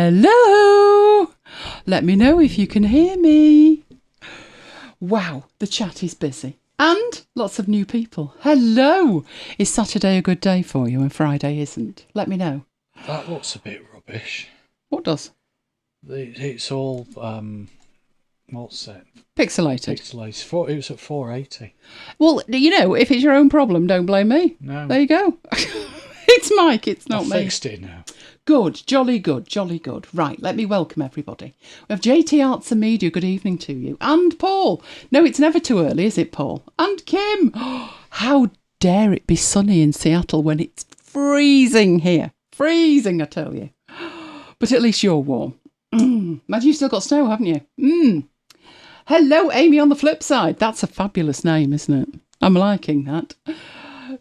Hello! Let me know if you can hear me. Wow, the chat is busy. And lots of new people. Hello! Is Saturday a good day for you and Friday isn't? Let me know. That looks a bit rubbish. What does? It's all, what's it? Pixelated. Pixelated. It was at 480. Well, you know, if it's your own problem, don't blame me. No. There you go. It's Mike, it's not me. I fixed it now. Good, jolly good, jolly good. Right, let me welcome everybody. We have JT Arts and Media, good evening to you. And Paul. No, it's never too early, is it, Paul? And Kim. How dare it be sunny in Seattle when it's freezing here. Freezing, I tell you. But at least you're warm. Imagine you've still got snow, haven't you? Hello, Amy on the flip side. That's a fabulous name, isn't it? I'm liking that.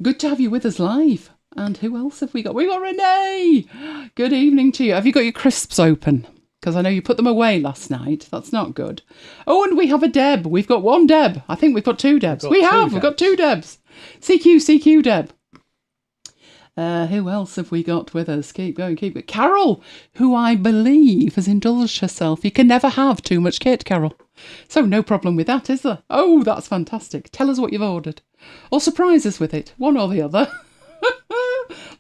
Good to have you with us live. And who else have we got? We got Renee. Good evening to you. Have you got your crisps open? Because I know you put them away last night. That's not good. Oh, and we have a Deb. We've got one Deb. I think we've got two Debs. We've got two Debs. CQ, Deb. Who else have we got with us? Keep going. Carol, who I believe has indulged herself. You can never have too much kit, Carol. So no problem with that, is there? Oh, that's fantastic. Tell us what you've ordered. Or surprise us with it. One or the other.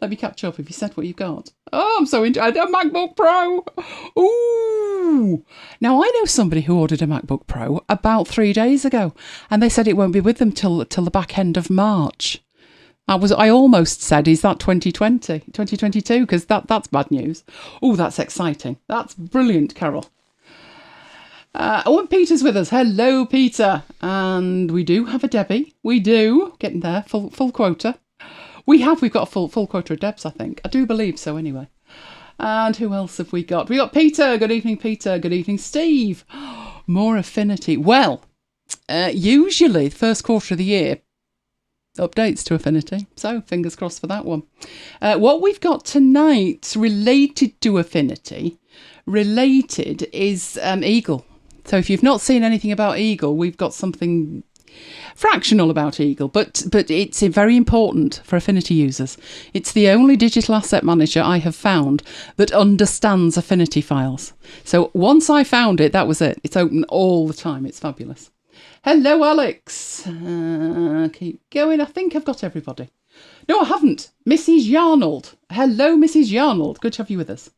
Let me catch up if you said what you got. Oh, I'm so into a MacBook Pro. Ooh. Now, I know somebody who ordered a MacBook Pro about 3 days ago, and they said it won't be with them till the back end of March. I almost said, is that 2022? Because that's bad news. Oh, that's exciting. That's brilliant, Carol. And Peter's with us. Hello, Peter. And we do have a Debbie. We do. Getting there. Full quota. We've got a full quota of Debs, I think. I do believe so, anyway. And who else have we got? We got Peter. Good evening, Peter. Good evening, Steve. More Affinity. Well, usually the first quarter of the year, updates to Affinity. So, fingers crossed for that one. What we've got tonight related to Affinity, is Eagle. So, if you've not seen anything about Eagle, we've got something fractional about Eagle, but it's very important for Affinity users. It's the only digital asset manager I have found that understands Affinity files. So once I found it, that was it. It's open all the time. It's fabulous. Hello, Alex. Keep going. I think I've got everybody. No, I haven't. Mrs. Yarnold. Hello, Mrs. Yarnold. Good to have you with us.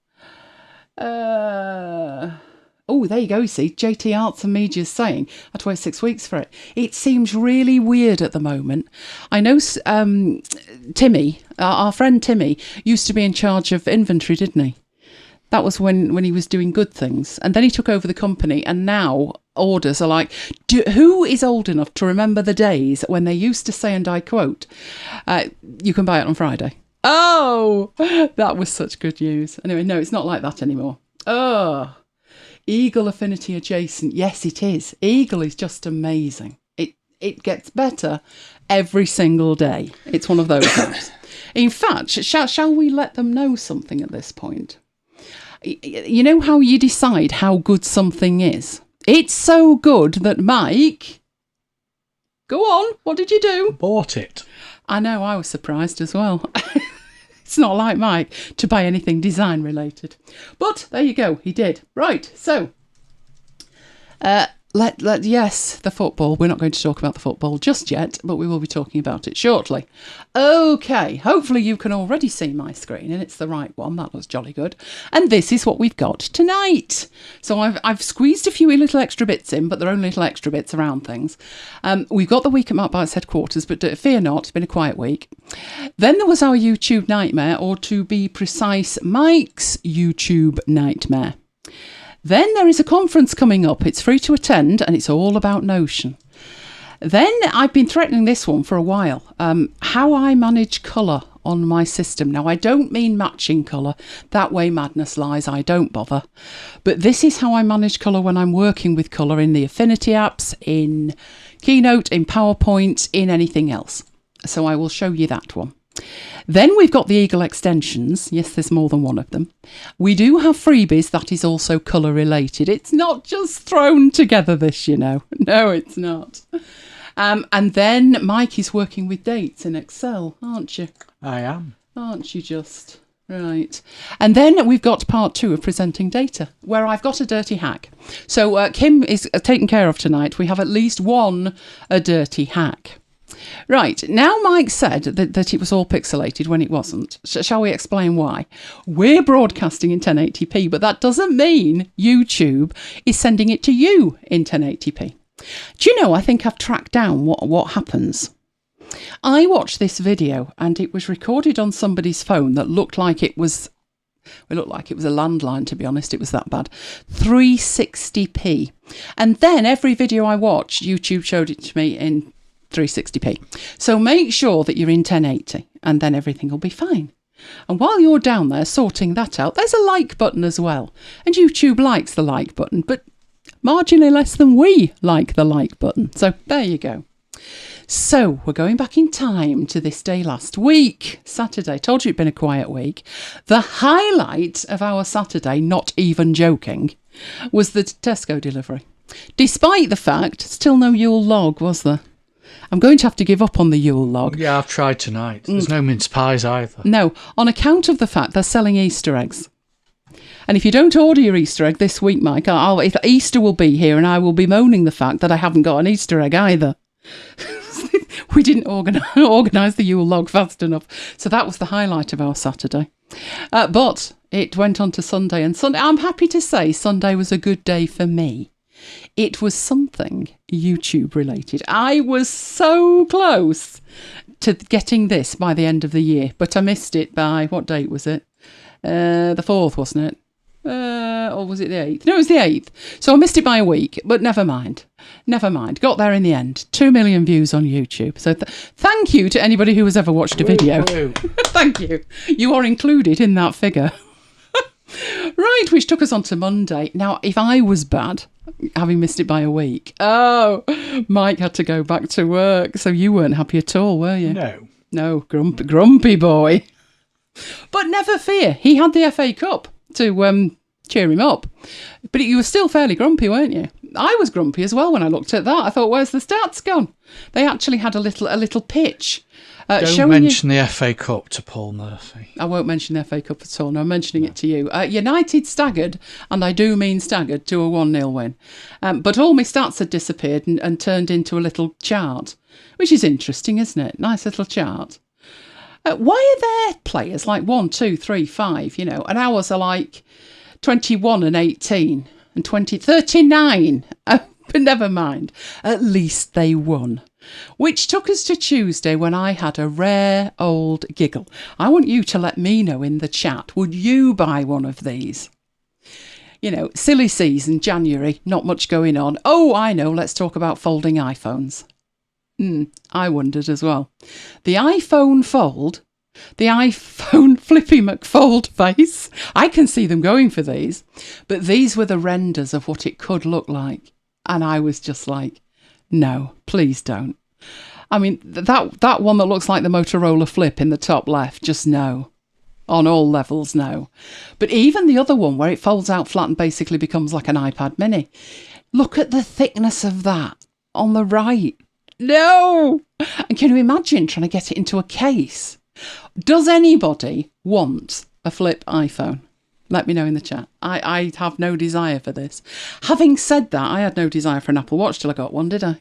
Oh, there you go, you see. JT Arts and Media's saying, I had to wait 6 weeks for it. It seems really weird at the moment. I know Timmy, our friend Timmy, used to be in charge of inventory, didn't he? That was when he was doing good things. And then he took over the company, and now orders are like, who is old enough to remember the days when they used to say, and I quote, you can buy it on Friday. Oh, that was such good news. Anyway, no, it's not like that anymore. Oh, Eagle Affinity adjacent. Yes, it is. Eagle is just amazing. It gets better every single day. It's one of those apps. In fact, shall we let them know something at this point? You know how you decide how good something is? It's so good that Mike... Go on, what did you do? Bought it. I know, I was surprised as well. It's not like Mike to buy anything design related. But there you go, he did. Right, so yes, the football. We're not going to talk about the football just yet, but we will be talking about it shortly. Okay, hopefully you can already see my screen, and it's the right one. That looks jolly good. And this is what we've got tonight. So I've squeezed a few little extra bits in, but they're only little extra bits around things. We've got the week at MacBites headquarters, but fear not, it's been a quiet week. Then there was our YouTube nightmare, or to be precise, Mike's YouTube nightmare. Then there is a conference coming up. It's free to attend, and it's all about Notion. Then I've been threatening this one for a while. How I manage colour on my system. Now, I don't mean matching colour. That way madness lies. I don't bother. But this is how I manage colour when I'm working with colour in the Affinity apps, in Keynote, in PowerPoint, in anything else. So I will show you that one. Then we've got the Eagle extensions. Yes, there's more than one of them. We do have Freebies. That is also colour related. It's not just thrown together, this, you know. No, it's not. And then Mike is working with dates in Excel, aren't you? I am. Aren't you just? Right. And then we've got part 2 of presenting data, where I've got a dirty hack. So Kim is taken care of tonight. We have at least one a dirty hack. Right. Now Mike said that it was all pixelated when it wasn't. Shall we explain why? We're broadcasting in 1080p, but that doesn't mean YouTube is sending it to you in 1080p. Do you know, I think I've tracked down what happens. I watched this video and it was recorded on somebody's phone that looked like it was a landline, to be honest. It was that bad. 360p. And then every video I watched, YouTube showed it to me in 360p. So make sure that you're in 1080 and then everything will be fine. And while you're down there sorting that out, there's a like button as well. And YouTube likes the like button, but marginally less than we like the like button. So there you go. So we're going back in time to this day last week, Saturday. Told you it'd been a quiet week. The highlight of our Saturday, not even joking, was the Tesco delivery. Despite the fact, still no Yule log, was there? I'm going to have to give up on the Yule log. Yeah, I've tried tonight. There's no mince pies either. No, on account of the fact they're selling Easter eggs. And if you don't order your Easter egg this week, Mike, Easter will be here and I will be moaning the fact that I haven't got an Easter egg either. We didn't organise the Yule log fast enough. So that was the highlight of our Saturday. But it went on to Sunday. And Sunday, I'm happy to say Sunday was a good day for me. It was something YouTube related. I was so close to getting this by the end of the year. But I missed it by, what date was it? The 4th, wasn't it? Or was it the 8th? No, it was the 8th. So I missed it by a week, but never mind. Never mind. Got there in the end. 2 million views on YouTube. So thank you to anybody who has ever watched a video. Thank you. You are included in that figure. Right, which took us on to Monday. Now, if I was bad, having missed it by a week, Mike had to go back to work. So you weren't happy at all, were you? No, grumpy boy. But never fear, he had the FA Cup to cheer him up. But you were still fairly grumpy, weren't you? I was grumpy as well when I looked at that. I thought, where's the stats gone? They actually had a little pitch. Don't mention the FA Cup to Paul Murphy. I won't mention the FA Cup at all. No, I'm mentioning it to you. United staggered, and I do mean staggered, to a 1-0 win. But all my stats had disappeared and turned into a little chart, which is interesting, isn't it? Nice little chart. Why are there players like 1, 2, 3, 5, and ours are like 21 and 18 and 39? But never mind. At least they won. Which took us to Tuesday when I had a rare old giggle. I want you to let me know in the chat. Would you buy one of these? Silly season, January, not much going on. Oh, I know. Let's talk about folding iPhones. I wondered as well. The iPhone Fold, the iPhone Flippy McFold face. I can see them going for these, but these were the renders of what it could look like. And I was just like, no, please don't. I mean, that one that looks like the Motorola Flip in the top left, just no. On all levels, no. But even the other one where it folds out flat and basically becomes like an iPad mini. Look at the thickness of that on the right. No! And can you imagine trying to get it into a case? Does anybody want a flip iPhone? Let me know in the chat. I have no desire for this. Having said that, I had no desire for an Apple Watch till I got one, did I?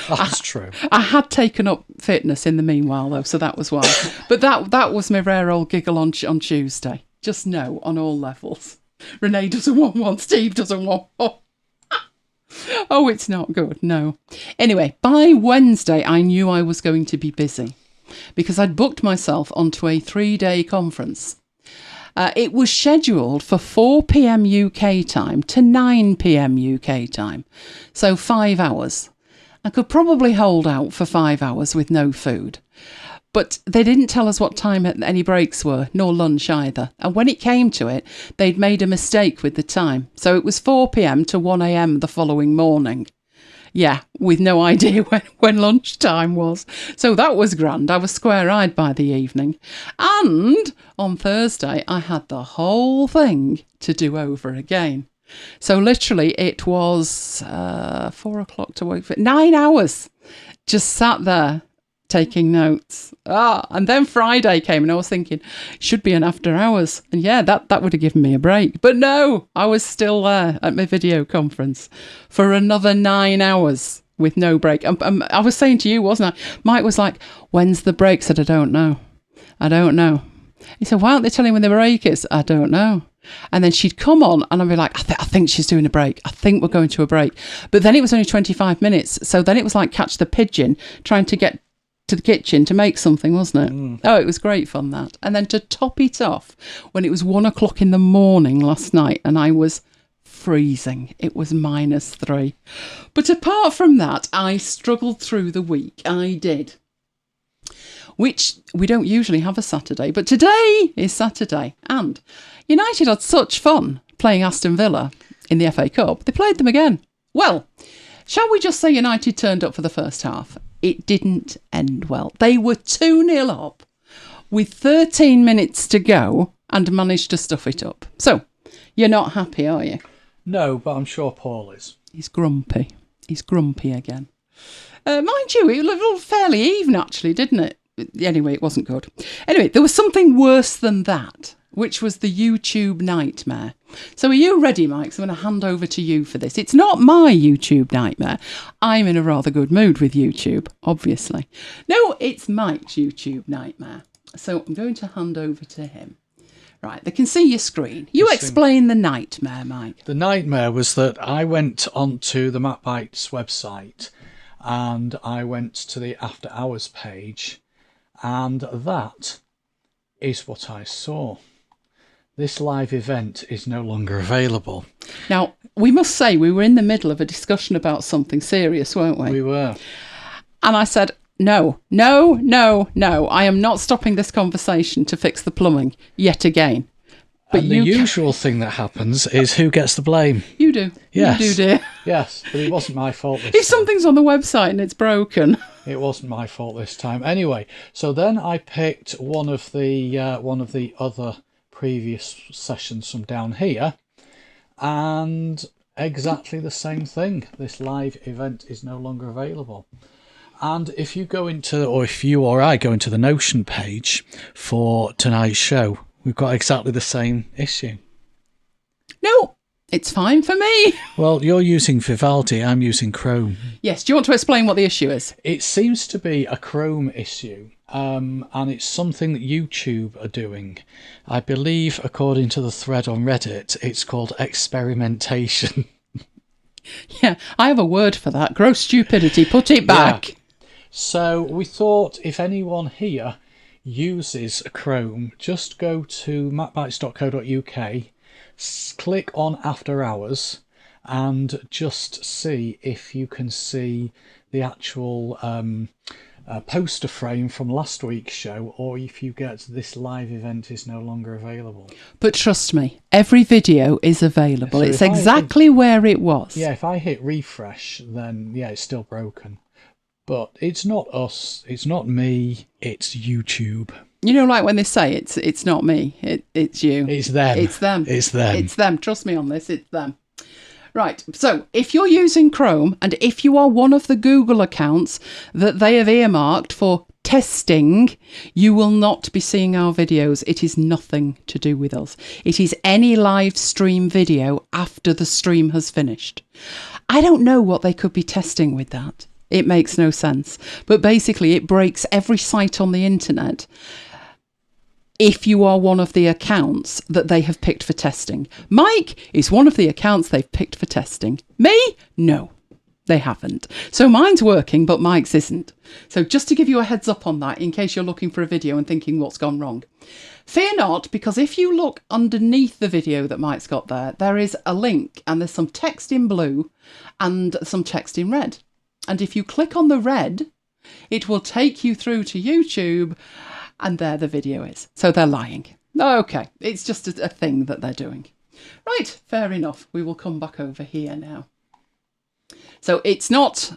That's true. I had taken up fitness in the meanwhile, though, so that was why. But that was my rare old giggle on Tuesday. Just no, on all levels. Renee doesn't want one. Steve doesn't want one. Oh, it's not good, no. Anyway, by Wednesday, I knew I was going to be busy because I'd booked myself onto a 3-day conference. It was scheduled for 4 p.m. UK time to 9 p.m. UK time, so 5 hours. I could probably hold out for 5 hours with no food. But they didn't tell us what time any breaks were, nor lunch either. And when it came to it, they'd made a mistake with the time. So it was 4 p.m. to 1 a.m. the following morning. Yeah, with no idea when lunchtime was. So that was grand. I was square-eyed by the evening. And on Thursday, I had the whole thing to do over again. So literally it was 4 o'clock to wait for 9 hours. Just sat there taking notes. And then Friday came and I was thinking, should be an after hours. And yeah, that would have given me a break. But no, I was still there at my video conference for another 9 hours with no break. I was saying to you, wasn't I? Mike was like, when's the break? I said, I don't know. He said, why aren't they telling when the break is? I don't know. And then she'd come on and I'd be like, I think she's doing a break. I think we're going to a break. But then it was only 25 minutes. So then it was like catch the pigeon trying to get to the kitchen to make something, wasn't it? Oh, it was great fun, that. And then to top it off, when it was 1 o'clock in the morning last night and I was freezing, it was -3. But apart from that, I struggled through the week. I did. Which we don't usually have a Saturday, but today is Saturday. And United had such fun playing Aston Villa in the FA Cup. They played them again. Well, shall we just say United turned up for the first half? It didn't end well. They were 2-0 up with 13 minutes to go and managed to stuff it up. So, you're not happy, are you? No, but I'm sure Paul is. He's grumpy. He's grumpy again. Mind you, it looked fairly even, actually, didn't it? Anyway, it wasn't good. Anyway, there was something worse than that, which was the YouTube nightmare. So are you ready, Mike? So I'm going to hand over to you for this. It's not my YouTube nightmare. I'm in a rather good mood with YouTube, obviously. No, it's Mike's YouTube nightmare. So I'm going to hand over to him. Right, they can see your screen. You explain the nightmare, Mike. The nightmare was that I went onto the MacBites website and I went to the after hours page, and that is what I saw. This live event is no longer available. Now, we must say we were in the middle of a discussion about something serious, weren't we? We were. And I said, no, I am not stopping this conversation to fix the plumbing yet again. But and the usual thing that happens is who gets the blame. You do. Yes. You do, dear. Yes, but it wasn't my fault this If time. something's on the website and it's broken. It wasn't my fault this time. Anyway, so then I picked one of the other previous sessions from down here, and exactly the same thing. This live event is no longer available. And if you go into, or if you or I go into the Notion page for tonight's show, we've got exactly the same issue. No, it's fine for me. Well, you're using Vivaldi, I'm using Chrome. Yes, do you want to explain what the issue is? It seems to be a Chrome issue, and it's something that YouTube are doing. I believe, according to the thread on Reddit, it's called experimentation. Yeah, I have a word for that. Gross stupidity. Put it back. Yeah. So we thought if anyone here uses Chrome, just go to macbites.co.uk, click on After Hours, and just see if you can see the actual poster frame from last week's show, or if you get this live event is no longer available. But trust me, every video is available. So it's exactly where it was. Yeah, if I hit refresh, then yeah, it's still broken. But it's not us, it's not me, it's YouTube. You know, like when they say it's not me, it's you. It's them. It's them. It's them. It's them. Trust me on this, it's them. Right, so if you're using Chrome, and if you are one of the Google accounts that they have earmarked for testing, you will not be seeing our videos. It is nothing to do with us. It is any live stream video after the stream has finished. I don't know what they could be testing with that. It makes no sense. But basically, it breaks every site on the internet if you are one of the accounts that they have picked for testing. Mike is one of the accounts they've picked for testing. Me? No, they haven't. So mine's working, but Mike's isn't. So just to give you a heads up on that, in case you're looking for a video and thinking what's gone wrong. Fear not, because if you look underneath the video that Mike's got there, there is a link and there's some text in blue and some text in red. And if you click on the red, it will take you through to YouTube, and there the video is. So they're lying. Okay, it's just a thing that they're doing. Right, fair enough. We will come back over here now. So it's not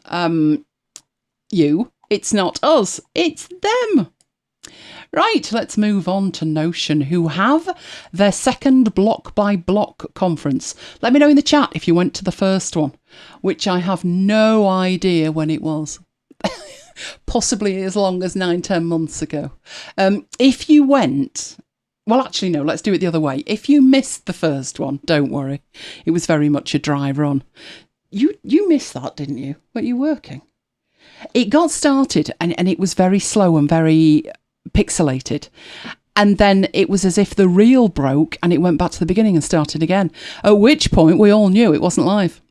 you, it's not us, it's them. Right, let's move on to Notion, who have their second block by block conference. Let me know in the chat if you went to the first one, which I have no idea when it was. possibly as long as 9-10 months ago. If you went... Well, actually, no, let's do it the other way. If you missed the first one, don't worry. It was very much a dry run. You missed that, didn't you? Were you working? It got started and it was very slow and very pixelated. And then it was as if the reel broke and it went back to the beginning and started again. At which point we all knew it wasn't live.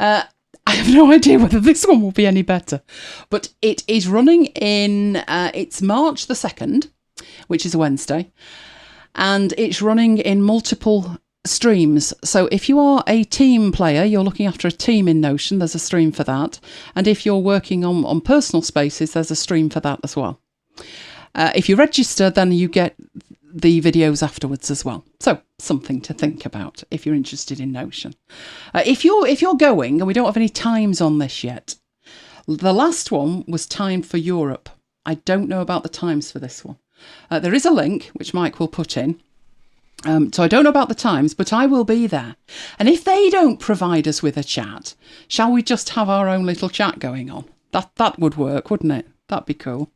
I have no idea whether this one will be any better. But it is running in, it's March the 2nd, which is a Wednesday. And it's running in multiple streams. So if you are a team player, you're looking after a team in Notion, there's a stream for that. And if you're working on personal spaces, there's a stream for that as well. If you register, then you get the videos afterwards as well. So something to think about if you're interested in Notion. If you're going, and we don't have any times on this yet, the last one was timed for Europe. I don't know about the times for this one. There is a link, which Mike will put in. So I don't know about the times, but I will be there. And if they don't provide us with a chat, shall we just have our own little chat going on? That would work, wouldn't it? That'd be cool.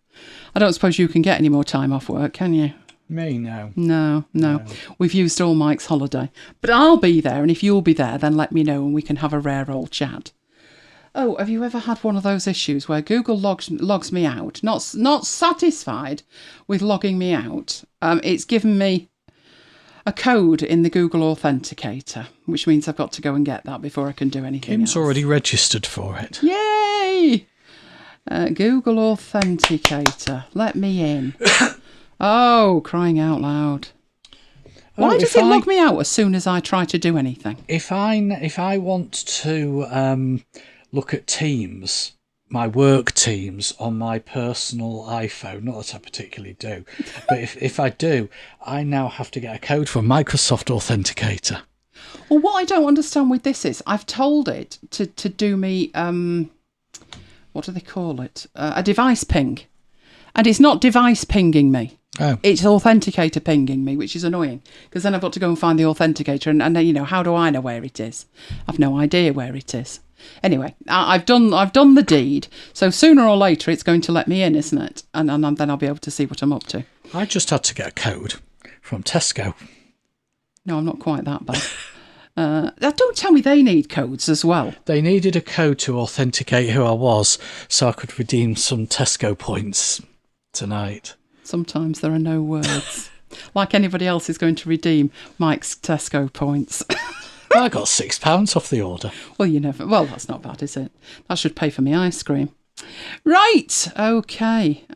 I don't suppose you can get any more time off work, can you? Me, no. No. We've used all Mike's holiday. But I'll be there, and if you'll be there, then let me know and we can have a rare old chat. Oh, have you ever had one of those issues where Google logs me out? Not satisfied with logging me out. It's given me a code in the Google Authenticator, which means I've got to go and get that before I can do anything Kim's else. already registered for it. Yay! Google Authenticator, let me in. Oh, crying out loud. Why does it log me out as soon as I try to do anything? If I want to look at Teams, my work Teams on my personal iPhone, not that I particularly do, but if I do, I now have to get a code from Microsoft Authenticator. Well, what I don't understand with this is I've told it to do me, what do they call it? A device ping. And it's not device pinging me. Oh. It's Authenticator pinging me, which is annoying because then I've got to go and find the Authenticator and you know, how do I know where it is? I've no idea where it is. Anyway, I've done the deed, so sooner or later it's going to let me in, isn't it? And then I'll be able to see what I'm up to. I just had to get a code from Tesco. No, I'm not quite that bad. Don't tell me they need codes as well. They needed a code to authenticate who I was so I could redeem some Tesco points tonight. Sometimes there are no words. Like anybody else is going to redeem Mike's Tesco points. I got £6 off the order. Well, that's not bad, is it? That should pay for my ice cream. Right, okay.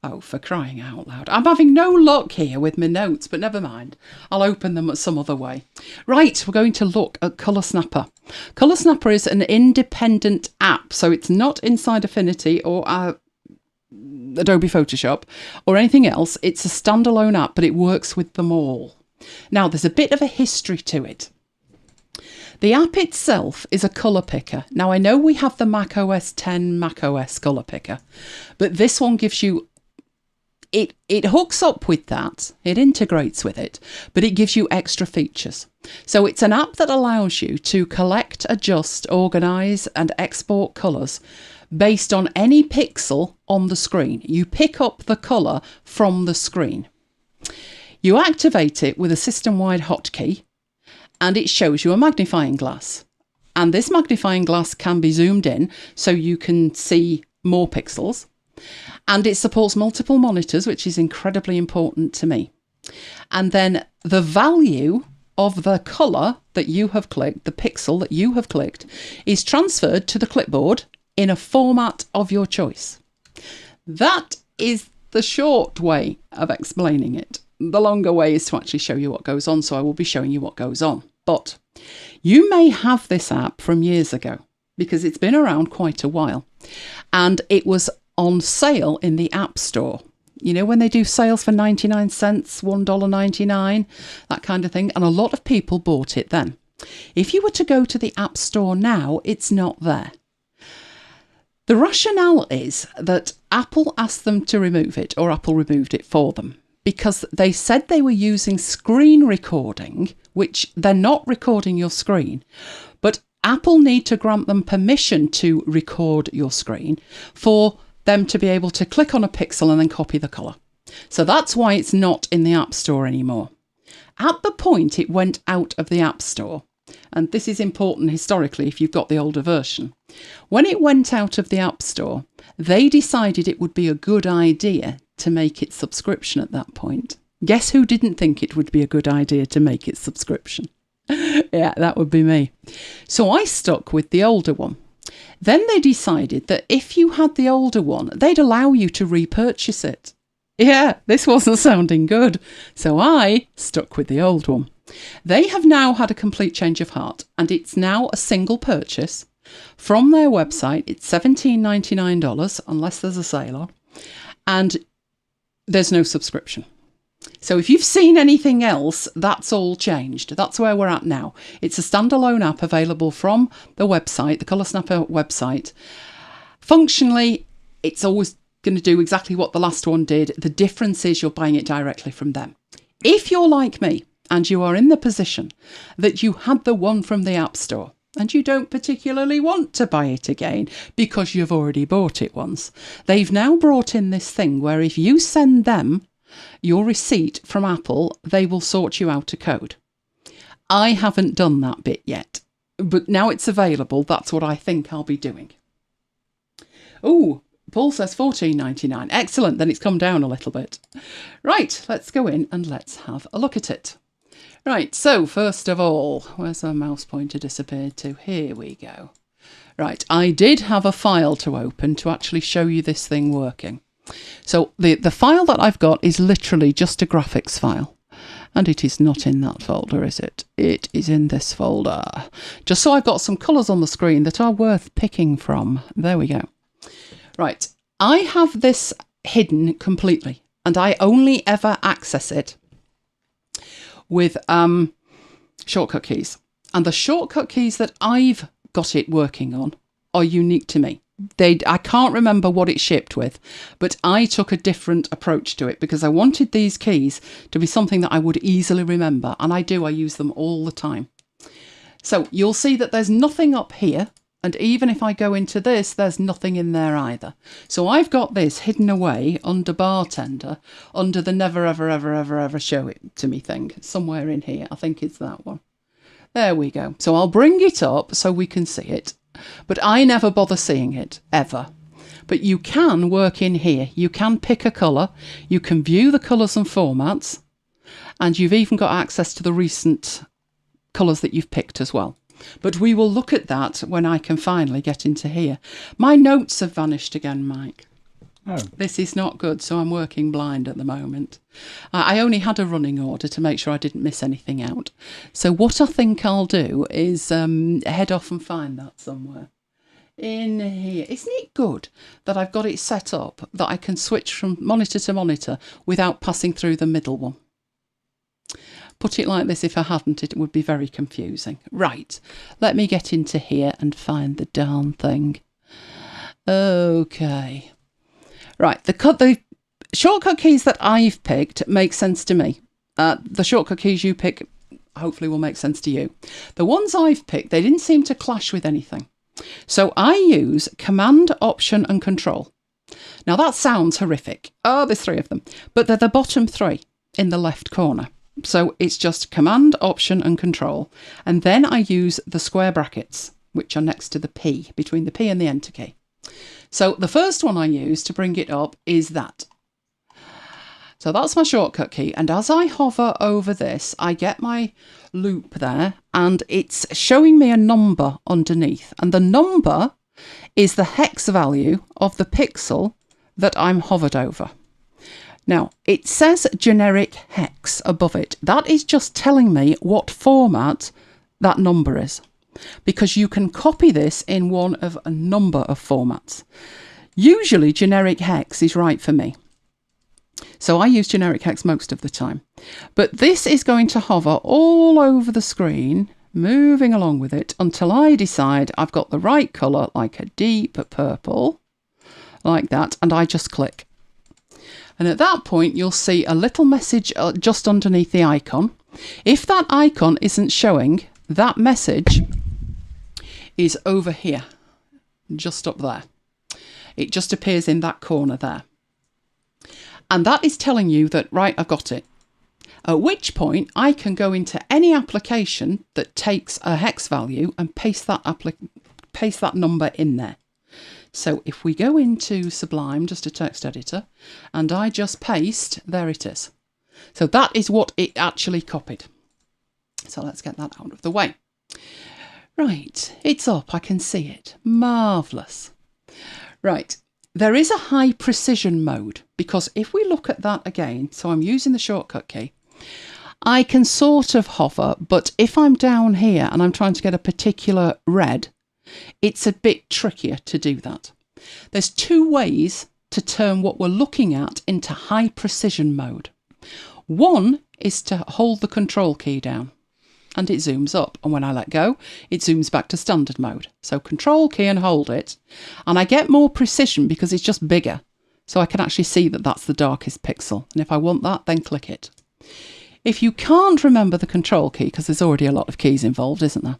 Oh, for crying out loud. I'm having no luck here with my notes, but never mind. I'll open them some other way. Right, we're going to look at ColorSnapper. ColorSnapper is an independent app, so it's not inside Affinity or Adobe Photoshop or anything else. It's a standalone app, but it works with them all. Now, there's a bit of a history to it. The app itself is a colour picker. Now, I know we have the Mac OS 10 Mac OS colour picker, but this one gives you... It hooks up with that, it integrates with it, but it gives you extra features. So it's an app that allows you to collect, adjust, organise and export colours based on any pixel on the screen. You pick up the colour from the screen. You activate it with a system-wide hotkey and it shows you a magnifying glass. And this magnifying glass can be zoomed in so you can see more pixels. And it supports multiple monitors, which is incredibly important to me. And then the value of the colour that you have clicked, the pixel that you have clicked, is transferred to the clipboard in a format of your choice. That is the short way of explaining it. The longer way is to actually show you what goes on, so I will be showing you what goes on. But you may have this app from years ago because it's been around quite a while. And it was on sale in the App Store. You know, when they do sales for 99 cents, $1.99, that kind of thing. And a lot of people bought it then. If you were to go to the App Store now, it's not there. The rationale is that Apple asked them to remove it, or Apple removed it for them, because they said they were using screen recording, which they're not recording your screen, but Apple need to grant them permission to record your screen for them to be able to click on a pixel and then copy the colour. So that's why it's not in the App Store anymore. At the point it went out of the App Store, and this is important historically if you've got the older version, when it went out of the App Store, they decided it would be a good idea to make it subscription at that point. Guess who didn't think it would be a good idea to make it subscription? Yeah, that would be me. So I stuck with the older one. Then they decided that if you had the older one, they'd allow you to repurchase it. Yeah, this wasn't sounding good. So I stuck with the old one. They have now had a complete change of heart, and it's now a single purchase. From their website, it's $17.99, unless there's a sale on, and there's no subscription. So if you've seen anything else, that's all changed. That's where we're at now. It's a standalone app available from the website, the ColorSnapper website. Functionally, it's always going to do exactly what the last one did. The difference is you're buying it directly from them. If you're like me and you are in the position that you had the one from the App Store and you don't particularly want to buy it again because you've already bought it once, they've now brought in this thing where if you send them your receipt from Apple, they will sort you out a code. I haven't done that bit yet, but now it's available. That's what I think I'll be doing. Oh, Paul says $14.99. Excellent. Then it's come down a little bit. Right, let's go in and let's have a look at it. Right, so first of all, where's our mouse pointer disappeared to? Here we go. Right, I did have a file to open to actually show you this thing working. So the file that I've got is literally just a graphics file. And it is not in that folder, is it? It is in this folder. Just so I've got some colours on the screen that are worth picking from. There we go. Right, I have this hidden completely. And I only ever access it with shortcut keys. And the shortcut keys that I've got it working on are unique to me. I can't remember what it shipped with, but I took a different approach to it because I wanted these keys to be something that I would easily remember, and I do. I use them all the time. So you'll see that there's nothing up here, and even if I go into this, there's nothing in there either. So I've got this hidden away under bartender, under the never ever ever ever ever show it to me thing, somewhere in here. I think it's that one. There we go. So I'll bring it up so we can see it. But I never bother seeing it, ever. But you can work in here. You can pick a colour. You can view the colours and formats. And you've even got access to the recent colours that you've picked as well. But we will look at that when I can finally get into here. My notes have vanished again, Mike. Oh. This is not good, so I'm working blind at the moment. I only had a running order to make sure I didn't miss anything out. So what I think I'll do is head off and find that somewhere. In here. Isn't it good that I've got it set up that I can switch from monitor to monitor without passing through the middle one? Put it like this, if I hadn't, it would be very confusing. Right, let me get into here and find the darn thing. Okay. Right, the shortcut keys that I've picked make sense to me. The shortcut keys you pick hopefully will make sense to you. The ones I've picked, they didn't seem to clash with anything. So I use Command, Option and Control. Now that sounds horrific. Oh, there's 3 of them. But they're the bottom 3 in the left corner. So it's just Command, Option and Control. And then I use the square brackets, which are next to the P, between the P and the Enter key. So the first one I use to bring it up is that. So that's my shortcut key. And as I hover over this, I get my loop there and it's showing me a number underneath. And the number is the hex value of the pixel that I'm hovered over. Now, it says generic hex above it. That is just telling me what format that number is. Because you can copy this in one of a number of formats. Usually generic hex is right for me. So I use generic hex most of the time. But this is going to hover all over the screen, moving along with it until I decide I've got the right colour, like a deep purple, like that, and I just click. And at that point, you'll see a little message just underneath the icon. If that icon isn't showing, that message is over here, just up there. It just appears in that corner there. And that is telling you that, right, I've got it. At which point I can go into any application that takes a hex value and paste that number in there. So if we go into Sublime, just a text editor, and I just paste, there it is. So that is what it actually copied. So let's get that out of the way. Right, it's up, I can see it. Marvellous. Right, there is a high precision mode, because if we look at that again, so I'm using the shortcut key, I can sort of hover, but if I'm down here and I'm trying to get a particular red, it's a bit trickier to do that. There's two ways to turn what we're looking at into high precision mode. One is to hold the control key down and it zooms up, and when I let go it zooms back to standard mode. So control key and hold it, and I get more precision because it's just bigger, so I can actually see that that's the darkest pixel, and if I want that, then click it. If you can't remember the control key, because there's already a lot of keys involved, isn't there?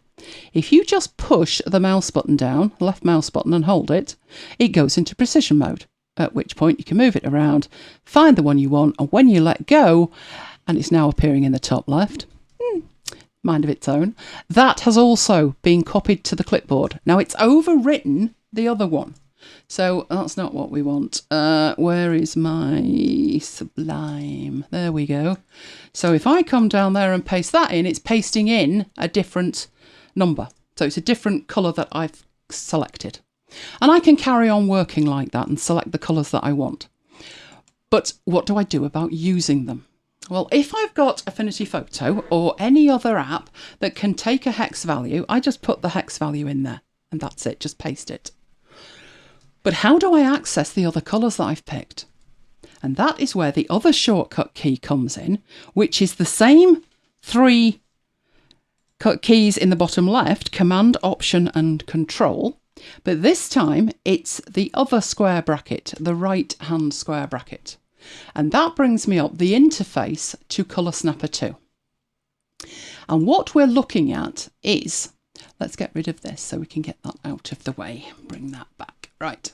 If you just push the mouse button down, left mouse button, and hold it, it goes into precision mode, at which point you can move it around, find the one you want, and when you let go, and it's now appearing in the top left, mind of its own, that has also been copied to the clipboard. Now it's overwritten the other one, so that's not what we want. Where is my Sublime? There we go. So if I come down there and paste that in, it's pasting in a different number. So it's a different colour that I've selected. And I can carry on working like that and select the colours that I want. But what do I do about using them? Well, if I've got Affinity Photo or any other app that can take a hex value, I just put the hex value in there and that's it, just paste it. But how do I access the other colours that I've picked? And that is where the other shortcut key comes in, which is the same three keys in the bottom left, Command, Option and Control. But this time it's the other square bracket, the right hand square bracket. And that brings me up the interface to ColorSnapper 2. And what we're looking at is, let's get rid of this so we can get that out of the way, bring that back. Right,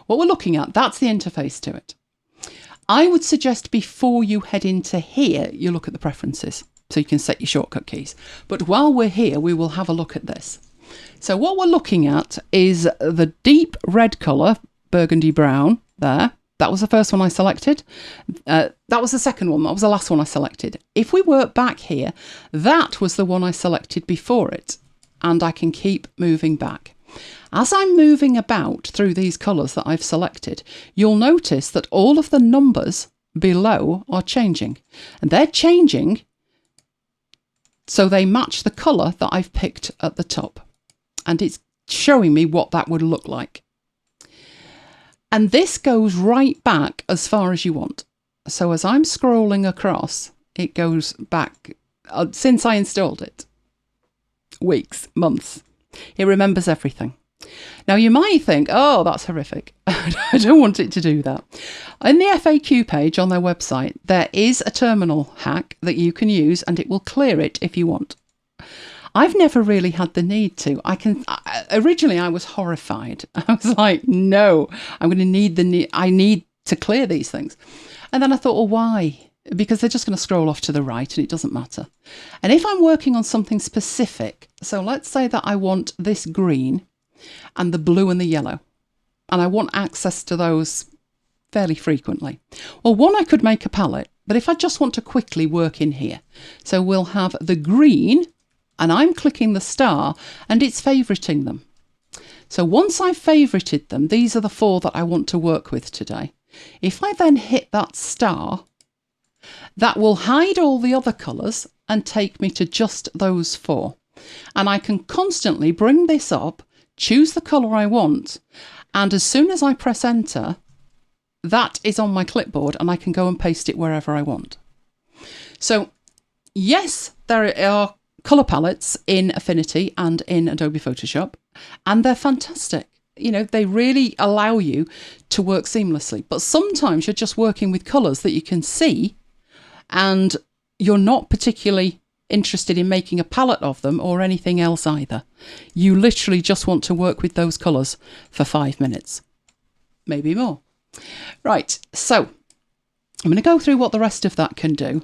what we're looking at, that's the interface to it. I would suggest before you head into here, you look at the preferences so you can set your shortcut keys. But while we're here, we will have a look at this. So what we're looking at is the deep red colour, burgundy brown there. That was the first one I selected. That was the second one. That was the last one I selected. If we work back here, that was the one I selected before it. And I can keep moving back. As I'm moving about through these colours that I've selected, you'll notice that all of the numbers below are changing. And they're changing so they match the colour that I've picked at the top. And it's showing me what that would look like. And this goes right back as far as you want. So as I'm scrolling across, it goes back since I installed it. Weeks, months. It remembers everything. Now you might think, oh, that's horrific. I don't want it to do that. In the FAQ page on their website, there is a terminal hack that you can use and it will clear it if you want. I've never really had the need to. Originally I was horrified. I was like, no, I'm going to need I need to clear these things. And then I thought, well, why? Because they're just going to scroll off to the right and it doesn't matter. And if I'm working on something specific, so let's say that I want this green and the blue and the yellow, and I want access to those fairly frequently. Well, one, I could make a palette, but if I just want to quickly work in here, so we'll have the green, and I'm clicking the star and it's favoriting them. So once I've favorited them, these are the four that I want to work with today. If I then hit that star, that will hide all the other colours and take me to just those four. And I can constantly bring this up, choose the colour I want, and as soon as I press enter, that is on my clipboard and I can go and paste it wherever I want. So yes, there are colour palettes in Affinity and in Adobe Photoshop, and they're fantastic. You know, they really allow you to work seamlessly, but sometimes you're just working with colours that you can see and you're not particularly interested in making a palette of them or anything else either. You literally just want to work with those colours for 5 minutes, maybe more. Right, so I'm going to go through what the rest of that can do.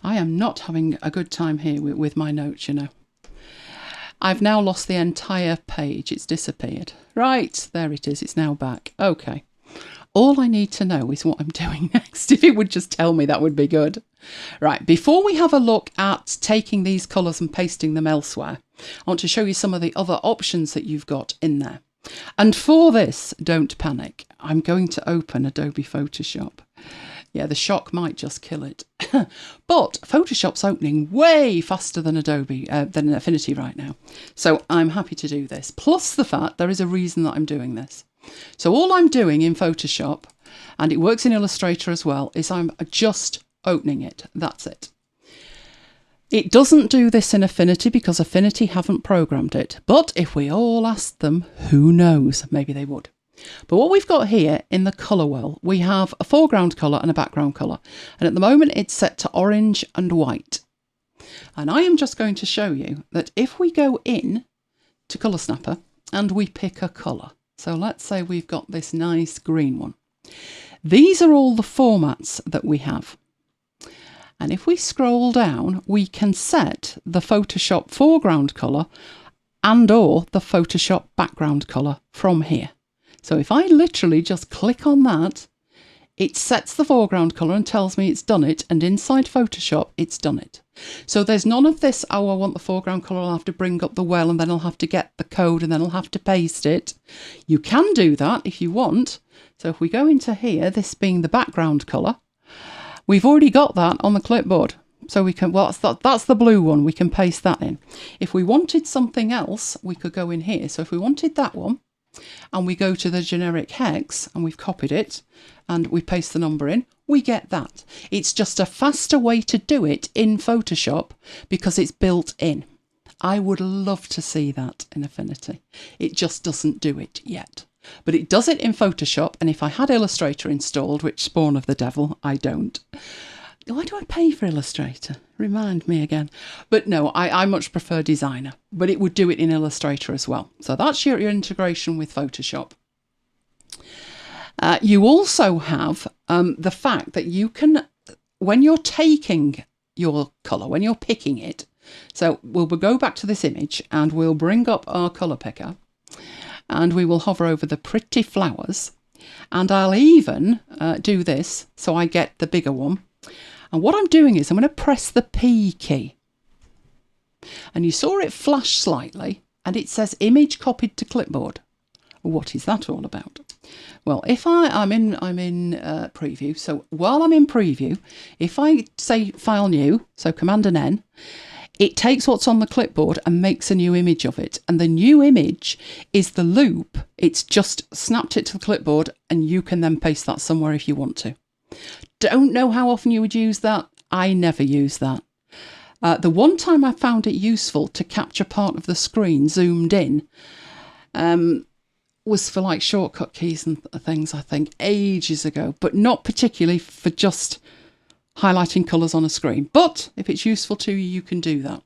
I am not having a good time here with my notes, you know. I've now lost the entire page. It's disappeared. Right, there it is. It's now back. Okay. All I need to know is what I'm doing next. If it would just tell me, that would be good. Right, before we have a look at taking these colours and pasting them elsewhere, I want to show you some of the other options that you've got in there. And for this, don't panic. I'm going to open Adobe Photoshop. Yeah, the shock might just kill it. But Photoshop's opening way faster than than Affinity right now. So I'm happy to do this. Plus the fact there is a reason that I'm doing this. So all I'm doing in Photoshop, and it works in Illustrator as well, is I'm just opening it. That's it. It doesn't do this in Affinity because Affinity haven't programmed it. But if we all asked them, who knows? Maybe they would. But what we've got here in the colour well, we have a foreground colour and a background colour. And at the moment it's set to orange and white. And I am just going to show you that if we go in to ColorSnapper and we pick a colour. So let's say we've got this nice green one. These are all the formats that we have. And if we scroll down, we can set the Photoshop foreground colour and or the Photoshop background colour from here. So if I literally just click on that, it sets the foreground colour and tells me it's done it. And inside Photoshop, it's done it. So there's none of this, oh, I want the foreground colour, I'll have to bring up the well and then I'll have to get the code and then I'll have to paste it. You can do that if you want. So if we go into here, this being the background colour, we've already got that on the clipboard. So we can, well, that's the blue one. We can paste that in. If we wanted something else, we could go in here. So if we wanted that one, and we go to the generic hex and we've copied it and we paste the number in, we get that. It's just a faster way to do it in Photoshop because it's built in. I would love to see that in Affinity. It just doesn't do it yet. But it does it in Photoshop, and if I had Illustrator installed, which spawn of the devil, I don't. Why do I pay for Illustrator? Remind me again. But no, I much prefer Designer, but it would do it in Illustrator as well. So that's your integration with Photoshop. You also have the fact that you can, when you're taking your colour, when you're picking it, so we'll go back to this image and we'll bring up our colour picker and we will hover over the pretty flowers, and I'll even do this so I get the bigger one. And what I'm doing is I'm going to press the P key. And you saw it flash slightly and it says image copied to clipboard. What is that all about? Well, if I'm in preview, so while I'm in preview, if I say file new, so Command and N, it takes what's on the clipboard and makes a new image of it. And the new image is the loop. It's just snapped it to the clipboard and you can then paste that somewhere if you want to. Don't know how often you would use that. I never use that. The one time I found it useful to capture part of the screen zoomed in was for like shortcut keys and things, I think, ages ago, but not particularly for just highlighting colours on a screen. But if it's useful to you, you can do that.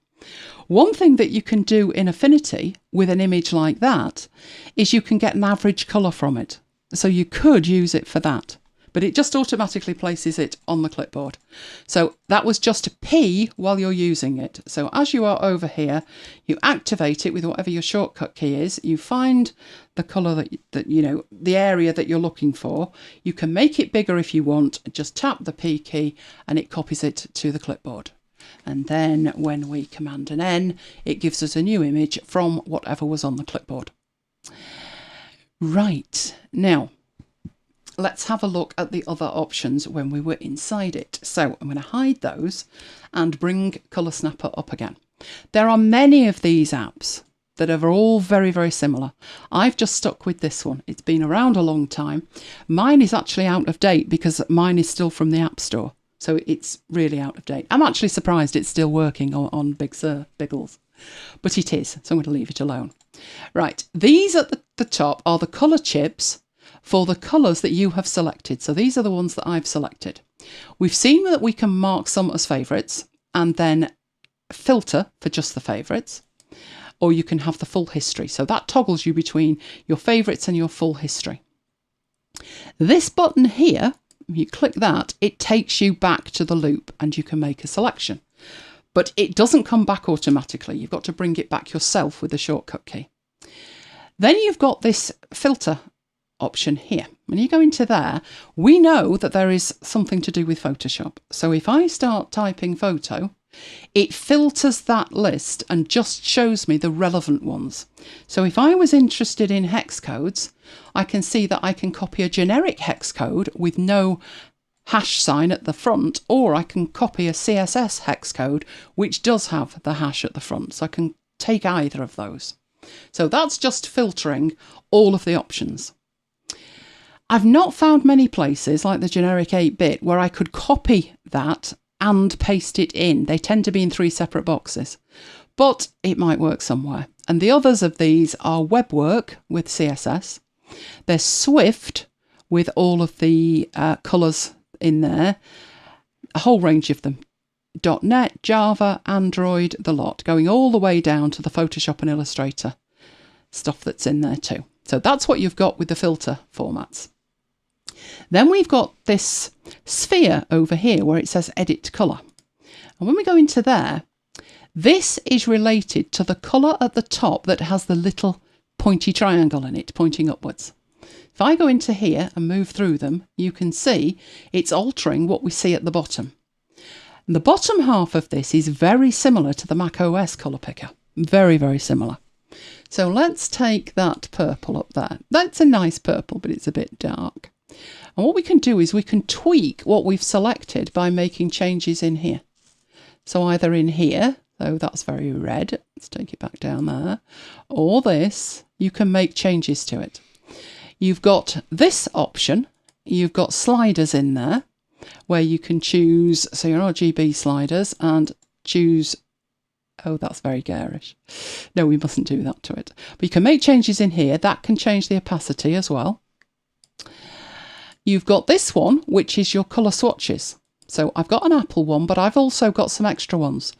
One thing that you can do in Affinity with an image like that is you can get an average colour from it. So you could use it for that. But it just automatically places it on the clipboard. So that was just a P while you're using it. So as you are over here, you activate it with whatever your shortcut key is. You find the colour that you know, the area that you're looking for. You can make it bigger if you want. Just tap the P key and it copies it to the clipboard. And then when we Command an N, it gives us a new image from whatever was on the clipboard. Right, now let's have a look at the other options when we were inside it. So I'm going to hide those and bring ColorSnapper up again. There are many of these apps that are all very, very similar. I've just stuck with this one. It's been around a long time. Mine is actually out of date because mine is still from the App Store. So it's really out of date. I'm actually surprised it's still working on Big Sur Biggles, but it is. So I'm going to leave it alone. Right, these at the top are the colour chips for the colours that you have selected. So these are the ones that I've selected. We've seen that we can mark some as favourites and then filter for just the favourites, or you can have the full history. So that toggles you between your favourites and your full history. This button here, if you click that, it takes you back to the loop and you can make a selection. But it doesn't come back automatically. You've got to bring it back yourself with the shortcut key. Then you've got this filter option here. When you go into there, we know that there is something to do with Photoshop. So if I start typing photo, it filters that list and just shows me the relevant ones. So if I was interested in hex codes, I can see that I can copy a generic hex code with no hash sign at the front, or I can copy a CSS hex code which does have the hash at the front. So I can take either of those. So that's just filtering all of the options. I've not found many places like the generic 8-bit where I could copy that and paste it in. They tend to be in 3 separate boxes, but it might work somewhere. And the others of these are WebWork with CSS. There's Swift with all of the colours in there, a whole range of them. .NET, Java, Android, the lot, going all the way down to the Photoshop and Illustrator stuff that's in there too. So that's what you've got with the filter formats. Then we've got this sphere over here where it says edit colour. And when we go into there, this is related to the colour at the top that has the little pointy triangle in it pointing upwards. If I go into here and move through them, you can see it's altering what we see at the bottom. And the bottom half of this is very similar to the macOS colour picker. Very, very similar. So let's take that purple up there. That's a nice purple, but it's a bit dark. And what we can do is we can tweak what we've selected by making changes in here. So either in here, so that's very red, let's take it back down there, or this, you can make changes to it. You've got this option, you've got sliders in there, where you can choose, so your RGB sliders, and choose, oh, that's very garish. No, we mustn't do that to it. But you can make changes in here. That can change the opacity as well. You've got this one, which is your colour swatches. So I've got an Apple one, but I've also got some extra ones.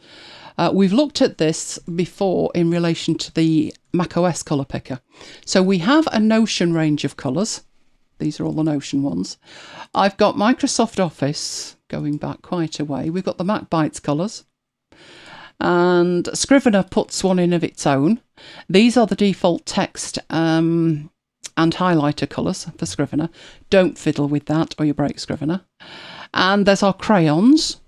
We've looked at this before in relation to the macOS colour picker. So we have a Notion range of colours. These are all the Notion ones. I've got Microsoft Office going back quite a way. We've got the MacBites colours. And Scrivener puts one in of its own. These are the default text and highlighter colours for Scrivener. Don't fiddle with that or you break Scrivener. And there's our crayons.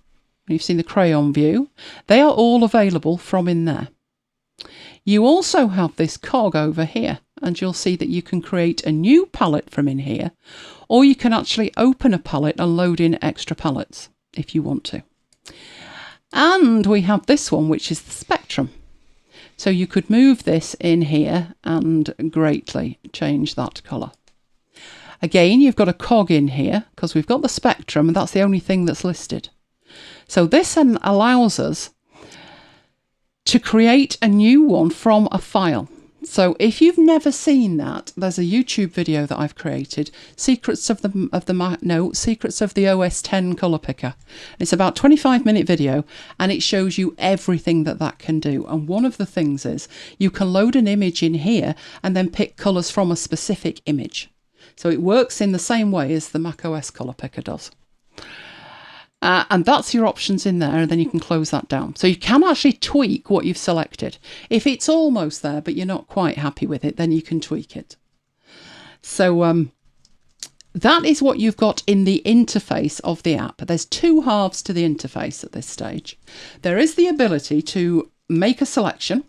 You've seen the crayon view. They are all available from in there. You also have this cog over here, and you'll see that you can create a new palette from in here, or you can actually open a palette and load in extra palettes if you want to. And we have this one, which is the spectrum. So you could move this in here and greatly change that colour. Again, you've got a cog in here because we've got the spectrum and that's the only thing that's listed. So this allows us to create a new one from a file. So if you've never seen that, there's a YouTube video that I've created, Secrets of the OS X Colour Picker. It's about a 25-minute video and it shows you everything that can do. And one of the things is you can load an image in here and then pick colours from a specific image. So it works in the same way as the macOS Colour Picker does. And that's your options in there, and then you can close that down. So you can actually tweak what you've selected. If it's almost there, but you're not quite happy with it, then you can tweak it. So that is what you've got in the interface of the app. There's two halves to the interface at this stage. There is the ability to make a selection.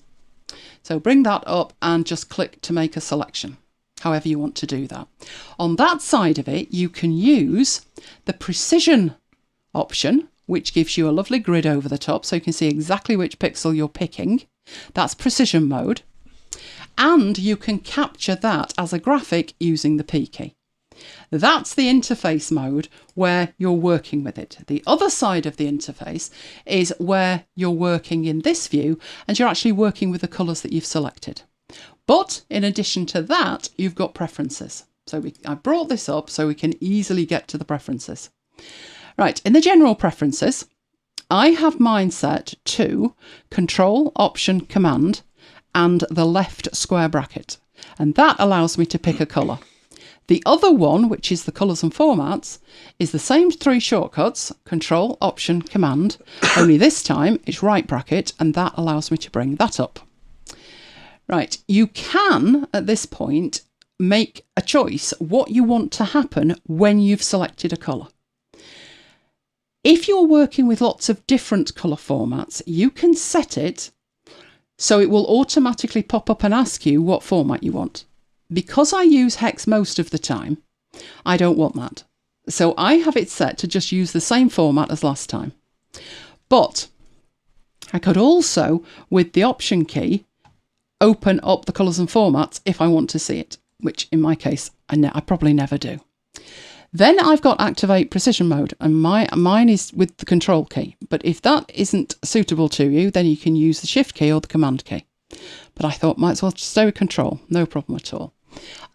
So bring that up and just click to make a selection, however you want to do that. On that side of it, you can use the precision option, which gives you a lovely grid over the top so you can see exactly which pixel you're picking. That's precision mode. And you can capture that as a graphic using the P key. That's the interface mode where you're working with it. The other side of the interface is where you're working in this view and you're actually working with the colours that you've selected. But in addition to that, you've got preferences. So I brought this up so we can easily get to the preferences. Right, in the general preferences, I have mine set to Control, Option, Command, and the left square bracket. And that allows me to pick a colour. The other one, which is the colours and formats, is the same 3 shortcuts, Control, Option, Command, only this time it's right bracket, and that allows me to bring that up. Right, you can, at this point, make a choice what you want to happen when you've selected a colour. If you're working with lots of different colour formats, you can set it so it will automatically pop up and ask you what format you want. Because I use hex most of the time, I don't want that. So I have it set to just use the same format as last time. But I could also, with the Option key, open up the colours and formats if I want to see it, which in my case, I probably never do. Then I've got Activate Precision Mode, and mine is with the Control key. But if that isn't suitable to you, then you can use the Shift key or the Command key. But I thought might as well stay with Control, no problem at all.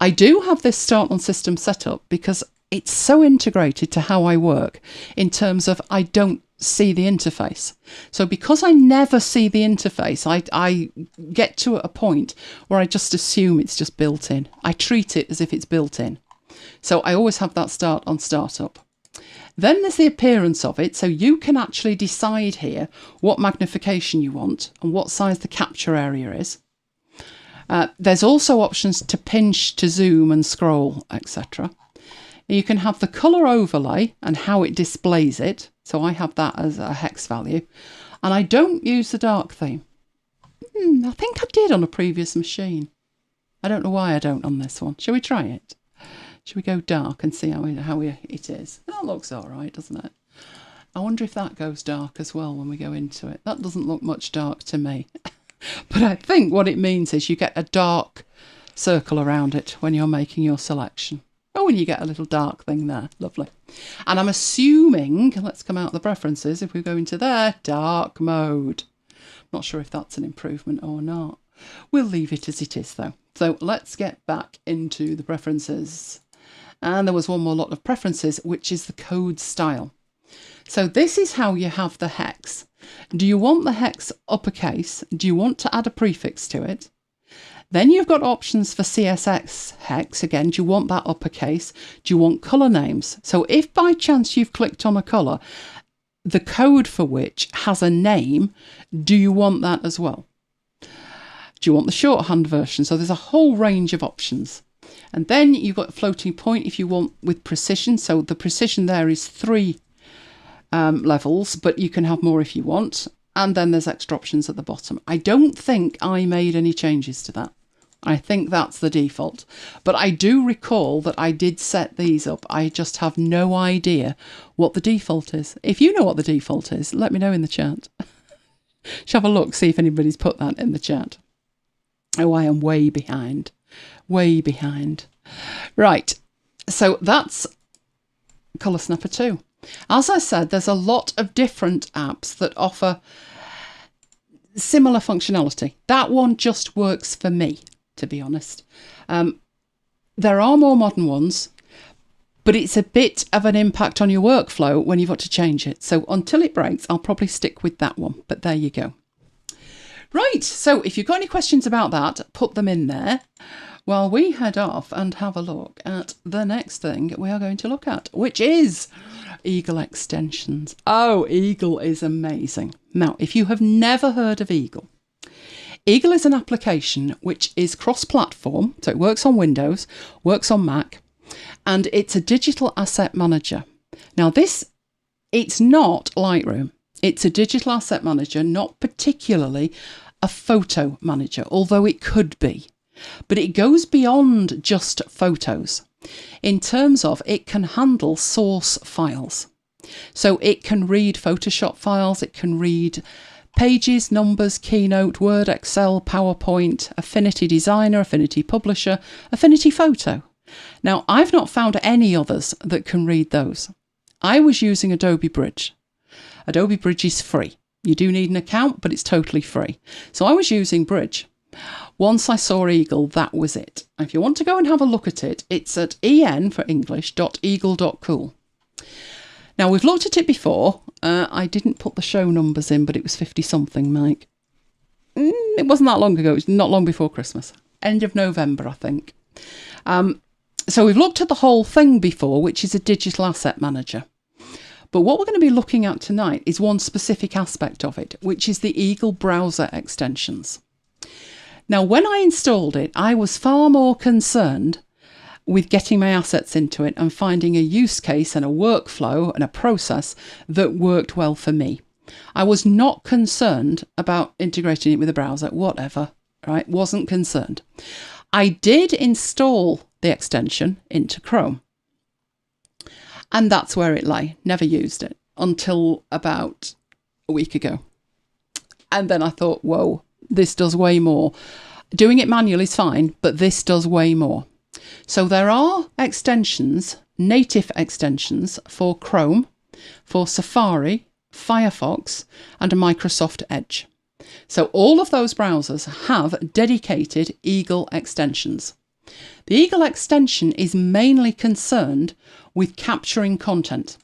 I do have this Start on System set up because it's so integrated to how I work in terms of I don't see the interface. So because I never see the interface, I get to a point where I just assume it's just built in. I treat it as if it's built in. So I always have that Start on Startup. Then there's the appearance of it. So you can actually decide here what magnification you want and what size the capture area is. There's also options to pinch, to zoom and scroll, etc. You can have the colour overlay and how it displays it. So I have that as a hex value. And I don't use the dark theme. I think I did on a previous machine. I don't know why I don't on this one. Shall we try it? Shall we go dark and see how it is? That looks all right, doesn't it? I wonder if that goes dark as well when we go into it. That doesn't look much dark to me. But I think what it means is you get a dark circle around it when you're making your selection. Oh, and you get a little dark thing there. Lovely. And I'm assuming, let's come out of the preferences, if we go into there, dark mode. Not sure if that's an improvement or not. We'll leave it as it is though. So let's get back into the preferences. And there was one more lot of preferences, which is the code style. So this is how you have the hex. Do you want the hex uppercase? Do you want to add a prefix to it? Then you've got options for CSS hex. Again, do you want that uppercase? Do you want colour names? So if by chance you've clicked on a colour, the code for which has a name, do you want that as well? Do you want the shorthand version? So there's a whole range of options. And then you've got floating point if you want with precision. So the precision there is 3 levels, but you can have more if you want. And then there's extra options at the bottom. I don't think I made any changes to that. I think that's the default. But I do recall that I did set these up. I just have no idea what the default is. If you know what the default is, let me know in the chat. Shall have a look, see if anybody's put that in the chat. Oh, I am way behind. Way behind. Right. So that's ColorSnapper 2. As I said, there's a lot of different apps that offer similar functionality. That one just works for me, to be honest. There are more modern ones, but it's a bit of an impact on your workflow when you've got to change it. So until it breaks, I'll probably stick with that one. But there you go. Right, so if you've got any questions about that, put them in there while we head off and have a look at the next thing we are going to look at, which is Eagle extensions. Oh, Eagle is amazing. Now, if you have never heard of Eagle, Eagle is an application which is cross-platform, so it works on Windows, works on Mac, and it's a digital asset manager. Now, it's not Lightroom. It's a digital asset manager, not particularly a photo manager, although it could be. But it goes beyond just photos in terms of it can handle source files. So it can read Photoshop files, it can read Pages, Numbers, Keynote, Word, Excel, PowerPoint, Affinity Designer, Affinity Publisher, Affinity Photo. Now, I've not found any others that can read those. I was using Adobe Bridge. Adobe Bridge is free. You do need an account, but it's totally free. So I was using Bridge. Once I saw Eagle, that was it. If you want to go and have a look at it, it's at en for English.eagle.cool. Now, we've looked at it before. I didn't put the show numbers in, but it was 50-something, Mike. It wasn't that long ago. It was not long before Christmas. End of November, I think. So we've looked at the whole thing before, which is a digital asset manager. But what we're going to be looking at tonight is one specific aspect of it, which is the Eagle browser extensions. Now, when I installed it, I was far more concerned with getting my assets into it and finding a use case and a workflow and a process that worked well for me. I was not concerned about integrating it with a browser, whatever, right? Wasn't concerned. I did install the extension into Chrome. And that's where it lay. Never used it until about a week ago. And then I thought, whoa, this does way more. Doing it manually is fine, but this does way more. So there are extensions, native extensions for Chrome, for Safari, Firefox, and a Microsoft Edge. So all of those browsers have dedicated Eagle extensions. The Eagle extension is mainly concerned with capturing content,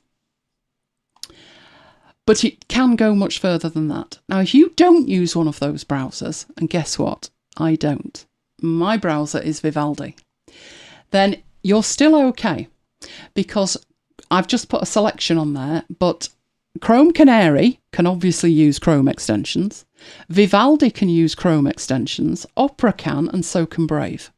but it can go much further than that. Now, if you don't use one of those browsers, and guess what? I don't. My browser is Vivaldi. Then you're still okay, because I've just put a selection on there, but Chrome Canary can obviously use Chrome extensions. Vivaldi can use Chrome extensions. Opera can, and so can Brave.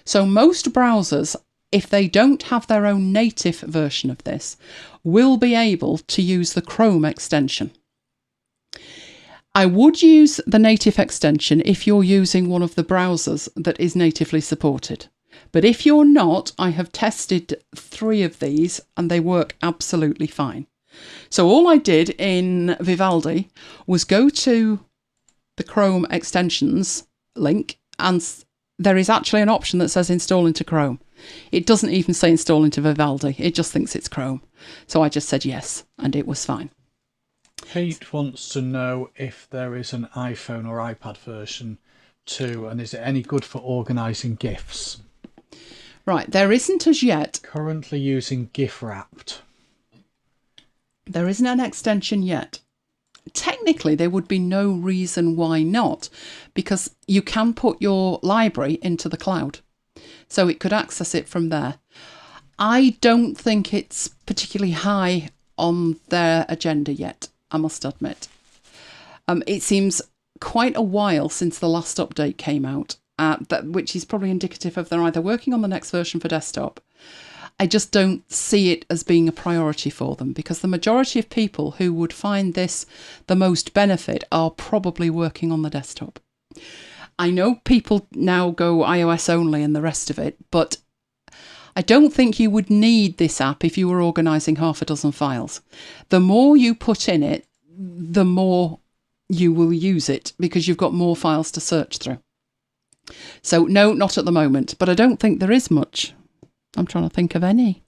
So most browsers, if they don't have their own native version of this, will be able to use the Chrome extension. I would use the native extension if you're using one of the browsers that is natively supported. But if you're not, I have tested 3 of these and they work absolutely fine. So all I did in Vivaldi was go to the Chrome extensions link, and there is actually an option that says install into Chrome. It doesn't even say install into Vivaldi. It just thinks it's Chrome. So I just said yes, and it was fine. Pete wants to know if there is an iPhone or iPad version too, and is it any good for organising GIFs? Right, there isn't as yet. Currently using GIF Wrapped. There isn't an extension yet. Technically, there would be no reason why not, because you can put your library into the cloud, so it could access it from there. I don't think it's particularly high on their agenda yet, I must admit. It seems quite a while since the last update came out, which is probably indicative of they're either working on the next version for desktop. I just don't see it as being a priority for them, because the majority of people who would find this the most benefit are probably working on the desktop. I know people now go iOS only and the rest of it, but I don't think you would need this app if you were organising half a dozen files. The more you put in it, the more you will use it, because you've got more files to search through. So no, not at the moment, but I don't think there is much. I'm trying to think of any.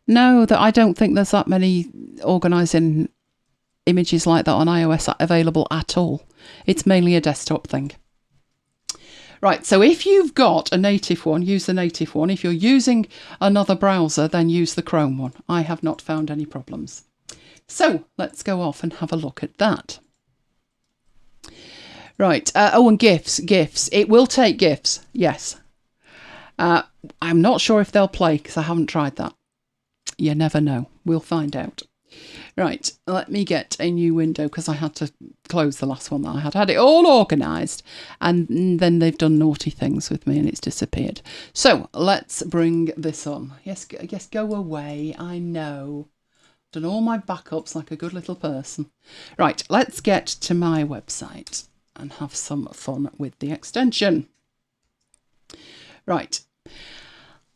No, I don't think there's that many organising images like that on iOS available at all. It's mainly a desktop thing. Right, so if you've got a native one, use the native one. If you're using another browser, then use the Chrome one. I have not found any problems. So let's go off and have a look at that. Right, and GIFs. It will take GIFs, yes. I'm not sure if they'll play, because I haven't tried that. You never know. We'll find out. Right, let me get a new window, because I had to close the last one that I had. Had it all organised, and then they've done naughty things with me and it's disappeared. So let's bring this on. Yes, go away. I know. Done all my backups like a good little person. Right, let's get to my website and have some fun with the extension. Right.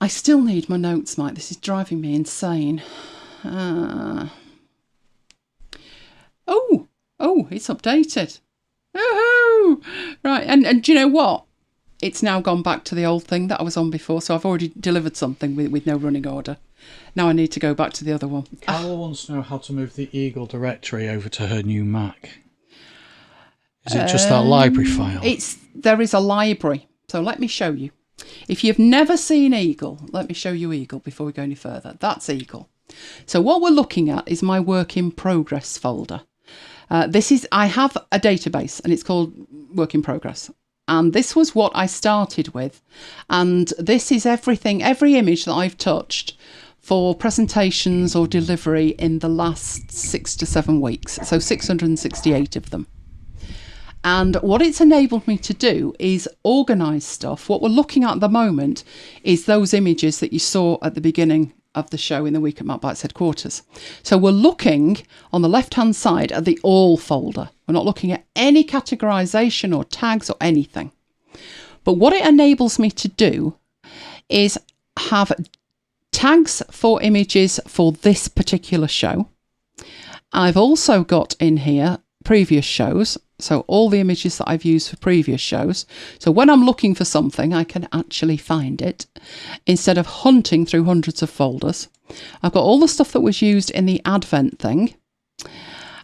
I still need my notes, Mike. This is driving me insane. Oh, it's updated. Woohoo! Right, and do you know what? It's now gone back to the old thing that I was on before, so I've already delivered something with no running order. Now I need to go back to the other one. Carol wants to know how to move the Eagle directory over to her new Mac. Is it just that library file? There is a library, so let me show you. If you've never seen Eagle, let me show you Eagle before we go any further. That's Eagle. So what we're looking at is my work in progress folder. I have a database and it's called work in progress. And this was what I started with. And this is everything, every image that I've touched for presentations or delivery in the last 6 to 7 weeks. So 668 of them. And what it's enabled me to do is organise stuff. What we're looking at the moment is those images that you saw at the beginning of the show in the week at MacBites headquarters. So we're looking on the left-hand side at the all folder. We're not looking at any categorisation or tags or anything. But what it enables me to do is have tags for images for this particular show. I've also got in here previous shows. So all the images that I've used for previous shows. So when I'm looking for something, I can actually find it instead of hunting through hundreds of folders. I've got all the stuff that was used in the Advent thing.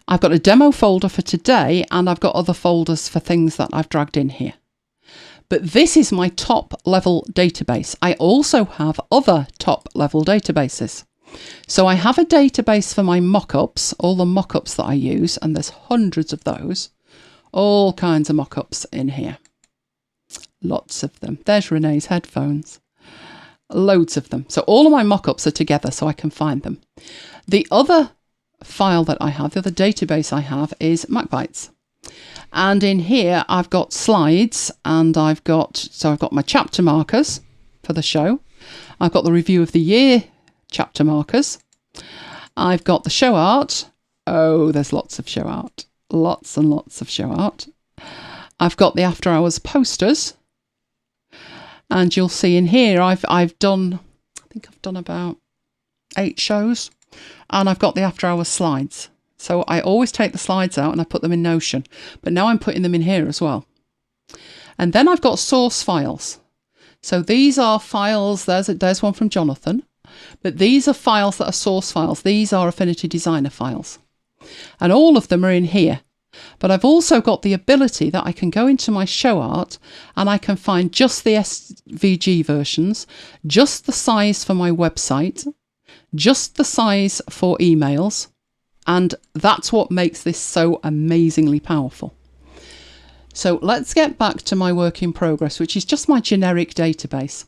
I've got a demo folder for today, and I've got other folders for things that I've dragged in here. But this is my top level database. I also have other top level databases. So I have a database for my mock-ups, all the mock-ups that I use, and there's hundreds of those. All kinds of mock-ups in here. Lots of them. There's Renee's headphones. Loads of them. So all of my mock-ups are together so I can find them. The other file that I have, the other database I have is MacBites. And in here I've got slides and I've got my chapter markers for the show. I've got the review of the year chapter markers. I've got the show art. Oh, there's lots of show art. Lots and lots of show art. I've got the after hours posters, and you'll see in here I've done about 8 shows, and I've got the after hours slides. So I always take the slides out and I put them in Notion, but now I'm putting them in here as well. And then I've got source files. So these are files. There's one from Jonathan, but these are files that are source files. These are Affinity Designer files. And all of them are in here. But I've also got the ability that I can go into my show art and I can find just the SVG versions, just the size for my website, just the size for emails. And that's what makes this so amazingly powerful. So let's get back to my work in progress, which is just my generic database.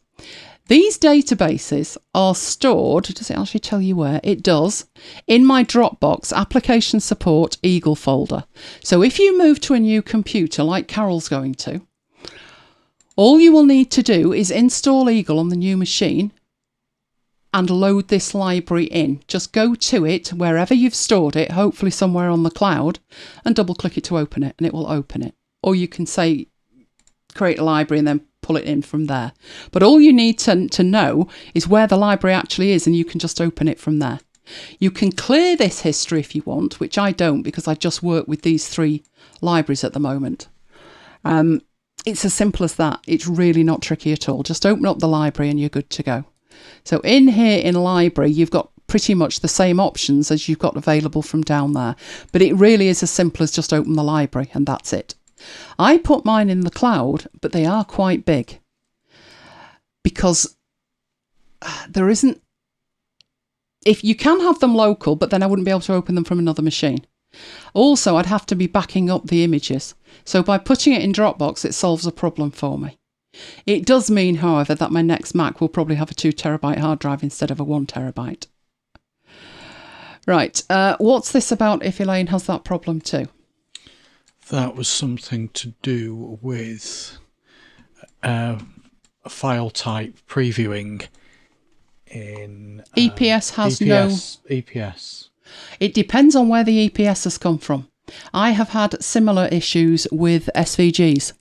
These databases are stored, does it actually tell you where? It does, in my Dropbox Application Support Eagle folder. So if you move to a new computer like Carol's going to, all you will need to do is install Eagle on the new machine and load this library in. Just go to it wherever you've stored it, hopefully somewhere on the cloud, and double click it to open it and it will open it. Or you can say create a library and then pull it in from there. But all you need to know is where the library actually is, and you can just open it from there. You can clear this history if you want, which I don't because I just work with these 3 libraries at the moment. It's as simple as that. It's really not tricky at all. Just open up the library and you're good to go. So in here in library, you've got pretty much the same options as you've got available from down there. But it really is as simple as just open the library and that's it. I put mine in the cloud, but they are quite big because there isn't, if you can have them local, but then I wouldn't be able to open them from another machine. Also, I'd have to be backing up the images. So by putting it in Dropbox, it solves a problem for me. It does mean, however, that my next Mac will probably have a 2 terabyte hard drive instead of a 1 terabyte. Right, what's this about if Elaine has that problem too? That was something to do with a file type previewing in EPS has no EPS. It depends on where the EPS has come from. I have had similar issues with SVGs,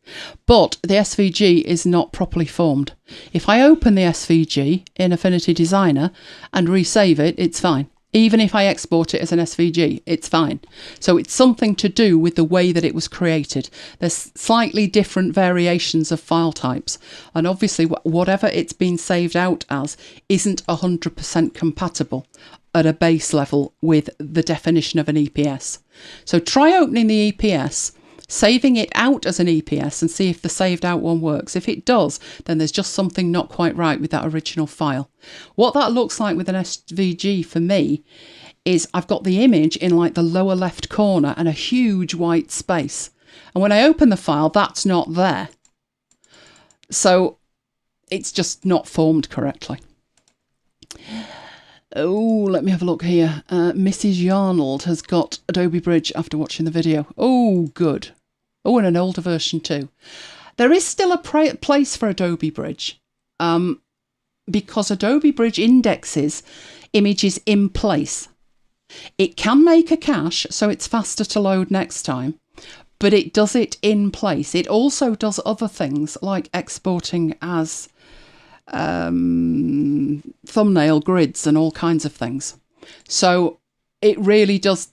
but the SVG is not properly formed. If I open the SVG in Affinity Designer and resave it, it's fine. Even if I export it as an SVG, it's fine. So it's something to do with the way that it was created. There's slightly different variations of file types. And obviously, whatever it's been saved out as isn't 100% compatible at a base level with the definition of an EPS. So try opening the EPS, saving it out as an EPS and see if the saved out one works. If it does, then there's just something not quite right with that original file. What that looks like with an SVG for me is I've got the image in like the lower left corner and a huge white space. And when I open the file, that's not there. So it's just not formed correctly. Oh, let me have a look here. Mrs. Yarnold has got Adobe Bridge after watching the video. Oh, good. Oh, and an older version too. There is still a place for Adobe Bridge because Adobe Bridge indexes images in place. It can make a cache, so it's faster to load next time, but it does it in place. It also does other things like exporting as thumbnail grids and all kinds of things. So it really does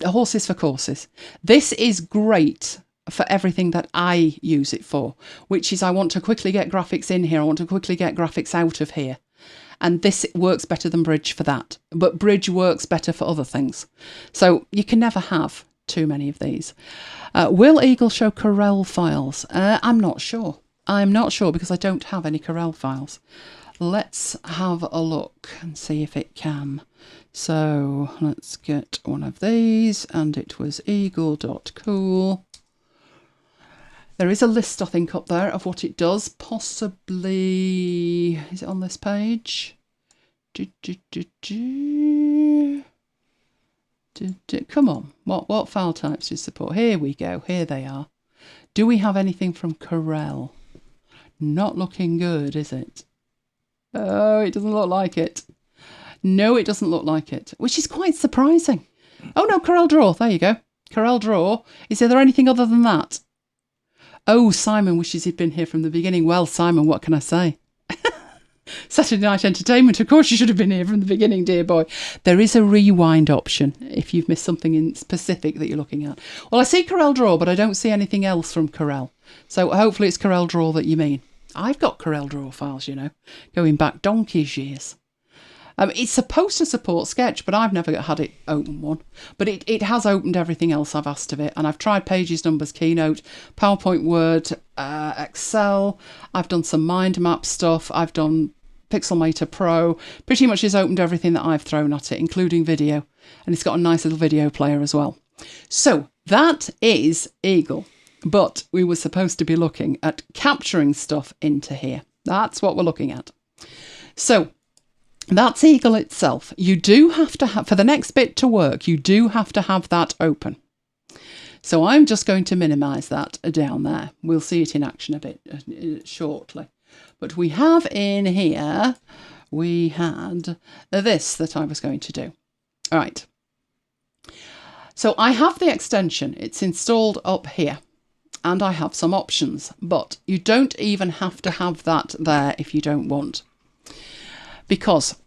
horses for courses. This is great for everything that I use it for, which is I want to quickly get graphics in here. I want to quickly get graphics out of here. And this works better than Bridge for that. But Bridge works better for other things. So you can never have too many of these. Will Eagle show Corel files? I'm not sure. I'm not sure because I don't have any Corel files. Let's have a look and see if it can. So let's get one of these, and it was eagle.cool. There is a list, I think, up there of what it does. Possibly, is it on this page? Come on, what file types do you support? Here we go, here they are. Do we have anything from Corel? Not looking good, is it? Oh, it doesn't look like it. No, it doesn't look like it, which is quite surprising. Oh no, Corel Draw, there you go. Corel Draw. Is there anything other than that? Oh, Simon wishes he'd been here from the beginning. Well, Simon, what can I say? Saturday Night Entertainment, of course you should have been here from the beginning, dear boy. There is a rewind option if you've missed something in specific that you're looking at. Well, I see Corel Draw, but I don't see anything else from Corel. So hopefully it's Corel Draw that you mean. I've got Corel Draw files, you know, going back donkey's years. It's supposed to support Sketch, but I've never had it open one. But it has opened everything else I've asked of it. And I've tried Pages, Numbers, Keynote, PowerPoint, Word, Excel. I've done some mind map stuff. I've done Pixelmator Pro. Pretty much it's opened everything that I've thrown at it, including video. And it's got a nice little video player as well. So that is Eagle. But we were supposed to be looking at capturing stuff into here. That's what we're looking at. So that's Eagle itself. You do have to have, for the next bit to work, you do have to have that open. So I'm just going to minimise that down there. We'll see it in action a bit shortly. But we have in here, we had this that I was going to do. All right. So I have the extension. It's installed up here. And I have some options. But you don't even have to have that there if you don't want. Because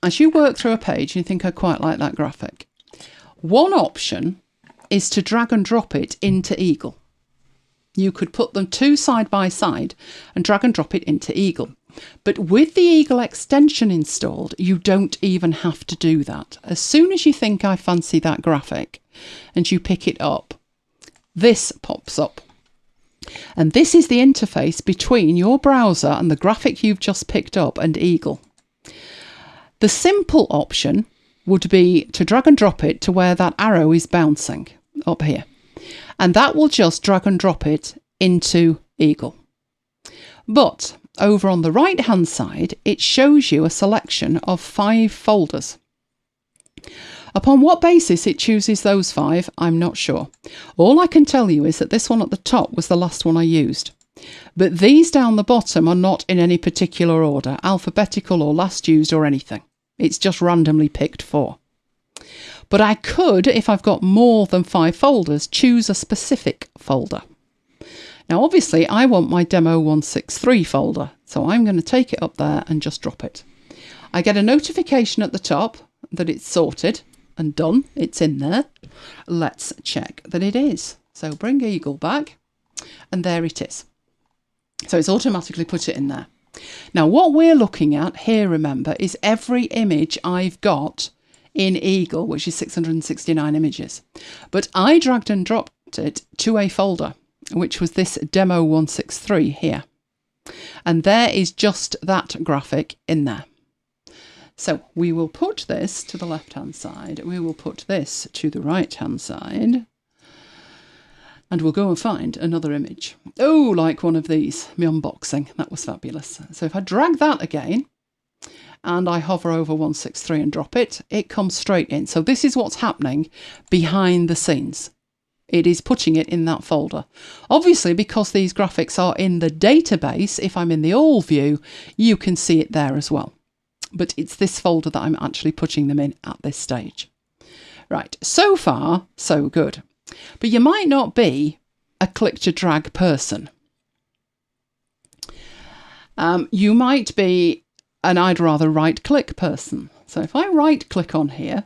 as you work through a page, you think, I quite like that graphic. One option is to drag and drop it into Eagle. You could put them two side by side and drag and drop it into Eagle. But with the Eagle extension installed, you don't even have to do that. As soon as you think, I fancy that graphic, and you pick it up, this pops up. And this is the interface between your browser and the graphic you've just picked up and Eagle. The simple option would be to drag and drop it to where that arrow is bouncing up here. And that will just drag and drop it into Eagle. But over on the right hand side, it shows you a selection of 5 folders. Upon what basis it chooses those 5, I'm not sure. All I can tell you is that this one at the top was the last one I used. But these down the bottom are not in any particular order, alphabetical or last used or anything. It's just randomly picked 4. But I could, if I've got more than 5 folders, choose a specific folder. Now obviously I want my demo 163 folder, so I'm going to take it up there and just drop it. I get a notification at the top that it's sorted and done, it's in there. Let's check that it is. So bring Eagle back, and there it is. So it's automatically put it in there. Now what we're looking at here, remember, is every image I've got in Eagle, which is 669 images. But I dragged and dropped it to a folder, which was this demo 163 here. And there is just that graphic in there. So we will put this to the left-hand side. We will put this to the right-hand side. And we'll go and find another image. Oh, like one of these, my unboxing. That was fabulous. So if I drag that again, and I hover over 163 and drop it, it comes straight in. So this is what's happening behind the scenes. It is putting it in that folder. Obviously, because these graphics are in the database, if I'm in the all view, you can see it there as well. But it's this folder that I'm actually putting them in at this stage. Right, so far, so good. But you might not be a click to drag person. You might be an I'd rather right click person. So if I right click on here,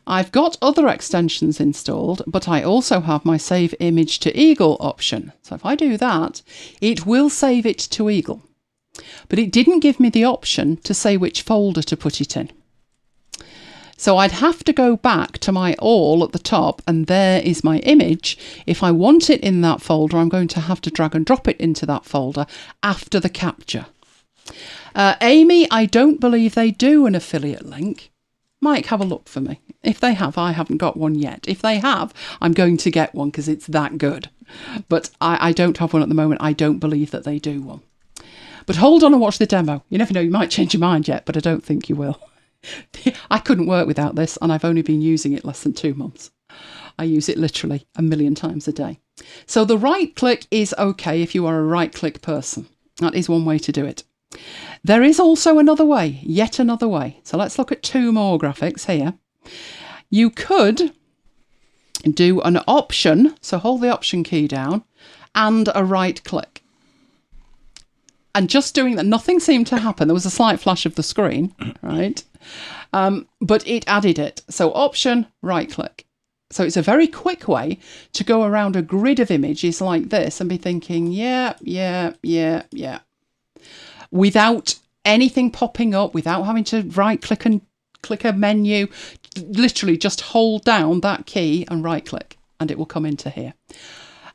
I've got other extensions installed, but I also have my save image to Eagle option. So if I do that, it will save it to Eagle. But it didn't give me the option to say which folder to put it in. So I'd have to go back to my all at the top, and there is my image. If I want it in that folder, I'm going to have to drag and drop it into that folder after the capture. Amy, I don't believe they do an affiliate link. Mike, have a look for me. If they have, I haven't got one yet. If they have, I'm going to get one because it's that good. But I don't have one at the moment. I don't believe that they do one. But hold on and watch the demo. You never know, you might change your mind yet, but I don't think you will. I couldn't work without this, and I've only been using it less than 2 months. I use it literally 1,000,000 times a day. So the right click is okay if you are a right click person. That is one way to do it. There is also another way, yet another way. So let's look at 2 more graphics here. You could do an option, so hold the option key down, and a right click. And just doing that, nothing seemed to happen. There was a slight flash of the screen, right? But it added it. So option, right click. So it's a very quick way to go around a grid of images like this and be thinking, yeah. Without anything popping up, without having to right click and click a menu, literally just hold down that key and right click and it will come into here.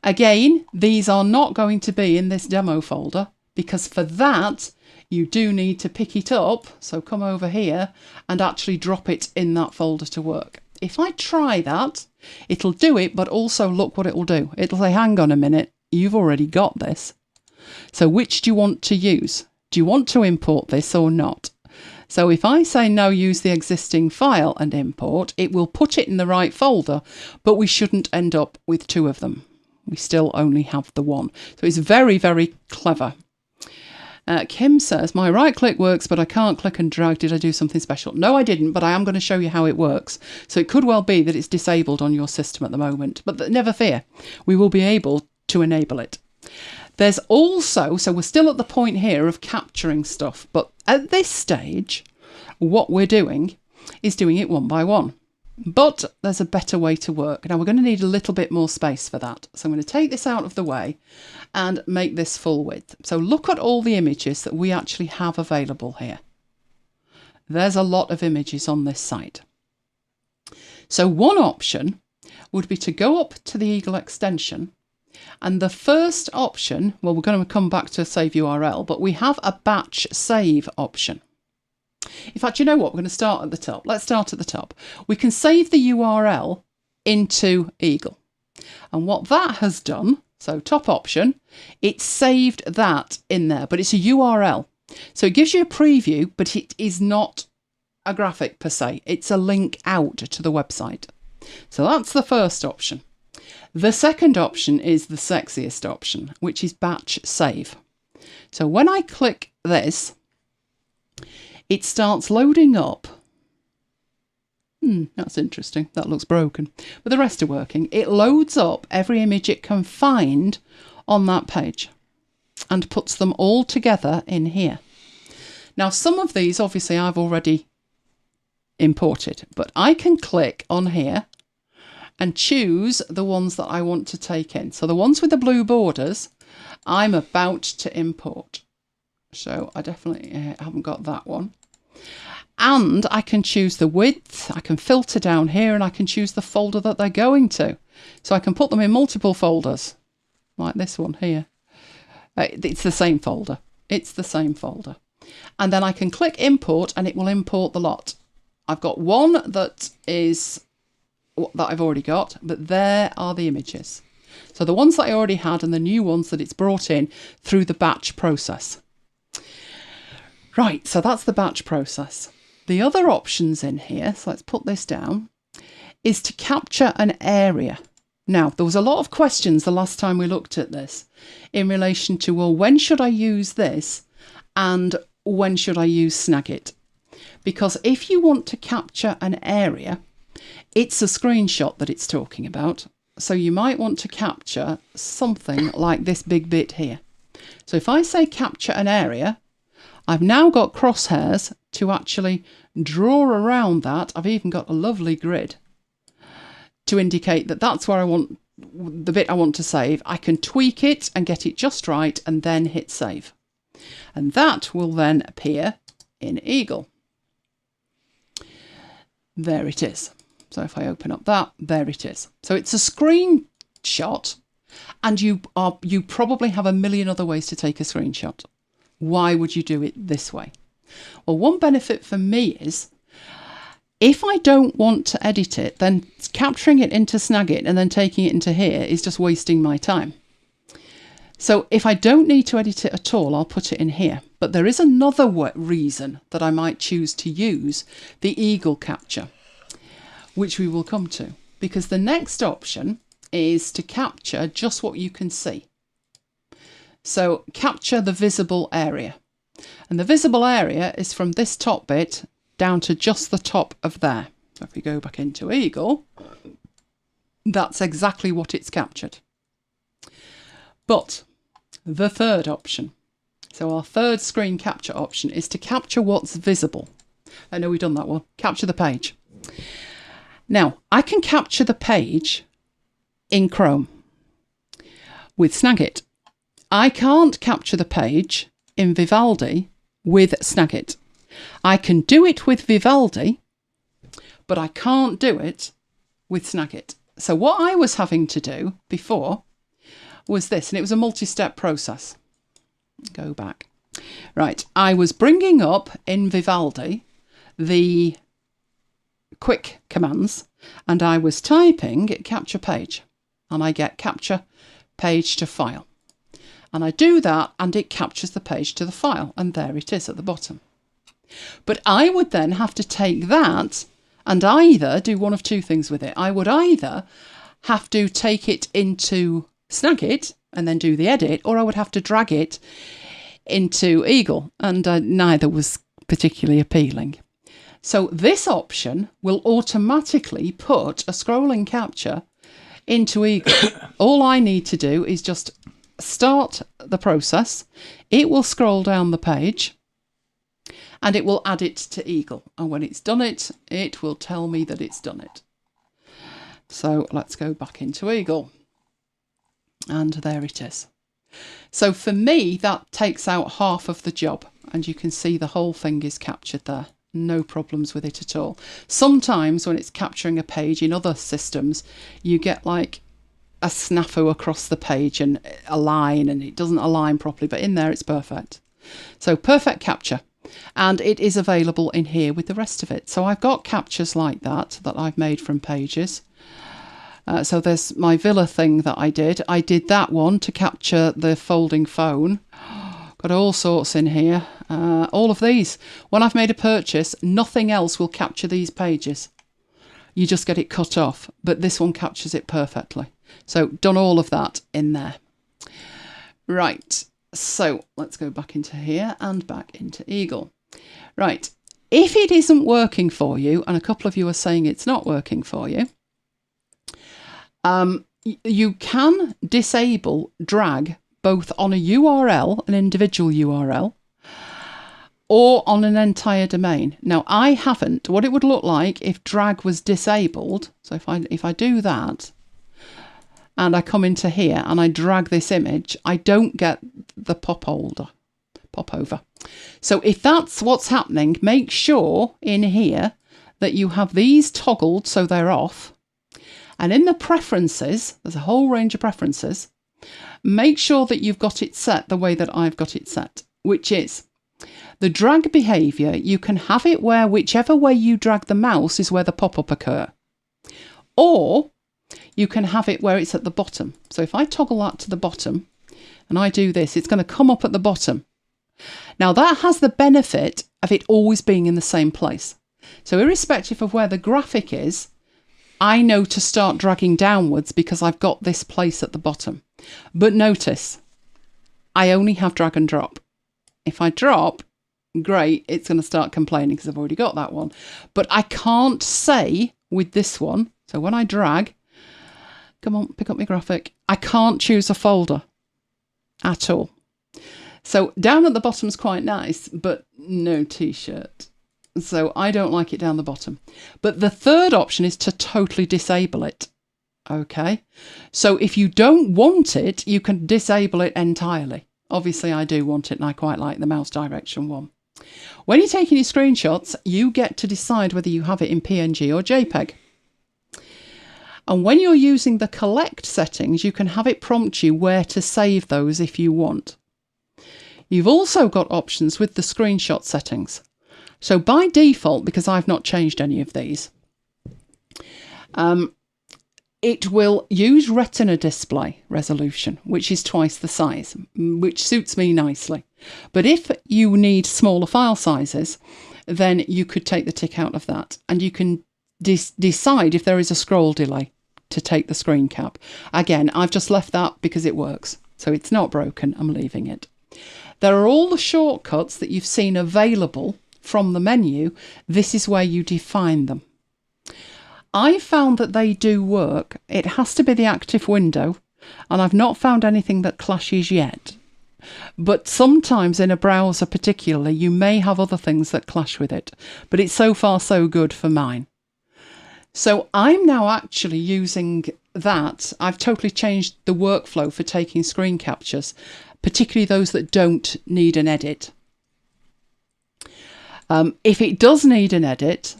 Again, these are not going to be in this demo folder, because for that, you do need to pick it up. So come over here and actually drop it in that folder to work. If I try that, it'll do it, but also look what it'll do. It'll say, hang on a minute, you've already got this. So which do you want to use? Do you want to import this or not? So if I say no, use the existing file and import, it will put it in the right folder, but we shouldn't end up with 2 of them. We still only have the 1. So it's very, very clever. Kim says, my right click works, but I can't click and drag. Did I do something special? No, I didn't, but I am going to show you how it works. So it could well be that it's disabled on your system at the moment, but never fear. We will be able to enable it. There's also, so we're still at the point here of capturing stuff, but at this stage, what we're doing is doing it one by one. But there's a better way to work. Now we're going to need a little bit more space for that. So I'm going to take this out of the way and make this full width. So look at all the images that we actually have available here. There's a lot of images on this site. So one option would be to go up to the Eagle extension, and the first option, well, we're going to come back to save URL, but we have a batch save option. In fact, you know what? We're going to start at the top. Let's start at the top. We can save the URL into Eagle. And what that has done, so top option, it saved that in there, but it's a URL. So it gives you a preview, but it is not a graphic per se. It's a link out to the website. So that's the first option. The second option is the sexiest option, which is batch save. So when I click this, it starts loading up. That's interesting. That looks broken. But the rest are working. It loads up every image it can find on that page and puts them all together in here. Now, some of these, obviously, I've already imported, but I can click on here and choose the ones that I want to take in. So the ones with the blue borders, I'm about to import. So I definitely haven't got that one. And I can choose the width, I can filter down here, and I can choose the folder that they're going to. So I can put them in multiple folders, like this one here. It's the same folder. It's the same folder. And then I can click import and it will import the lot. I've got one that I've already got, but there are the images. So the ones that I already had and the new ones that it's brought in through the batch process. Right, so that's the batch process. The other options in here, so let's put this down, is to capture an area. Now, there was a lot of questions the last time we looked at this in relation to, well, when should I use this and when should I use Snagit? Because if you want to capture an area, it's a screenshot that it's talking about. So you might want to capture something like this big bit here. So if I say capture an area, I've now got crosshairs to actually draw around that. I've even got a lovely grid to indicate that that's where I want the bit I want to save. I can tweak it and get it just right and then hit save. And that will then appear in Eagle. There it is. So if I open up that, there it is. So it's a screenshot, and you probably have a million other ways to take a screenshot. Why would you do it this way? Well, one benefit for me is if I don't want to edit it, then capturing it into Snagit and then taking it into here is just wasting my time. So if I don't need to edit it at all, I'll put it in here. But there is another reason that I might choose to use the Eagle capture, which we will come to, because the next option is to capture just what you can see. So capture the visible area. And the visible area is from this top bit down to just the top of there. So if we go back into Eagle, that's exactly what it's captured. But the third option, so our third screen capture option, is to capture what's visible. I know we've done that one. Capture the page. Now, I can capture the page in Chrome with Snagit. I can't capture the page in Vivaldi with Snagit. I can do it with Vivaldi, but I can't do it with Snagit. So what I was having to do before was this, and it was a multi-step process. Go back. Right, I was bringing up in Vivaldi the quick commands, and I was typing capture page, and I get capture page to file. And I do that, and it captures the page to the file, and there it is at the bottom. But I would then have to take that and either do one of two things with it. I would either have to take it into Snagit and then do the edit, or I would have to drag it into Eagle, and neither was particularly appealing. So this option will automatically put a scrolling capture into Eagle. All I need to do is just start the process. It will scroll down the page and it will add it to Eagle. And when it's done it, it will tell me that it's done it. So let's go back into Eagle. And there it is. So for me, that takes out half of the job. And you can see the whole thing is captured there. No problems with it at all. Sometimes when it's capturing a page in other systems, you get like a snafu across the page and a line, and it doesn't align properly, but in there it's perfect. So perfect capture, and it is available in here with the rest of it. So I've got captures like that I've made from pages. So there's my Villa thing that I did. I did that one to capture the folding phone. Got all sorts in here. All of these. When I've made a purchase, nothing else will capture these pages. You just get it cut off, but this one captures it perfectly. So done all of that in there. Right, so let's go back into here and back into Eagle. Right, if it isn't working for you, and a couple of you are saying it's not working for you, you can disable drag both on a URL, an individual URL, or on an entire domain. Now, I haven't. What it would look like if drag was disabled, so if I do that, and I come into here and I drag this image, I don't get the pop over. So if that's what's happening, make sure in here that you have these toggled so they're off, And in the preferences, there's a whole range of preferences. Make sure that you've got it set the way that I've got it set, which is the drag behaviour. You can have it where whichever way you drag the mouse is where the pop-up occur. Or you can have it where it's at the bottom. So if I toggle that to the bottom and I do this, it's going to come up at the bottom. Now that has the benefit of it always being in the same place. So irrespective of where the graphic is, I know to start dragging downwards because I've got this place at the bottom. But notice, I only have drag and drop. If I drop, great, it's going to start complaining because I've already got that one. But I can't say with this one, so when I drag, come on, pick up my graphic, I can't choose a folder at all. So down at the bottom is quite nice, but no t-shirt. So I don't like it down the bottom. But the third option is to totally disable it. Okay. So if you don't want it, you can disable it entirely. Obviously I do want it and I quite like the mouse direction one. When you're taking your screenshots, you get to decide whether you have it in PNG or JPEG. And when you're using the collect settings, you can have it prompt you where to save those if you want. You've also got options with the screenshot settings. So by default, because I've not changed any of these, it will use Retina display resolution, which is twice the size, which suits me nicely. But if you need smaller file sizes, then you could take the tick out of that and you can decide if there is a scroll delay to take the screen cap. Again, I've just left that because it works. So it's not broken, I'm leaving it. There are all the shortcuts that you've seen available from the menu. This is where you define them. I found that they do work. It has to be the active window, and I've not found anything that clashes yet. But sometimes in a browser particularly, you may have other things that clash with it. But it's so far so good for mine. So I'm now actually using that. I've totally changed the workflow for taking screen captures, particularly those that don't need an edit. If it does need an edit,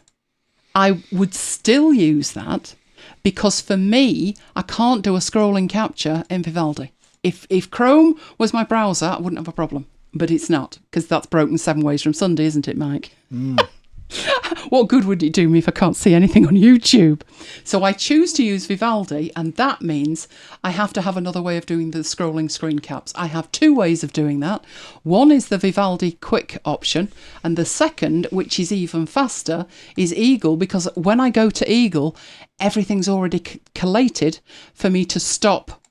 I would still use that because for me, I can't do a scrolling capture in Vivaldi. If Chrome was my browser, I wouldn't have a problem, but it's not because that's broken 7 ways from Sunday, isn't it, Mike? Mm. What good would it do me if I can't see anything on YouTube? So I choose to use Vivaldi, and that means I have to have another way of doing the scrolling screen caps. I have 2 ways of doing that. One is the Vivaldi quick option, and the second, which is even faster, is Eagle, because when I go to Eagle, everything's already collated for me to stop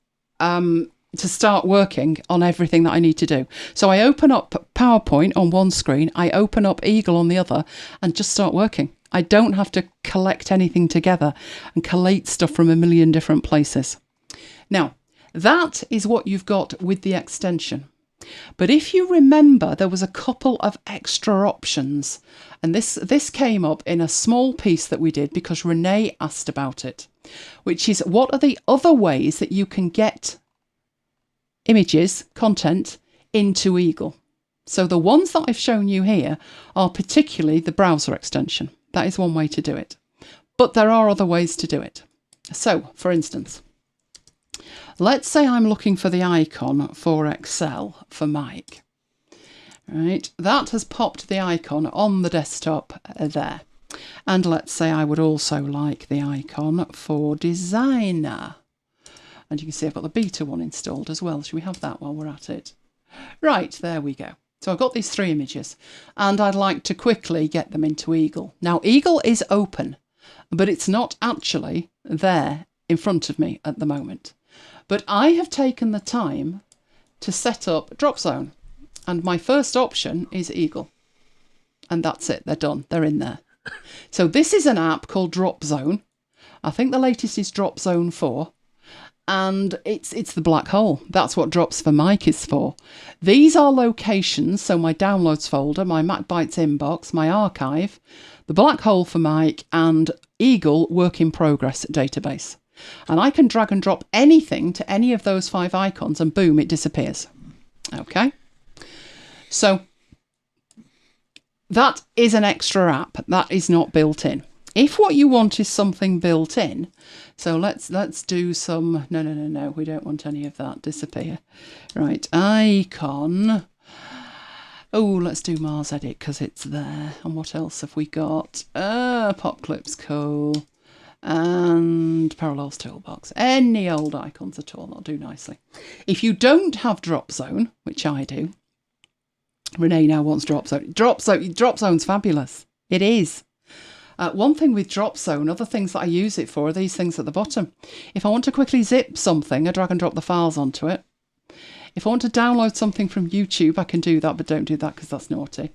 to start working on everything that I need to do. So I open up PowerPoint on one screen, I open up Eagle on the other, and just start working. I don't have to collect anything together and collate stuff from a million different places. Now, that is what you've got with the extension. But if you remember, there was a couple of extra options, and this came up in a small piece that we did because Renee asked about it, which is what are the other ways that you can get images, content, into Eagle. So the ones that I've shown you here are particularly the browser extension. That is one way to do it. But there are other ways to do it. So, for instance, let's say I'm looking for the icon for Excel for Mike. Right, that has popped the icon on the desktop there. And let's say I would also like the icon for Designer. And you can see I've got the beta one installed as well. Should we have that while we're at it? Right, there we go. So I've got these 3 images and I'd like to quickly get them into Eagle. Now Eagle is open, but it's not actually there in front of me at the moment. But I have taken the time to set up Drop Zone. And my first option is Eagle. And that's it, they're done, they're in there. So this is an app called Drop Zone. I think the latest is Drop Zone 4. And it's the black hole. That's what Drops for Mike is for. These are locations, so my downloads folder, my MacBites inbox, my archive, the black hole for Mike, and Eagle work in progress database. And I can drag and drop anything to any of those 5 icons and boom, it disappears. Okay? So that is an extra app. That is not built in. If what you want is something built in, so let's do some, no, we don't want any of that, disappear. Right, icon. Oh, let's do Mars Edit because it's there. And what else have we got? Pop clips, cool. And Parallels Toolbox. Any old icons at all, that'll do nicely. If you don't have Drop Zone, which I do, Renee now wants Drop Zone. Drop Zone's fabulous. It is. One thing with Drop Zone, other things that I use it for are these things at the bottom. If I want to quickly zip something, I drag and drop the files onto it. If I want to download something from YouTube, I can do that, but don't do that because that's naughty.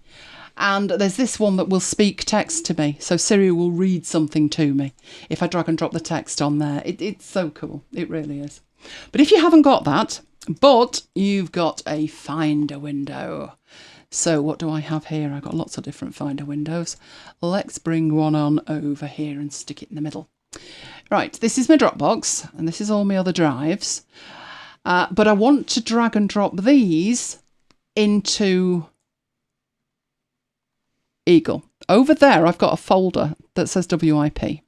And there's this one that will speak text to me. So Siri will read something to me if I drag and drop the text on there. It's so cool. It really is. But if you haven't got that, but you've got a Finder window. So what do I have here? I've got lots of different Finder windows. Let's bring one on over here and stick it in the middle. Right, this is my Dropbox, and this is all my other drives. But I want to drag and drop these into Eagle. Over there, I've got a folder that says WIP.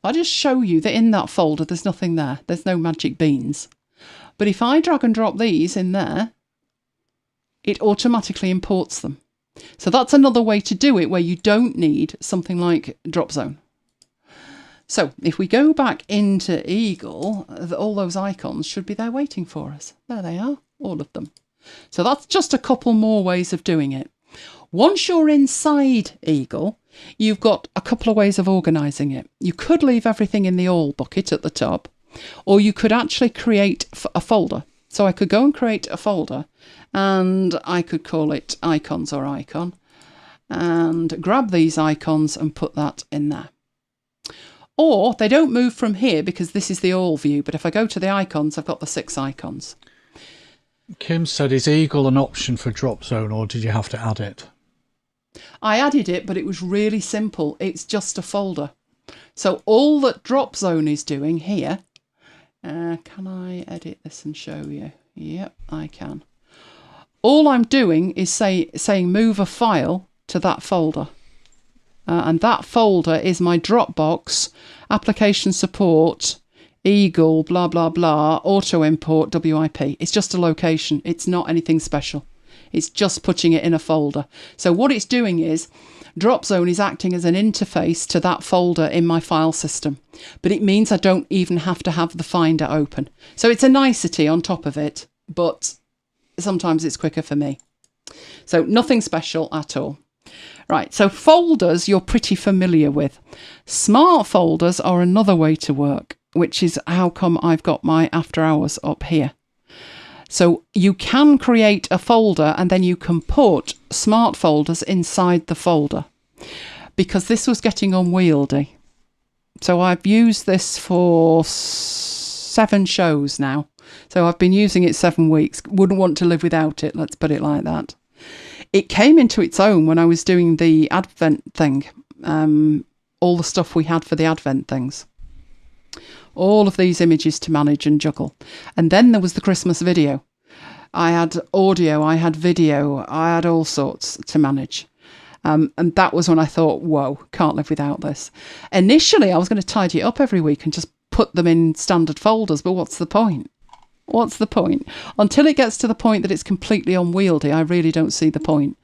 I'll just show you that in that folder, there's nothing there. There's no magic beans. But if I drag and drop these in there, it automatically imports them. So that's another way to do it where you don't need something like Drop Zone. So if we go back into Eagle, all those icons should be there waiting for us. There they are, all of them. So that's just a couple more ways of doing it. Once you're inside Eagle, you've got a couple of ways of organising it. You could leave everything in the all bucket at the top, or you could actually create a folder. So I could go and create a folder and I could call it icons or icon and grab these icons and put that in there. Or they don't move from here because this is the all view. But if I go to the icons, I've got the 6 icons. Kim said, is Eagle an option for Drop Zone or did you have to add it? I added it, but it was really simple. It's just a folder. So all that Drop Zone is doing here, can I edit this and show you? Yep, I can. All I'm doing is saying move a file to that folder. And that folder is my Dropbox, application support, Eagle, blah, blah, blah, auto import, WIP. It's just a location. It's not anything special. It's just putting it in a folder. So what it's doing is Drop Zone is acting as an interface to that folder in my file system. But it means I don't even have to have the Finder open. So it's a nicety on top of it, but sometimes it's quicker for me. So nothing special at all. Right, so folders you're pretty familiar with. Smart folders are another way to work, which is how come I've got my after hours up here. So you can create a folder and then you can put smart folders inside the folder because this was getting unwieldy. So I've used this for 7 shows now. So I've been using it 7 weeks. Wouldn't want to live without it, let's put it like that. It came into its own when I was doing the Advent thing, all the stuff we had for the Advent things. All of these images to manage and juggle. And then there was the Christmas video. I had audio, I had video, I had all sorts to manage. And that was when I thought, whoa, can't live without this. Initially, I was going to tidy it up every week and just put them in standard folders, but what's the point? What's the point? Until it gets to the point that it's completely unwieldy, I really don't see the point.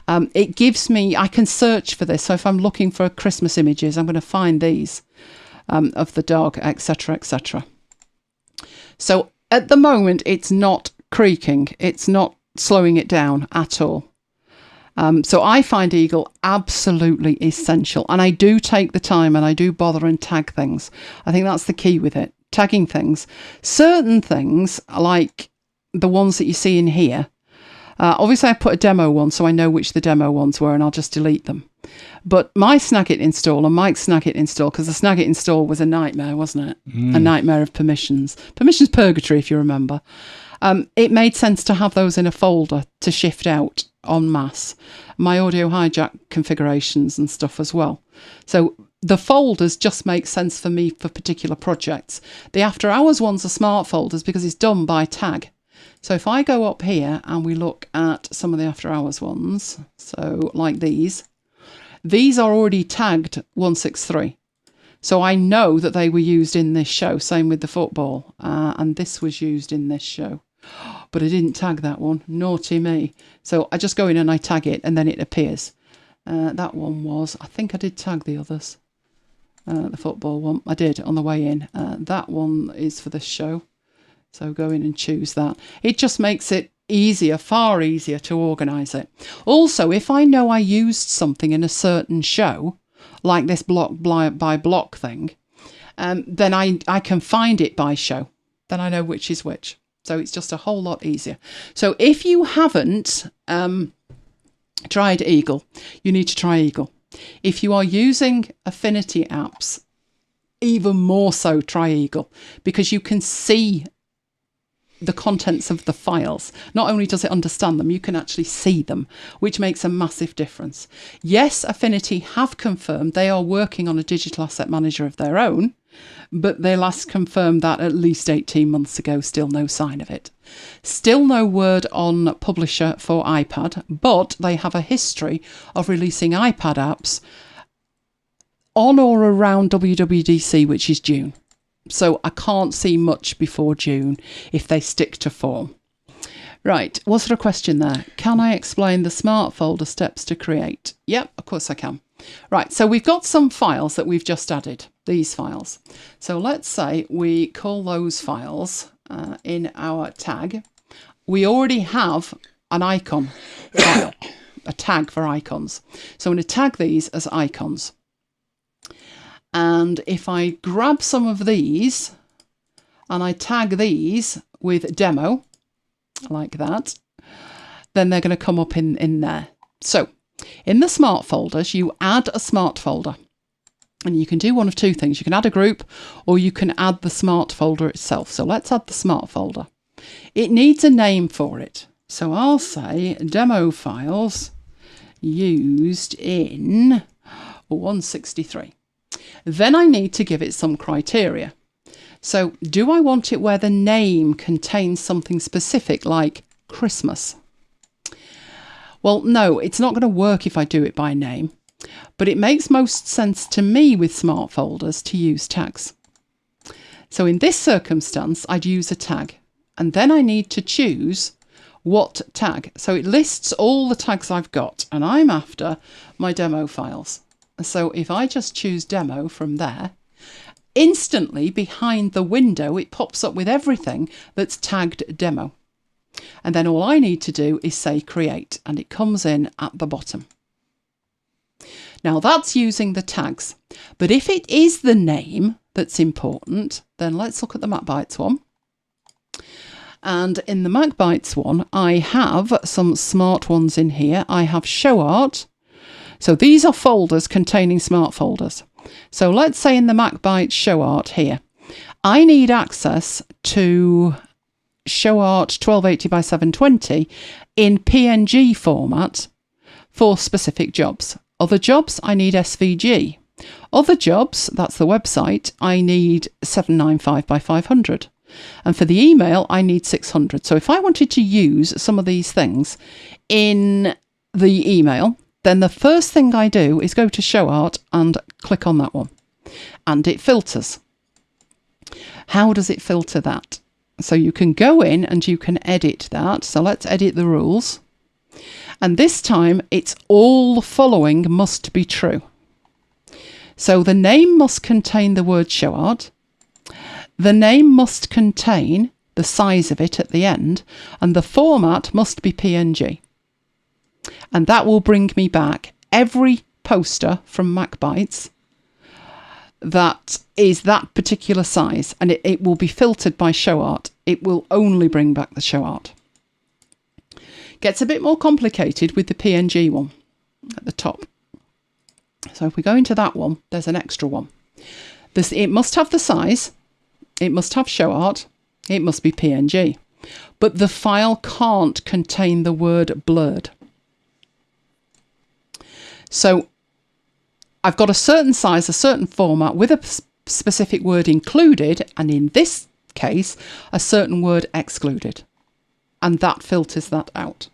It gives me, I can search for this. So if I'm looking for Christmas images, I'm going to find these of the dog, etc., etc. So at the moment, it's not creaking. It's not slowing it down at all. So I find Eagle absolutely essential. And I do take the time and I do bother and tag things. I think that's the key with it. Tagging things. Certain things, like the ones that you see in here, obviously I put a demo one so I know which the demo ones were and I'll just delete them. But my Snagit install and Mike's Snagit install, because the Snagit install was a nightmare, wasn't it? A nightmare of permissions. Permissions purgatory, if you remember. It made sense to have those in a folder to shift out en masse. My audio hijack configurations and stuff as well. So the folders just make sense for me for particular projects. The after hours ones are smart folders because it's done by tag. So if I go up here and we look at some of the after hours ones, so like these These are already tagged 163. So I know that they were used in this show. Same with the football. And this was used in this show. But I didn't tag that one. Naughty me. So I just go in and I tag it and then it appears. That one was, I think I did tag the others. The football one, I did on the way in. That one is for this show. So go in and choose that. It just makes it easier, far easier to organise it. Also, if I know I used something in a certain show, like this block by block thing, then I can find it by show. Then I know which is which. So it's just a whole lot easier. So if you haven't tried Eagle, you need to try Eagle. If you are using Affinity apps, even more so try Eagle, because you can see the contents of the files. Not only does it understand them, you can actually see them, which makes a massive difference. Yes, Affinity have confirmed they are working on a digital asset manager of their own, but they last confirmed that at least 18 months ago. Still no sign of it. Still no word on publisher for iPad, but they have a history of releasing iPad apps on or around WWDC, which is June. So I can't see much before June if they stick to form. Right, was there a question there? Can I explain the smart folder steps to create? Yep, of course I can. Right, so we've got some files that we've just added, these files. So let's say we call those files in our tag. We already have an icon file, a tag for icons. So I'm going to tag these as icons. And if I grab some of these and I tag these with demo, like that, then they're going to come up in there. So in the smart folders, you add a smart folder. And you can do one of two things. You can add a group or you can add the smart folder itself. So let's add the smart folder. It needs a name for it. So I'll say demo files used in 163. Then I need to give it some criteria. So do I want it where the name contains something specific like Christmas? Well, no, it's not going to work if I do it by name, but it makes most sense to me with smart folders to use tags. So in this circumstance, I'd use a tag, and then I need to choose what tag. So it lists all the tags I've got, and I'm after my demo files. So if I just choose demo from there, instantly behind the window, it pops up with everything that's tagged demo. And then all I need to do is say create, and it comes in at the bottom. Now that's using the tags. But if it is the name that's important, then let's look at the MacBites one. And in the MacBites one, I have some smart ones in here. I have show art. So these are folders containing smart folders. So let's say in the MacBites show art here, I need access to show art 1280 by 720 in PNG format for specific jobs. Other jobs, I need SVG. Other jobs, that's the website, I need 795 by 500. And for the email, I need 600. So if I wanted to use some of these things in the email, then the first thing I do is go to show art and click on that one. And it filters. How does it filter that? So you can go in and you can edit that. So let's edit the rules. And this time it's all the following must be true. So the name must contain the word show art. The name must contain the size of it at the end. And the format must be PNG. And that will bring me back every poster from MacBites that is that particular size, and it will be filtered by show art. It will only bring back the show art. Gets a bit more complicated with the PNG one at the top. So if we go into that one, there's an extra one. It must have the size, it must have show art, it must be PNG, but the file can't contain the word blurred. So I've got a certain size, a certain format with a specific word included, and in this case, a certain word excluded. And that filters that out.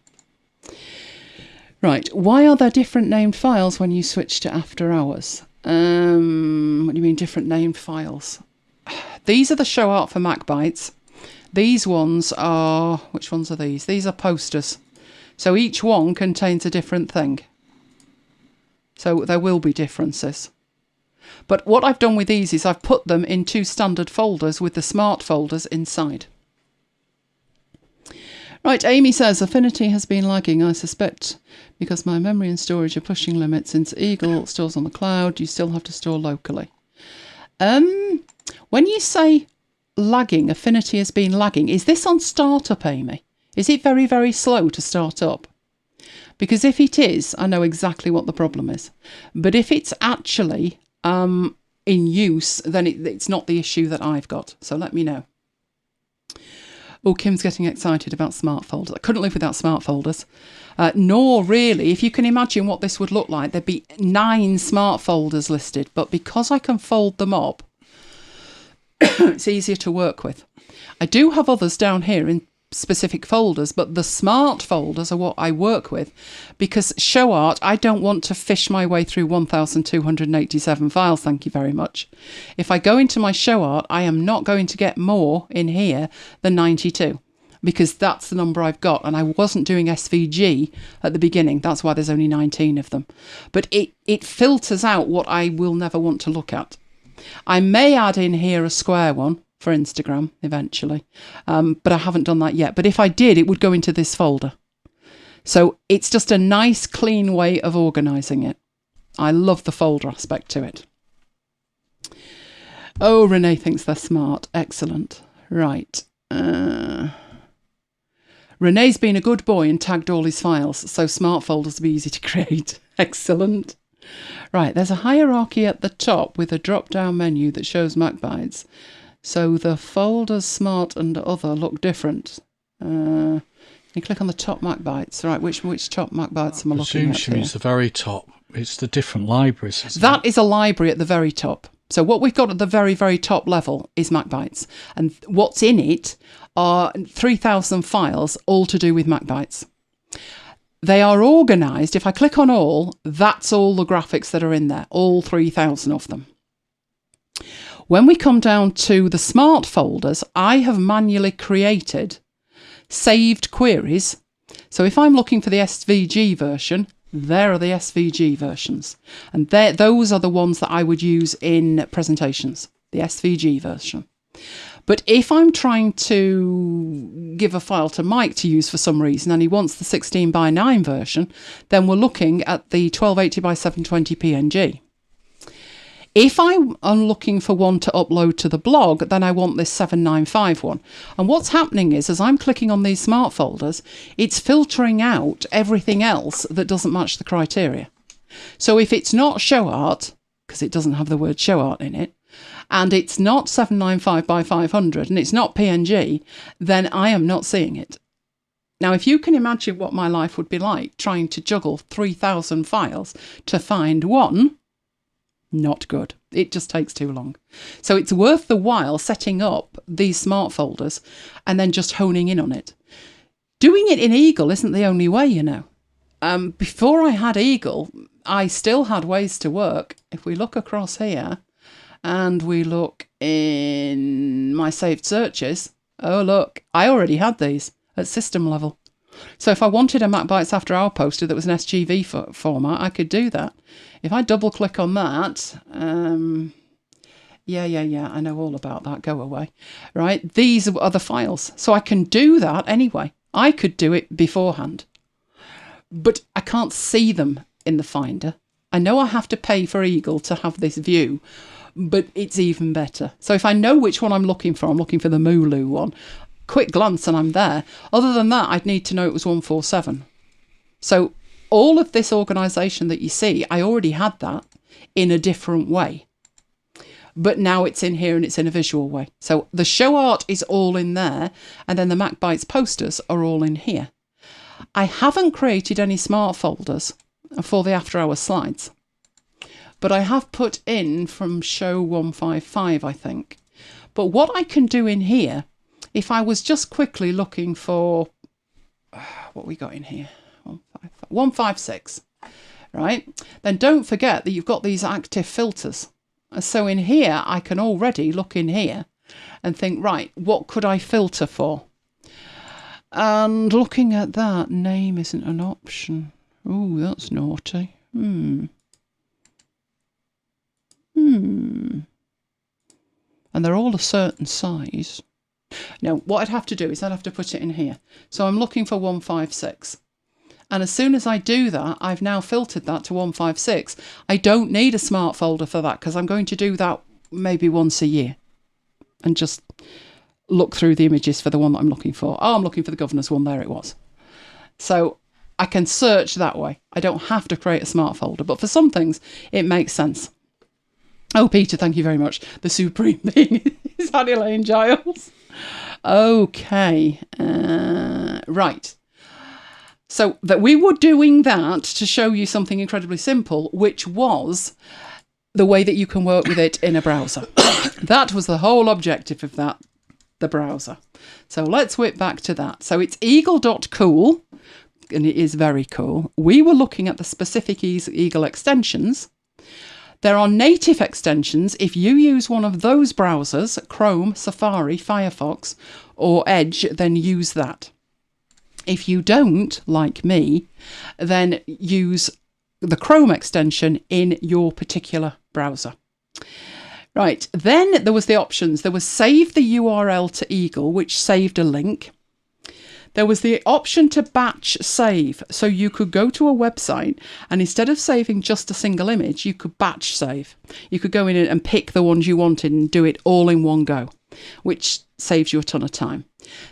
Right, why are there different named files when you switch to after hours? What do you mean different named files? These are the show art for MacBites. These ones are, which ones are these? These are posters. So each one contains a different thing. So there will be differences. But what I've done with these is I've put them in 2 standard folders with the smart folders inside. Right, Amy says, Affinity has been lagging, I suspect, because my memory and storage are pushing limits. Since Eagle stores on the cloud, you still have to store locally. When you say lagging, Affinity has been lagging, is this on startup, Amy? Is it very, very slow to start up? Because if it is, I know exactly what the problem is. But if it's actually in use, then it's not the issue that I've got. So let me know. Oh, Kim's getting excited about smart folders. I couldn't live without smart folders. Nor really, if you can imagine what this would look like, there'd be 9 smart folders listed. But because I can fold them up, it's easier to work with. I do have others down here in specific folders, but the smart folders are what I work with, because show art, I don't want to fish my way through 1,287 files, thank you very much. If I go into my show art, I am not going to get more in here than 92, because that's the number I've got, and I wasn't doing SVG at the beginning, that's why there's only 19 of them. But it filters out what I will never want to look at. I may add in here a square one for Instagram eventually, but I haven't done that yet. But if I did, it would go into this folder. So it's just a nice, clean way of organising it. I love the folder aspect to it. Oh, Renee thinks they're smart. Excellent. Right. Renee's been a good boy and tagged all his files, so smart folders will be easy to create. Excellent. Right, there's a hierarchy at the top with a drop-down menu that shows MacBites. So the folders smart and other look different. You click on the top MacBites. Right, which top MacBites am I looking at here? It's the very top. It's the different libraries. That is a library at the very top. So what we've got at the very, very top level is MacBites. And what's in it are 3,000 files, all to do with MacBites. They are organised. If I click on all, that's all the graphics that are in there, all 3,000 of them. When we come down to the smart folders, I have manually created saved queries. So if I'm looking for the SVG version, there are the SVG versions. And those are the ones that I would use in presentations, the SVG version. But if I'm trying to give a file to Mike to use for some reason and he wants the 16:9 version, then we're looking at the 1280x720 PNG. If I'm looking for one to upload to the blog, then I want this 795 one. And what's happening is, as I'm clicking on these smart folders, it's filtering out everything else that doesn't match the criteria. So if it's not show art, because it doesn't have the word show art in it, and it's not 795 by 500, and it's not PNG, then I am not seeing it. Now, if you can imagine what my life would be like trying to juggle 3,000 files to find one, not good. It just takes too long. So it's worth the while setting up these smart folders and then just honing in on it. Doing it in Eagle isn't the only way, you know. Before I had Eagle, I still had ways to work. If we look across here and we look in my saved searches, oh look, I already had these at system level. So if I wanted a MacBites After Hour poster that was an SGV format, I could do that. If I double click on that, yeah, I know all about that, go away. Right, these are the files. So I can do that anyway. I could do it beforehand. But I can't see them in the Finder. I know I have to pay for Eagle to have this view, but it's even better. So if I know which one I'm looking for the Mooloo one, quick glance and I'm there. Other than that, I'd need to know it was 147. So all of this organisation that you see, I already had that in a different way. But now it's in here and it's in a visual way. So the show art is all in there, and then the MacBites posters are all in here. I haven't created any smart folders for the after hours slides, but I have put in from show 155, I think. But what I can do in here, if I was just quickly looking for what we got in here, 156, right? Then don't forget that you've got these active filters. So in here, I can already look in here and think, right, what could I filter for? And looking at that, name isn't an option. Oh, that's naughty. And they're all a certain size. Now, what I'd have to do is I'd have to put it in here. So I'm looking for 156. And as soon as I do that, I've now filtered that to 156. I don't need a smart folder for that because I'm going to do that maybe once a year and just look through the images for the one that I'm looking for. Oh, I'm looking for the governor's one. There it was. So I can search that way. I don't have to create a smart folder, but for some things, it makes sense. Oh, Peter, thank you very much. The supreme being is Annie Lane Giles. Okay. Right. So that we were doing that to show you something incredibly simple, which was the way that you can work with it in a browser. That was the whole objective of that, the browser. So let's whip back to that. So it's eagle.cool, and it is very cool. We were looking at the specific Eagle extensions. There are native extensions. If you use one of those browsers, Chrome, Safari, Firefox, or Edge, then use that. If you don't, like me, then use the Chrome extension in your particular browser. Right, then there was the options. There was save the URL to Eagle, which saved a link. There was the option to batch save. So you could go to a website and instead of saving just a single image, you could batch save. You could go in and pick the ones you wanted and do it all in one go, which saves you a ton of time.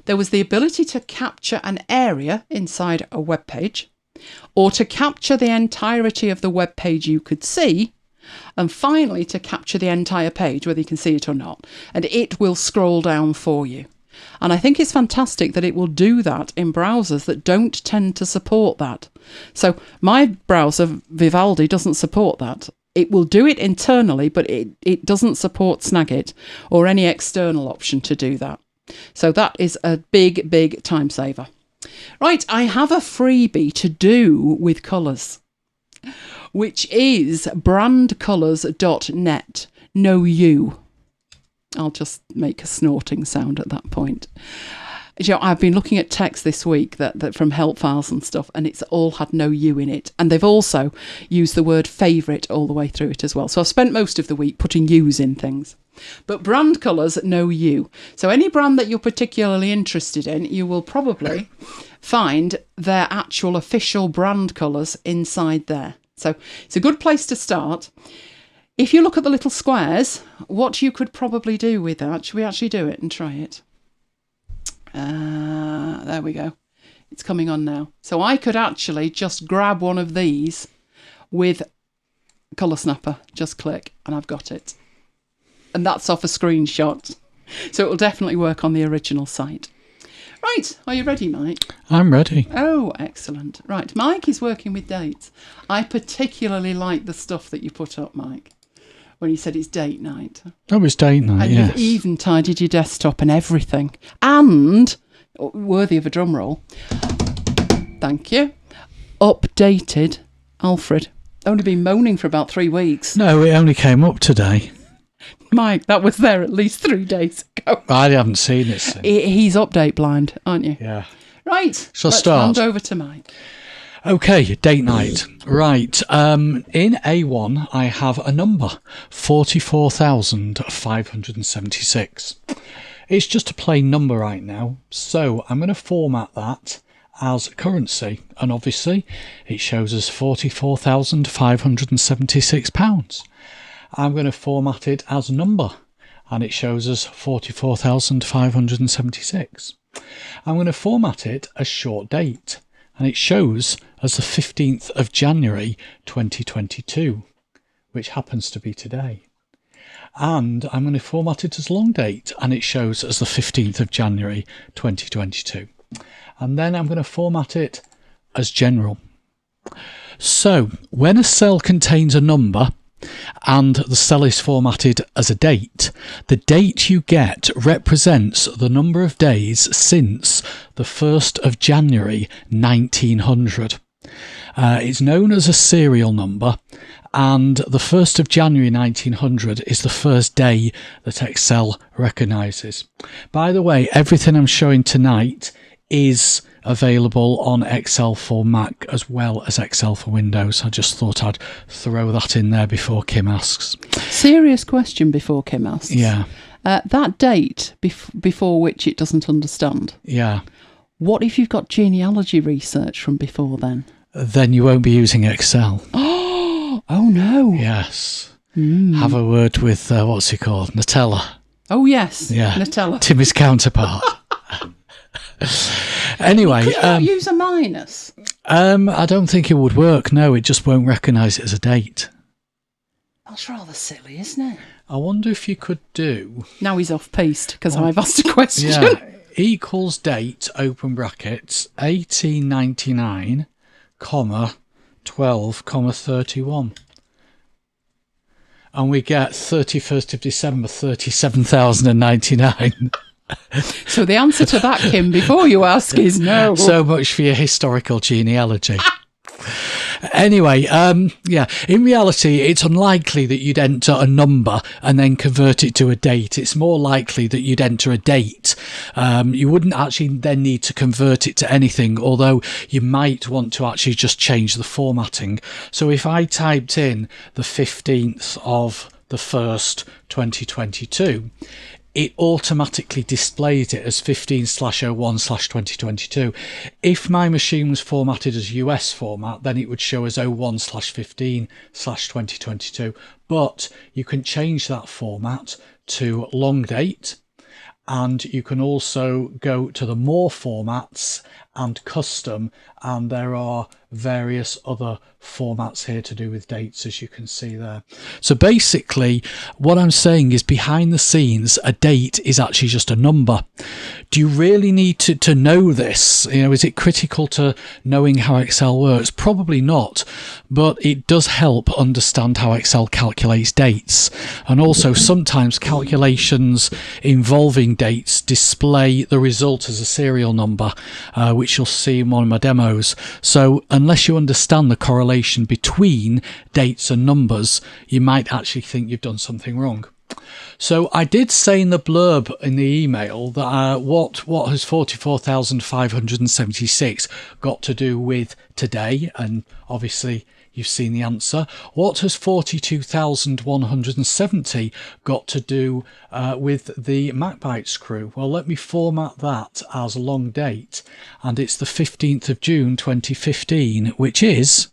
There was the ability to capture an area inside a web page, or to capture the entirety of the web page you could see, and finally to capture the entire page, whether you can see it or not, and it will scroll down for you. And I think it's fantastic that it will do that in browsers that don't tend to support that. So my browser, Vivaldi, doesn't support that. It will do it internally, but it doesn't support Snagit or any external option to do that. So that is a big, big time saver. Right, I have a freebie to do with colours, which is brandcolours.net. No you. I'll just make a snorting sound at that point. You know, I've been looking at text this week that from help files and stuff, and it's all had no you in it. And they've also used the word favourite all the way through it as well. So I've spent most of the week putting yous in things. But brand colours, no you. So any brand that you're particularly interested in, you will probably find their actual official brand colours inside there. So it's a good place to start. If you look at the little squares, what you could probably do with that, should we actually do it and try it? There we go. It's coming on now. So I could actually just grab one of these with ColorSnapper, just click, and I've got it. And that's off a screenshot. So it will definitely work on the original site. Right, are you ready, Mike? I'm ready. Oh, excellent. Right, Mike is working with dates. I particularly like the stuff that you put up, Mike, when you said it's date night. Oh, it's date night, and yes. You've even tidied your desktop and everything. And, worthy of a drum roll, thank you, updated Alfred. Only been moaning for about 3 weeks. No, it only came up today. Mike, that was there at least 3 days ago. I haven't seen it since. He's update blind, aren't you? Yeah. Right, Shall let's start? hand over to Mike. Okay, date night. Right. In A1, I have a number, 44,576. It's just a plain number right now, so I'm going to format that as currency, and obviously it shows us £44,576. I'm going to format it as number, and it shows us 44,576. I'm going to format it as short date, and it shows as the 15th of January 2022, which happens to be today. And I'm going to format it as long date, and it shows as the 15th of January 2022. And then I'm going to format it as general. So when a cell contains a number and the cell is formatted as a date, the date you get represents the number of days since the 1st of January 1900. It's known as a serial number, and the 1st of January 1900 is the first day that Excel recognises. By the way, everything I'm showing tonight is available on Excel for Mac as well as Excel for Windows. I just thought I'd throw that in there before Kim asks. Serious question before Kim asks. Yeah. That date before which it doesn't understand. Yeah. What if you've got genealogy research from before then? Then you won't be using Excel. Oh no. Yes. Have a word with, what's he called? Nutella. Oh yes. Yeah. Nutella. Timmy's counterpart. Anyway. Could you not use a minus? I don't think it would work. No, it just won't recognise it as a date. That's rather silly, isn't it? I wonder if you could do... Now he's off-piste because I've asked a question. Yeah. Equals date, open brackets, 1899, comma, 12, comma, 31. And we get 31st of December, 37,099. So the answer to that, Kim, before you ask, is no. So much for your historical genealogy. Anyway, yeah, in reality, it's unlikely that you'd enter a number and then convert it to a date. It's more likely that you'd enter a date. You wouldn't actually then need to convert it to anything, although you might want to actually just change the formatting. So if I typed in the 15th of the 1st, 2022, it automatically displays it as 15/01/2022. If my machine was formatted as US format, then it would show as 01/15/2022. But you can change that format to long date, and you can also go to the more formats and custom, and there are various other formats here to do with dates, as you can see there. So basically what I'm saying is, behind the scenes, a date is actually just a number. Do you really need to know this? You know, is it critical to knowing how Excel works? Probably not, but it does help understand how Excel calculates dates. And also sometimes calculations involving dates display the result as a serial number, which you'll see in one of my demos. So unless you understand the correlation between dates and numbers, you might actually think you've done something wrong. So I did say in the blurb in the email that what has 44,576 got to do with today, and obviously you've seen the answer. What has 42,170 got to do with the MacBites crew? Well, let me format that as a long date, and it's the 15th of June 2015, which is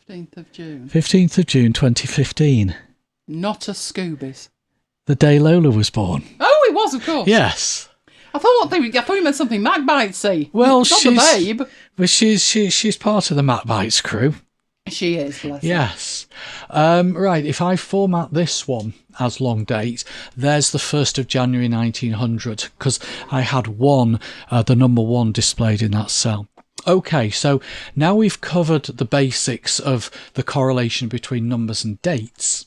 15th of June. 15th of June 2015. Not a Scoobies. The day Lola was born. Oh, it was, of course. Yes. I thought you meant something MacBitesy. Well, not the babe. Well, she's part of the MacBites crew. She is, bless her. Yes. Right, if I format this one as long date, there's the 1st of January 1900, because I had the number 1 displayed in that cell. Okay, so now we've covered the basics of the correlation between numbers and dates.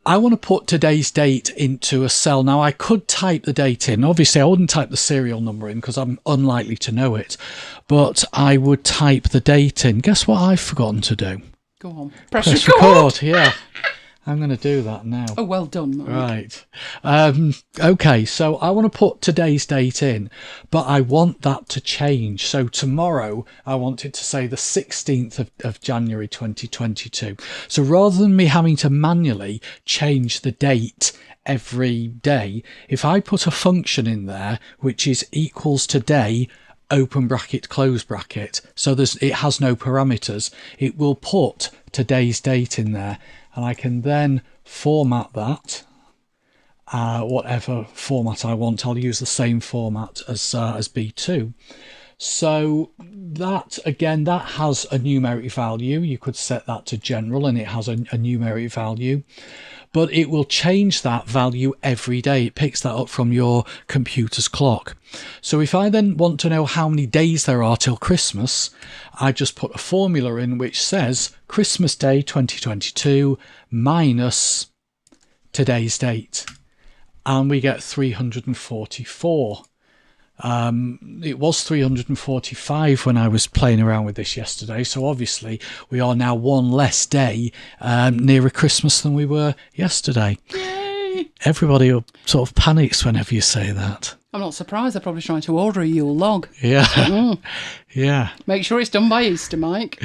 I want to put today's date into a cell. Now, I could type the date in. Obviously, I wouldn't type the serial number in because I'm unlikely to know it. But I would type the date in. Guess what I've forgotten to do? Go on. Press record. Yeah. I'm going to do that now. Oh, well done, Mike. Right. Okay, so I want to put today's date in, but I want that to change. So tomorrow, I want it to say the 16th of January 2022. So rather than me having to manually change the date every day, if I put a function in there, which is equals today, open bracket, close bracket, so it has no parameters, it will put today's date in there. And I can then format that, whatever format I want. I'll use the same format as B2. So that, again, that has a numeric value. You could set that to general and it has a numeric value. But it will change that value every day. It picks that up from your computer's clock. So if I then want to know how many days there are till Christmas, I just put a formula in which says Christmas Day 2022 minus today's date. And we get 344. It was 345 when I was playing around with this yesterday, so obviously we are now one less day nearer Christmas than we were yesterday. Yay! Everybody sort of panics whenever you say that. I'm not surprised. They're probably trying to order a Yule log. Yeah. Yeah. Make sure it's done by Easter, Mike.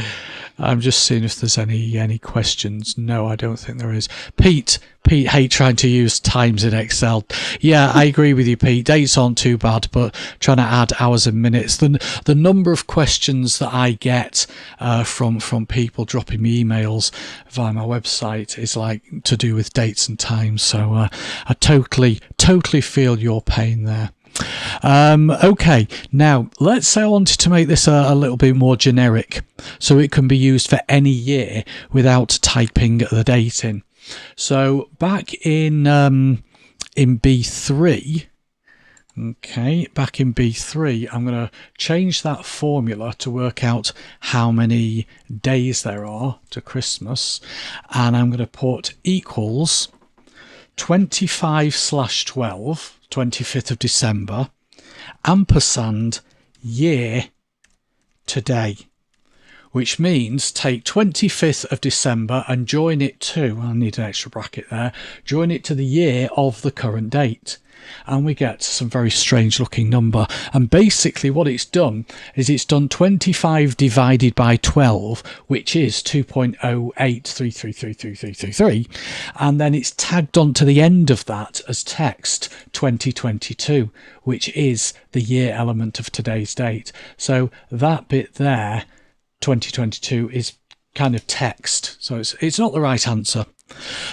I'm just seeing if there's any questions. No, I don't think there is. Pete hate trying to use times in Excel. Yeah, I agree with you, Pete. Dates aren't too bad, but trying to add hours and minutes. The number of questions that I get from people dropping me emails via my website is like to do with dates and times. So I totally feel your pain there. Okay, now let's say I wanted to make this a little bit more generic so it can be used for any year without typing the date in. So back in B3, okay, back in B3, I'm going to change that formula to work out how many days there are to Christmas, and I'm going to put equals 25/12, 25th of December, ampersand year today, which means take 25th of December and join it to, I need an extra bracket there, join it to the year of the current date. And we get some very strange looking number. And basically what it's done is it's done 25 divided by 12, which is 2.08333333, and then it's tagged on to the end of that as text 2022, which is the year element of today's date. So that bit there, 2022, is kind of text. So it's not the right answer.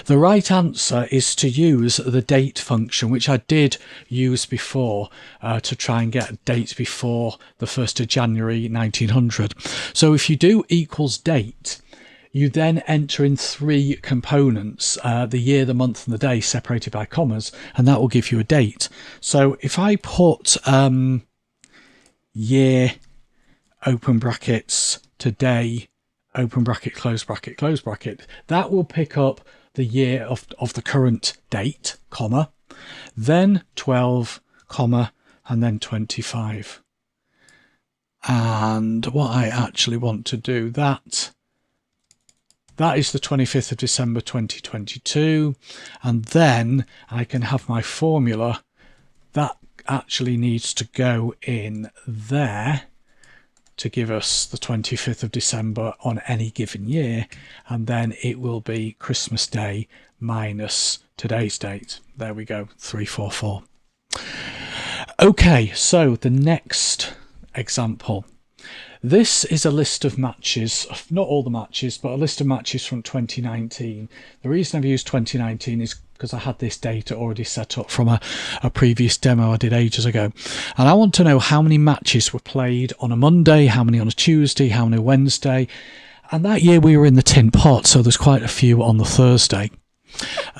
The right answer is to use the date function, which I did use before to try and get a date before the 1st of January 1900. So if you do equals date, you then enter in 3 components, the year, the month and the day separated by commas, and that will give you a date. So if I put year, open brackets, today, open bracket, close bracket, that will pick up the year of the current date, comma, then 12, comma, and then 25. And what I actually want to do, that is the 25th of December 2022, and then I can have my formula that actually needs to go in there to give us the 25th of December on any given year, and then it will be Christmas Day minus today's date. There we go, 344. Okay, so the next example. This is a list of matches, not all the matches, but a list of matches from 2019. The reason I've used 2019 is because I had this data already set up from a previous demo I did ages ago. And I want to know how many matches were played on a Monday, how many on a Tuesday, how many Wednesday. And that year we were in the tin pot, so there's quite a few on the Thursday.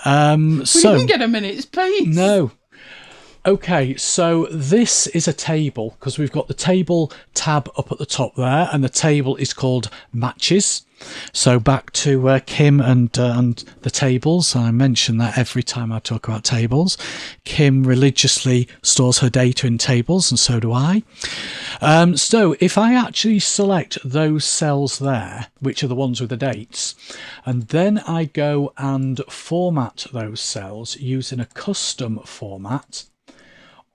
We didn't get a minute's peace. No. Okay, so this is a table, because we've got the table tab up at the top there, and the table is called matches. So back to Kim and the tables. I mention that every time I talk about tables. Kim religiously stores her data in tables, and so do I. So if I actually select those cells there, which are the ones with the dates, and then I go and format those cells using a custom format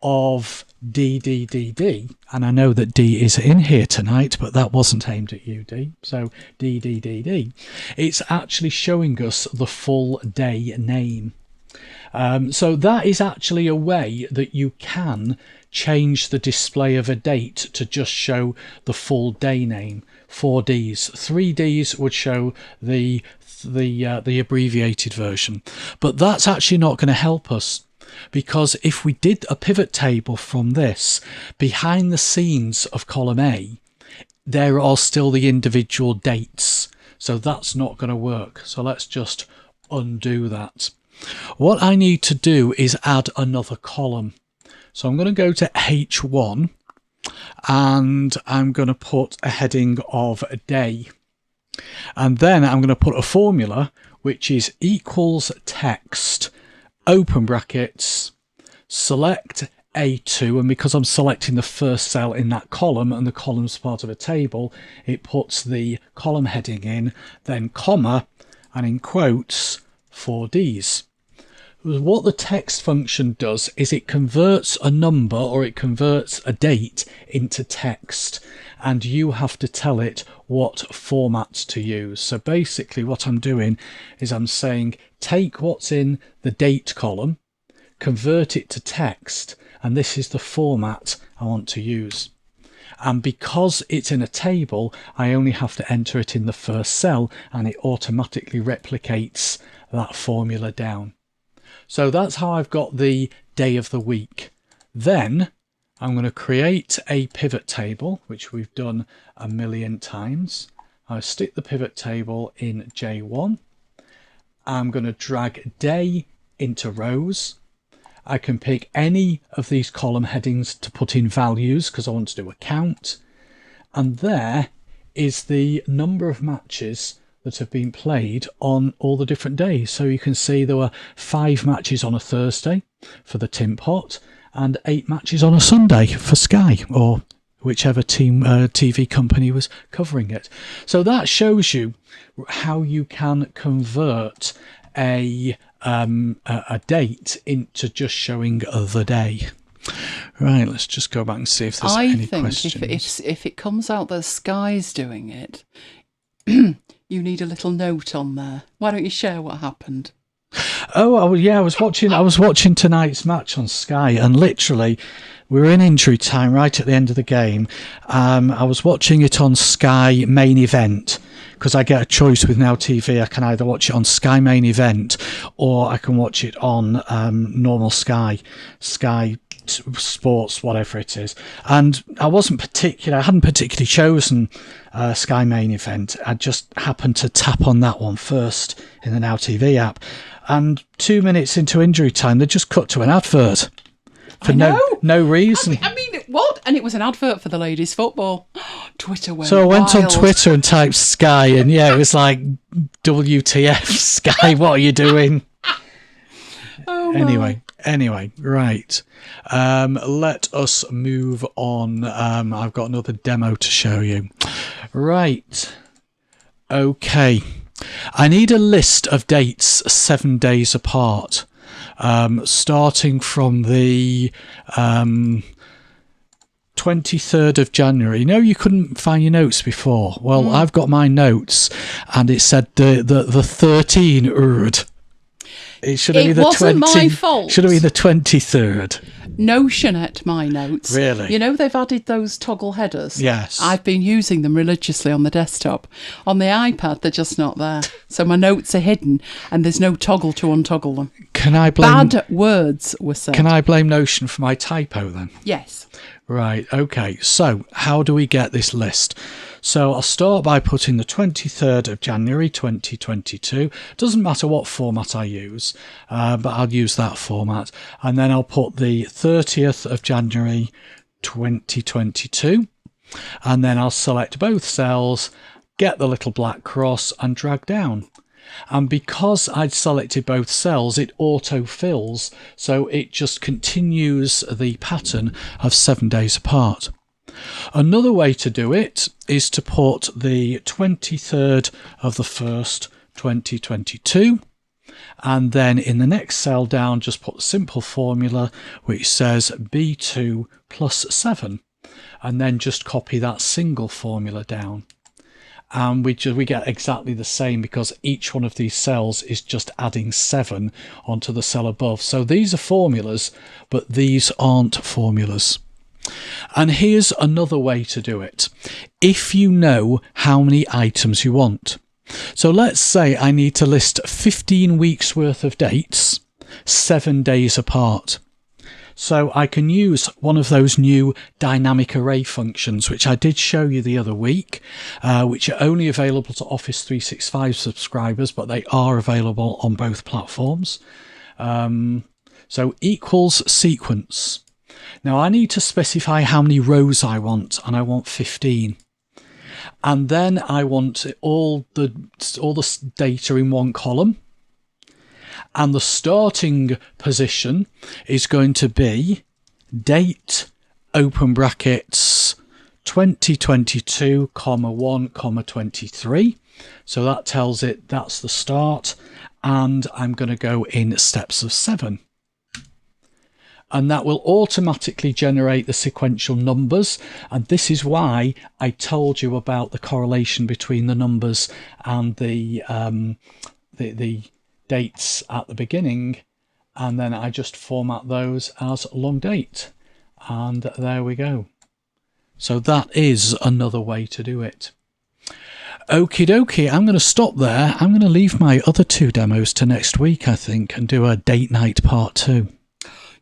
of DDDD, and I know that D is in here tonight, but that wasn't aimed at you, D. So DDDD, it's actually showing us the full day name. So that is actually a way that you can change the display of a date to just show the full day name. 4 Ds, 3 Ds would show the abbreviated version, but that's actually not going to help us. Because if we did a pivot table from this, behind the scenes of column A, there are still the individual dates. So that's not going to work. So let's just undo that. What I need to do is add another column. So I'm going to go to H1 and I'm going to put a heading of a day. And then I'm going to put a formula which is equals text, open brackets, select A2, and because I'm selecting the first cell in that column and the column's part of a table, it puts the column heading in, then comma, and in quotes, 4Ds. What the text function does is it converts a number, or it converts a date, into text, and you have to tell it what format to use. So basically what I'm doing is I'm saying, take what's in the date column, convert it to text, and this is the format I want to use. And because it's in a table, I only have to enter it in the first cell, and it automatically replicates that formula down. So that's how I've got the day of the week. Then I'm going to create a pivot table, which we've done a million times. I'll stick the pivot table in J1. I'm going to drag day into rows. I can pick any of these column headings to put in values because I want to do a count. And there is the number of matches that have been played on all the different days. So you can see there were 5 matches on a Thursday for the Tin Pot and 8 matches on a Sunday for Sky, or whichever TV company was covering it. So that shows you how you can convert a date into just showing the day. Right, let's just go back and see if there's any questions. I think if it comes out that Sky's doing it, you need a little note on there. Why don't you share what happened? Oh yeah, I was watching tonight's match on Sky, and literally we were in injury time right at the end of the game. I was watching it on Sky Main Event, because I get a choice with Now TV. I can either watch it on Sky Main Event, or I can watch it on normal Sky Sports, whatever it is. And I hadn't particularly chosen Sky Main Event. I just happened to tap on that one first in the Now TV app, and 2 minutes into injury time they just cut to an advert for no reason. I mean, what? And it was an advert for the ladies' football. Twitter went So I went wild. on Twitter and typed Sky, and yeah, it was like, WTF, Sky, what are you doing? Oh, my. Anyway, right. Let us move on. I've got another demo to show you. Right. Okay. I need a list of dates 7 days apart, starting from the 23rd of January. You know, you couldn't find your notes before. Well, I've got my notes, and it said the 13rd. It should have been the 20. My fault. Should have been the 23rd. Notion at my notes. Really? You know, they've added those toggle headers. Yes. I've been using them religiously on the desktop. On the iPad, they're just not there. So my notes are hidden, and there's no toggle to untoggle them. Can I blame... Bad words were said. Can I blame Notion for my typo then? Yes. Right, okay. So how do we get this list? So I'll start by putting the 23rd of January 2022. Doesn't matter what format I use, but I'll use that format. And then I'll put the 30th of January 2022. And then I'll select both cells, get the little black cross and drag down. And because I'd selected both cells, it auto-fills, so it just continues the pattern of 7 days apart. Another way to do it is to put the 23rd of the 1st, 2022, and then in the next cell down, just put the simple formula which says B2 plus 7, and then just copy that single formula down. And we get exactly the same because each one of these cells is just adding 7 onto the cell above. So these are formulas, but these aren't formulas. And here's another way to do it. If you know how many items you want. So let's say I need to list 15 weeks worth of dates, 7 days apart. So I can use one of those new dynamic array functions, which I did show you the other week, which are only available to Office 365 subscribers, but they are available on both platforms. So equals sequence. Now I need to specify how many rows I want, and I want 15. And then I want all the data in one column. And the starting position is going to be date, open brackets, 2022, 1, 23. So that tells it that's the start. And I'm going to go in steps of 7. And that will automatically generate the sequential numbers. And this is why I told you about the correlation between the numbers and the dates at the beginning. And then I just format those as long date. And there we go. So that is another way to do it. Okie dokie, I'm going to stop there. I'm going to leave my other 2 demos to next week, I think, and do a date night part 2.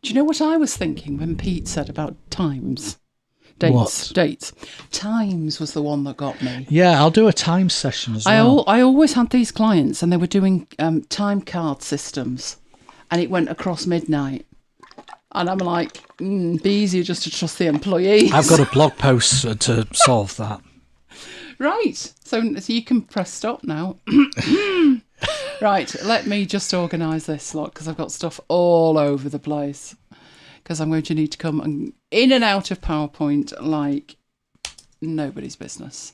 Do you know what I was thinking when Pete said about times? Dates. Times was the one that got me. Yeah, I'll do a time session as well. I always had these clients and they were doing time card systems and it went across midnight. And I'm like, be easier just to trust the employees. I've got a blog post to solve that. Right, so you can press stop now. Right, let me just organise this lot because I've got stuff all over the place. Because I'm going to need to come in and out of PowerPoint like nobody's business.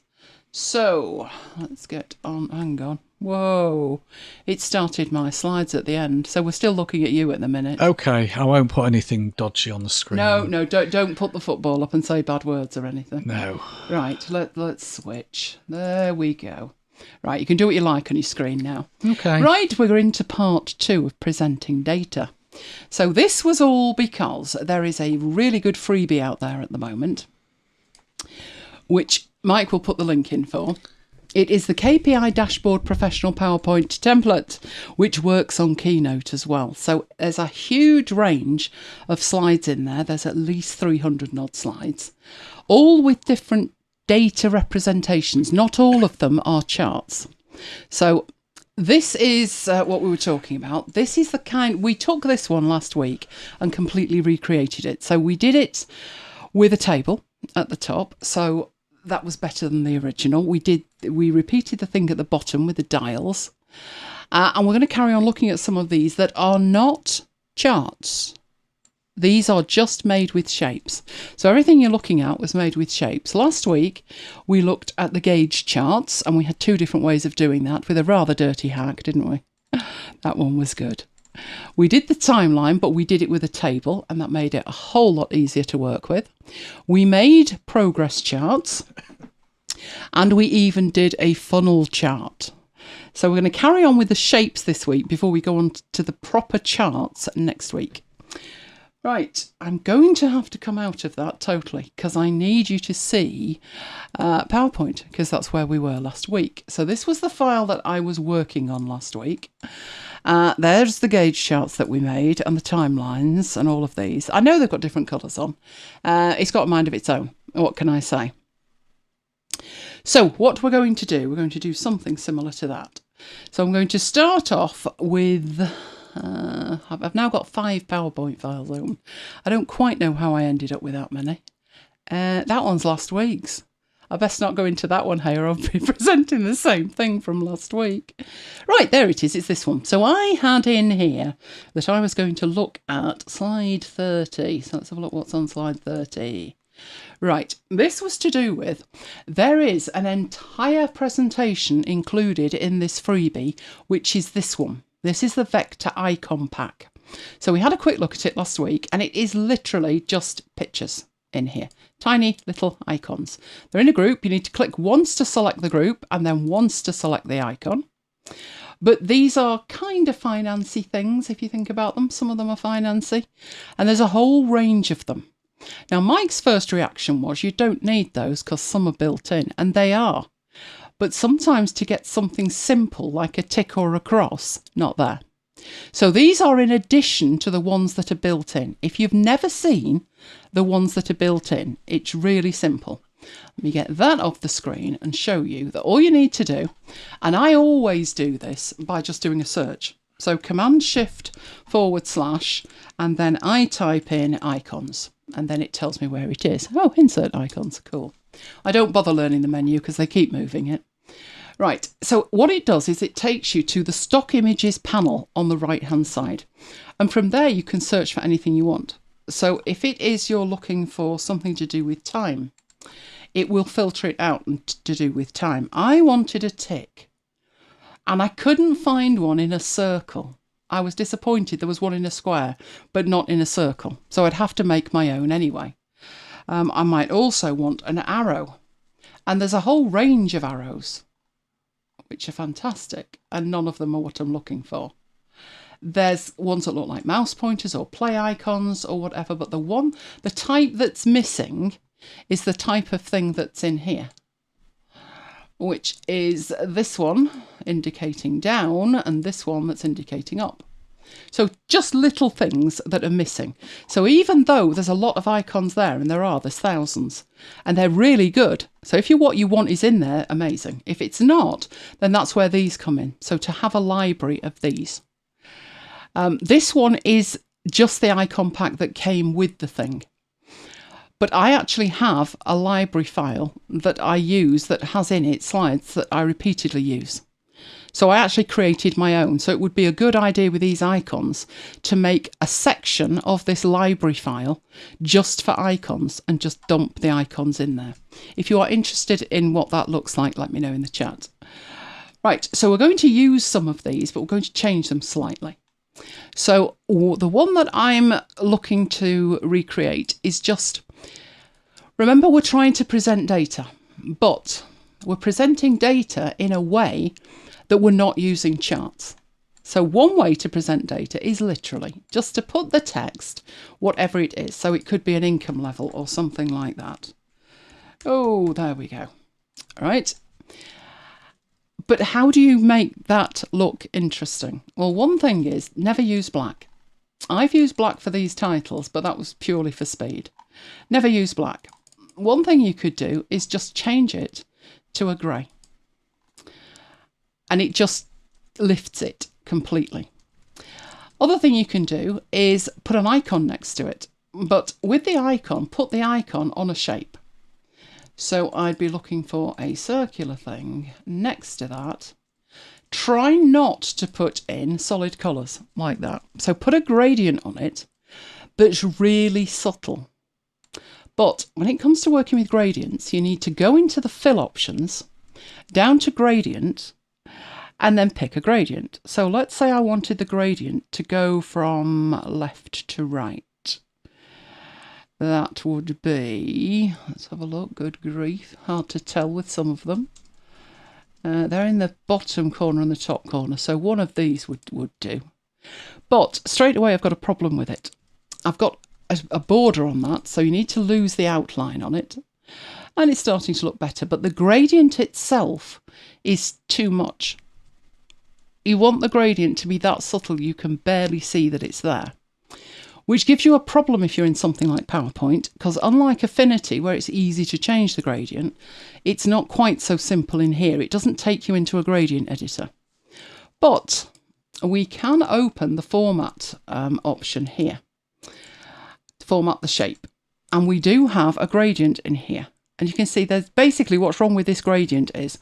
So, let's get on. Hang on. Whoa. It started my slides at the end. So we're still looking at you at the minute. Okay, I won't put anything dodgy on the screen. No, don't put the football up and say bad words or anything. No. Right, let's switch. There we go. Right, you can do what you like on your screen now. Okay. Right, we're into part 2 of presenting data. So this was all because there is a really good freebie out there at the moment, which Mike will put the link in for. It is the KPI Dashboard Professional PowerPoint template, which works on Keynote as well. So there's a huge range of slides in there. There's at least 300 odd slides, all with different data representations. Not all of them are charts. So this is what we were talking about. This is the kind, we took this one last week and completely recreated it. So we did it with a table at the top. So that was better than the original. We repeated the thing at the bottom with the dials. And we're going to carry on looking at some of these that are not charts. These are just made with shapes. So everything you're looking at was made with shapes. Last week, we looked at the gauge charts, and we had 2 different ways of doing that with a rather dirty hack, didn't we? That one was good. We did the timeline, but we did it with a table, and that made it a whole lot easier to work with. We made progress charts, and we even did a funnel chart. So we're going to carry on with the shapes this week before we go on to the proper charts next week. Right, I'm going to have to come out of that totally because I need you to see PowerPoint because that's where we were last week. So this was the file that I was working on last week. There's the gauge charts that we made and the timelines and all of these. I know they've got different colours on. It's got a mind of its own. What can I say? So what we're going to do, we're going to do something similar to that. So I'm going to start off with... I've now got 5 PowerPoint files open. I don't quite know how I ended up with that many. That one's last week's. I best not go into that one here. I'll be presenting the same thing from last week. Right, there it is. It's this one. So I had in here that I was going to look at slide 30. So let's have a look what's on slide 30. Right, this was to do with, there is an entire presentation included in this freebie, which is this one. This is the Vector Icon Pack. So we had a quick look at it last week, and it is literally just pictures in here. Tiny little icons. They're in a group. You need to click once to select the group and then once to select the icon. But these are kind of financy things, if you think about them. Some of them are financy. And there's a whole range of them. Now, Mike's first reaction was, you don't need those because some are built in, and they are. But sometimes to get something simple like a tick or a cross, not there. So these are in addition to the ones that are built in. If you've never seen the ones that are built in, it's really simple. Let me get that off the screen and show you that all you need to do, and I always do this by just doing a search. So Command-Shift / and then I type in icons and then it tells me where it is. Oh, insert icons, cool. I don't bother learning the menu because they keep moving it. Right, so what it does is it takes you to the stock images panel on the right hand side. And from there you can search for anything you want. So if it is you're looking for something to do with time, it will filter it out to do with time. I wanted a tick, and I couldn't find one in a circle. I was disappointed there was one in a square, but not in a circle. So I'd have to make my own anyway. I might also want an arrow. And there's a whole range of arrows, which are fantastic, and none of them are what I'm looking for. There's ones that look like mouse pointers or play icons or whatever, but the type that's missing is the type of thing that's in here, which is this one indicating down and this one that's indicating up. So just little things that are missing. So even though there's a lot of icons there, and there's thousands, and they're really good. So if what you want is in there, amazing. If it's not, then that's where these come in. So to have a library of these. This one is just the icon pack that came with the thing. But I actually have a library file that I use that has in it slides that I repeatedly use. So I actually created my own. So it would be a good idea with these icons to make a section of this library file just for icons and just dump the icons in there. If you are interested in what that looks like, let me know in the chat. Right, so we're going to use some of these, but we're going to change them slightly. So the one that I'm looking to recreate is just, remember we're trying to present data, but we're presenting data in a way that we're not using charts. So one way to present data is literally just to put the text, whatever it is. So it could be an income level or something like that. Oh, there we go. All right. But how do you make that look interesting? Well, one thing is never use black. I've used black for these titles, but that was purely for speed. Never use black. One thing you could do is just change it to a grey. And it just lifts it completely. Other thing you can do is put an icon next to it. But with the icon, put the icon on a shape. So I'd be looking for a circular thing next to that. Try not to put in solid colours like that. So put a gradient on it, but it's really subtle. But when it comes to working with gradients, you need to go into the fill options, down to gradient, and then pick a gradient. So let's say I wanted the gradient to go from left to right. That would be, let's have a look, good grief, hard to tell with some of them. They're in the bottom corner and the top corner, so one of these would do. But straight away I've got a problem with it. I've got a border on that, so you need to lose the outline on it. And it's starting to look better, but the gradient itself is too much. You want the gradient to be that subtle you can barely see that it's there, which gives you a problem if you're in something like PowerPoint, because unlike Affinity, where it's easy to change the gradient, it's not quite so simple in here. It doesn't take you into a gradient editor. But we can open the format option here, to format the shape, and we do have a gradient in here. And you can see there's basically what's wrong with this gradient is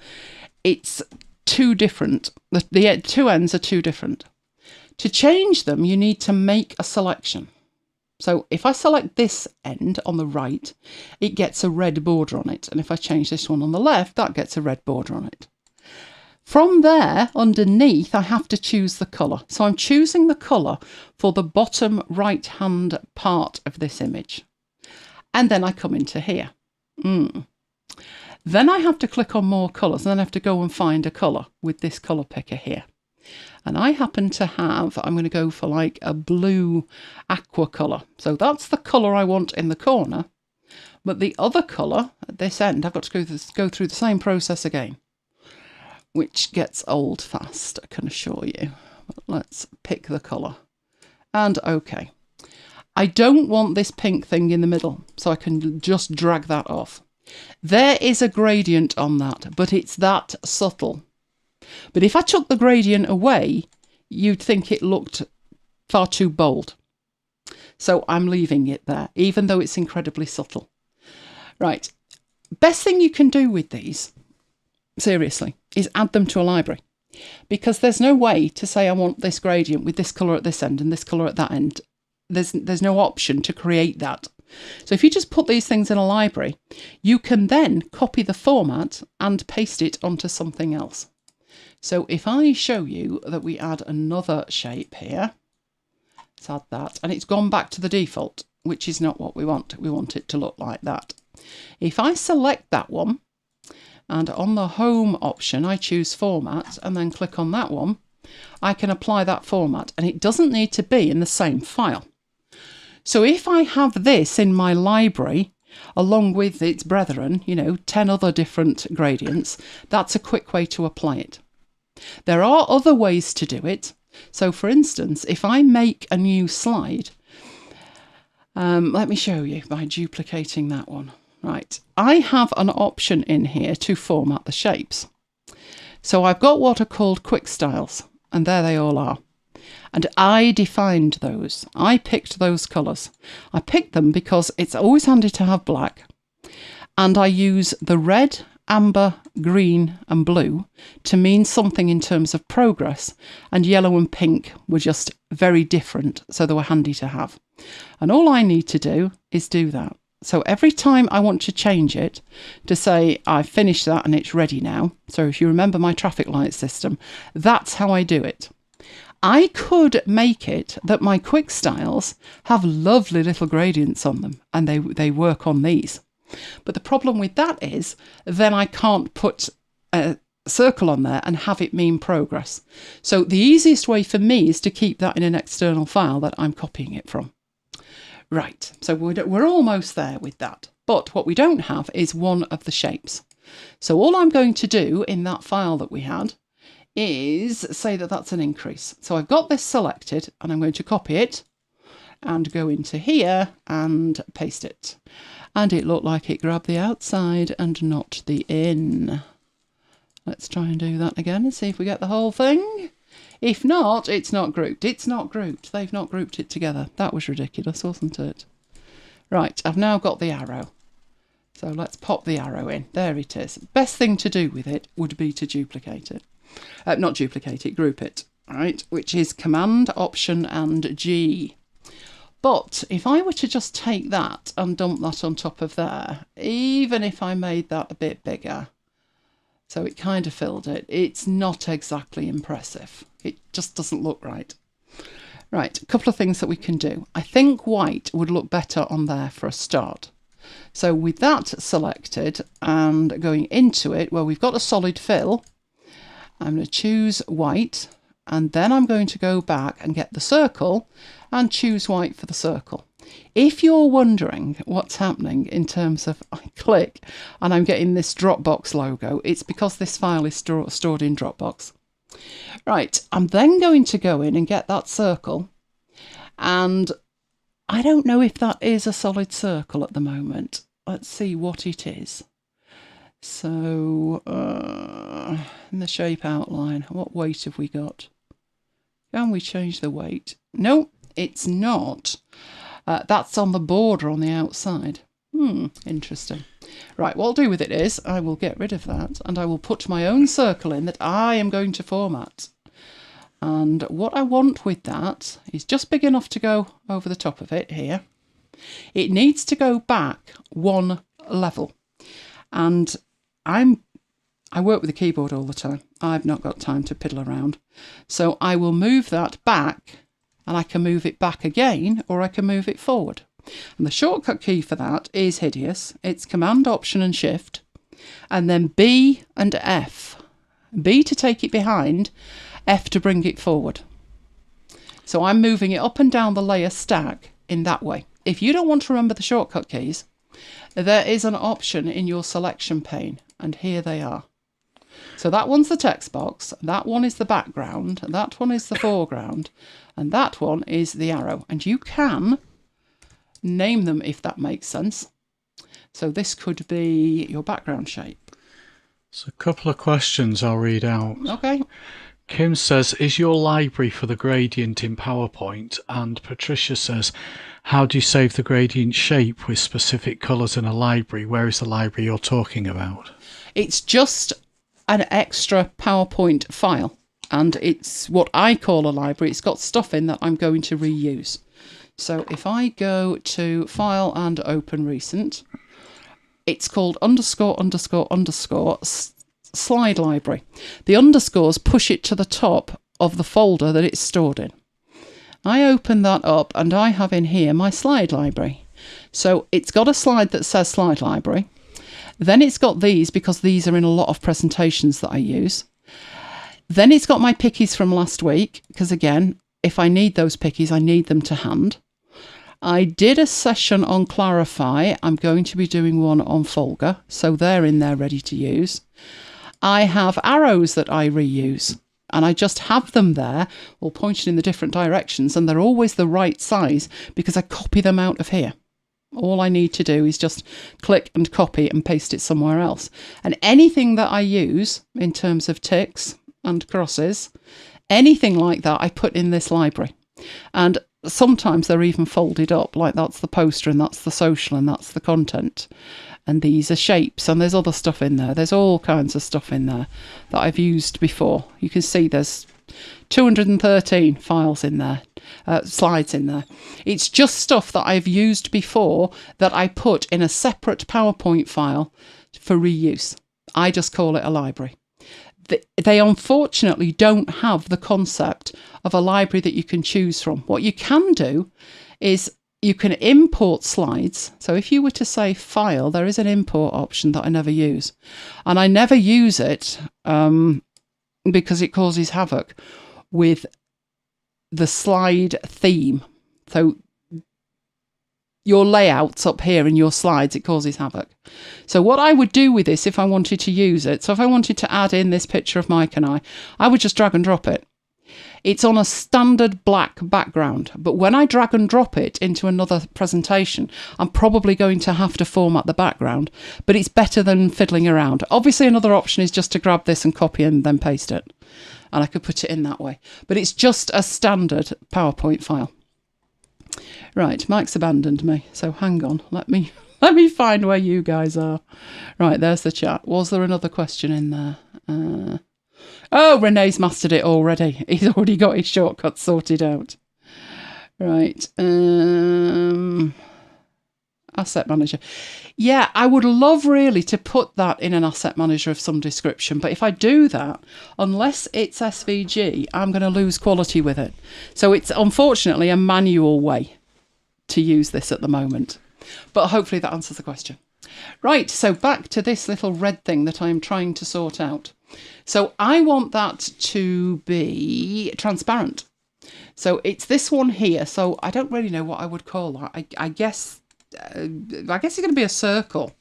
it's too different. The two ends are too different. To change them, you need to make a selection. So if I select this end on the right, it gets a red border on it. And if I change this one on the left, that gets a red border on it. From there, underneath, I have to choose the colour. So I'm choosing the colour for the bottom right-hand part of this image. And then I come into here. Then I have to click on more colours, and then I have to go and find a colour with this colour picker here. And I happen to have, I'm going to go for like a blue aqua colour. So that's the colour I want in the corner. But the other colour at this end, I've got to go through the same process again, which gets old fast, I can assure you. But let's pick the colour. And OK. I don't want this pink thing in the middle, so I can just drag that off. There is a gradient on that, but it's that subtle. But if I took the gradient away, you'd think it looked far too bold. So I'm leaving it there, even though it's incredibly subtle. Right. Best thing you can do with these, seriously, is add them to a library. Because there's no way to say I want this gradient with this colour at this end and this colour at that end. there's no option to create that. So if you just put these things in a library, you can then copy the format and paste it onto something else. So if I show you that we add another shape here, let's add that, and it's gone back to the default, which is not what we want. We want it to look like that. If I select that one, and on the home option, I choose format and then click on that one, I can apply that format, and it doesn't need to be in the same file. So if I have this in my library, along with its brethren, 10 other different gradients, that's a quick way to apply it. There are other ways to do it. So for instance, if I make a new slide, let me show you by duplicating that one. Right, I have an option in here to format the shapes. So I've got what are called quick styles, and there they all are. And I defined those. I picked those colours. I picked them because it's always handy to have black. And I use the red, amber, green and blue to mean something in terms of progress. And yellow and pink were just very different, so they were handy to have. And all I need to do is do that. So every time I want to change it to say I've finished that and it's ready now. So if you remember my traffic light system, that's how I do it. I could make it that my quick styles have lovely little gradients on them and they work on these. But the problem with that is then I can't put a circle on there and have it mean progress. So the easiest way for me is to keep that in an external file that I'm copying it from. Right, so we're almost there with that. But what we don't have is one of the shapes. So all I'm going to do in that file that we had is say that that's an increase. So I've got this selected and I'm going to copy it and go into here and paste it. And it looked like it grabbed the outside and not the in. Let's try and do that again and see if we get the whole thing. If not, it's not grouped. It's not grouped. They've not grouped it together. That was ridiculous, wasn't it? Right, I've now got the arrow. So let's pop the arrow in. There it is. Best thing to do with it would be to duplicate it. Not duplicate it, group it. Right, which is Command, Option and G. But if I were to just take that and dump that on top of there, even if I made that a bit bigger, so it kind of filled it, it's not exactly impressive. It just doesn't look right. Right, a couple of things that we can do. I think white would look better on there for a start. So with that selected and going into it, where we've got a solid fill, I'm going to choose white, and then I'm going to go back and get the circle and choose white for the circle. If you're wondering what's happening in terms of I click and I'm getting this Dropbox logo, it's because this file is stored in Dropbox. Right, I'm then going to go in and get that circle, and I don't know if that is a solid circle at the moment. Let's see what it is. So, in the shape outline, what weight have we got? Can we change the weight? No, it's not. That's on the border on the outside. Interesting. Right, what I'll do with it is I will get rid of that and I will put my own circle in that I am going to format. And what I want with that is just big enough to go over the top of it here. It needs to go back one level. And I work with a keyboard all the time. I've not got time to piddle around. So I will move that back, and I can move it back again, or I can move it forward. And the shortcut key for that is hideous. It's Command, Option and Shift, and then B and F. B to take it behind, F to bring it forward. So I'm moving it up and down the layer stack in that way. If you don't want to remember the shortcut keys, there is an option in your selection pane, and here they are. So that one's the text box, that one is the background, that one is the foreground, and that one is the arrow. And you can name them if that makes sense. So this could be your background shape. So a couple of questions I'll read out. Okay. Kim says, is your library for the gradient in PowerPoint? And Patricia says, how do you save the gradient shape with specific colours in a library? Where is the library you're talking about? It's just an extra PowerPoint file, and it's what I call a library. It's got stuff in that I'm going to reuse. So if I go to File and Open Recent, it's called ___ slide library. The underscores push it to the top of the folder that it's stored in. I open that up and I have in here my slide library. So it's got a slide that says slide library. Then it's got these, because these are in a lot of presentations that I use. Then it's got my pickies from last week, because again, if I need those pickies, I need them to hand. I did a session on Clarify. I'm going to be doing one on Folger, so they're in there ready to use. I have arrows that I reuse, and I just have them there, all pointed in the different directions, and they're always the right size because I copy them out of here. All I need to do is just click and copy and paste it somewhere else. And anything that I use in terms of ticks and crosses, anything like that, I put in this library. And sometimes they're even folded up, like that's the poster and that's the social and that's the content. And these are shapes, and there's other stuff in there. There's all kinds of stuff in there that I've used before. You can see there's 213 files in there, slides in there. It's just stuff that I've used before that I put in a separate PowerPoint file for reuse. I just call it a library. They unfortunately don't have the concept of a library that you can choose from. What you can do is you can import slides. So if you were to say file, there is an import option that I never use. And I never use it because it causes havoc with the slide theme. So your layouts up here in your slides, it causes havoc. So what I would do with this if I wanted to use it, so if I wanted to add in this picture of Mike and I would just drag and drop it. It's on a standard black background, but when I drag and drop it into another presentation, I'm probably going to have to format the background, but it's better than fiddling around. Obviously, another option is just to grab this and copy and then paste it, and I could put it in that way, but it's just a standard PowerPoint file. Right, Mike's abandoned me, so hang on, let me find where you guys are. Right, there's the chat. Was there another question in there? Oh, Renee's mastered it already. He's already got his shortcuts sorted out. Right. Asset manager. Yeah, I would love really to put that in an asset manager of some description. But if I do that, unless it's SVG, I'm going to lose quality with it. So it's unfortunately a manual way to use this at the moment. But hopefully that answers the question. Right, so back to this little red thing that I'm trying to sort out. So I want that to be transparent. So it's this one here. So I don't really know what I would call that. I guess it's going to be a circle.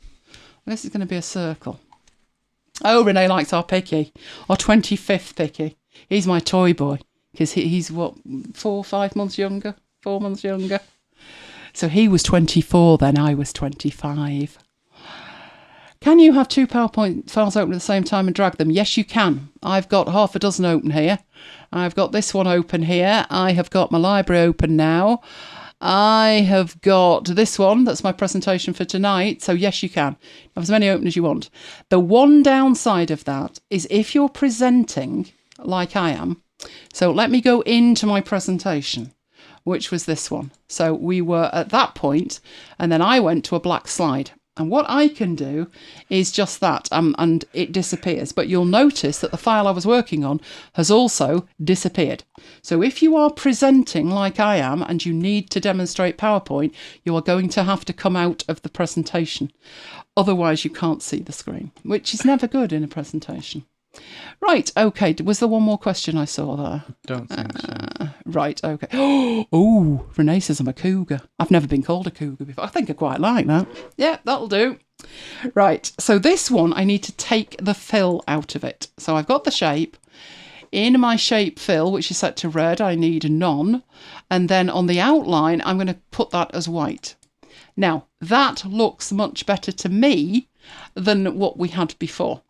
Oh, Renee likes our picky. Our 25th picky. He's my toy boy. Because he's, what, 4 months younger? 4 months younger. So he was 24 then, I was 25. Can you have 2 PowerPoint files open at the same time and drag them? Yes, you can. I've got half a dozen open here. I've got this one open here. I have got my library open now. I have got this one. That's my presentation for tonight. So yes, you can. Have as many open as you want. The one downside of that is if you're presenting like I am. So let me go into my presentation, which was this one. So we were at that point, and then I went to a black slide. And what I can do is just that, and it disappears. But you'll notice that the file I was working on has also disappeared. So if you are presenting like I am and you need to demonstrate PowerPoint, you are going to have to come out of the presentation. Otherwise, you can't see the screen, which is never good in a presentation. Right, okay. Was there one more question I saw there? Don't think so. Right, okay. Oh, Renee says I'm a cougar. I've never been called a cougar before. I think I quite like that. Yeah, that'll do. Right, so this one, I need to take the fill out of it. So I've got the shape. In my shape fill, which is set to red, I need none. And then on the outline, I'm going to put that as white. Now, that looks much better to me than what we had before,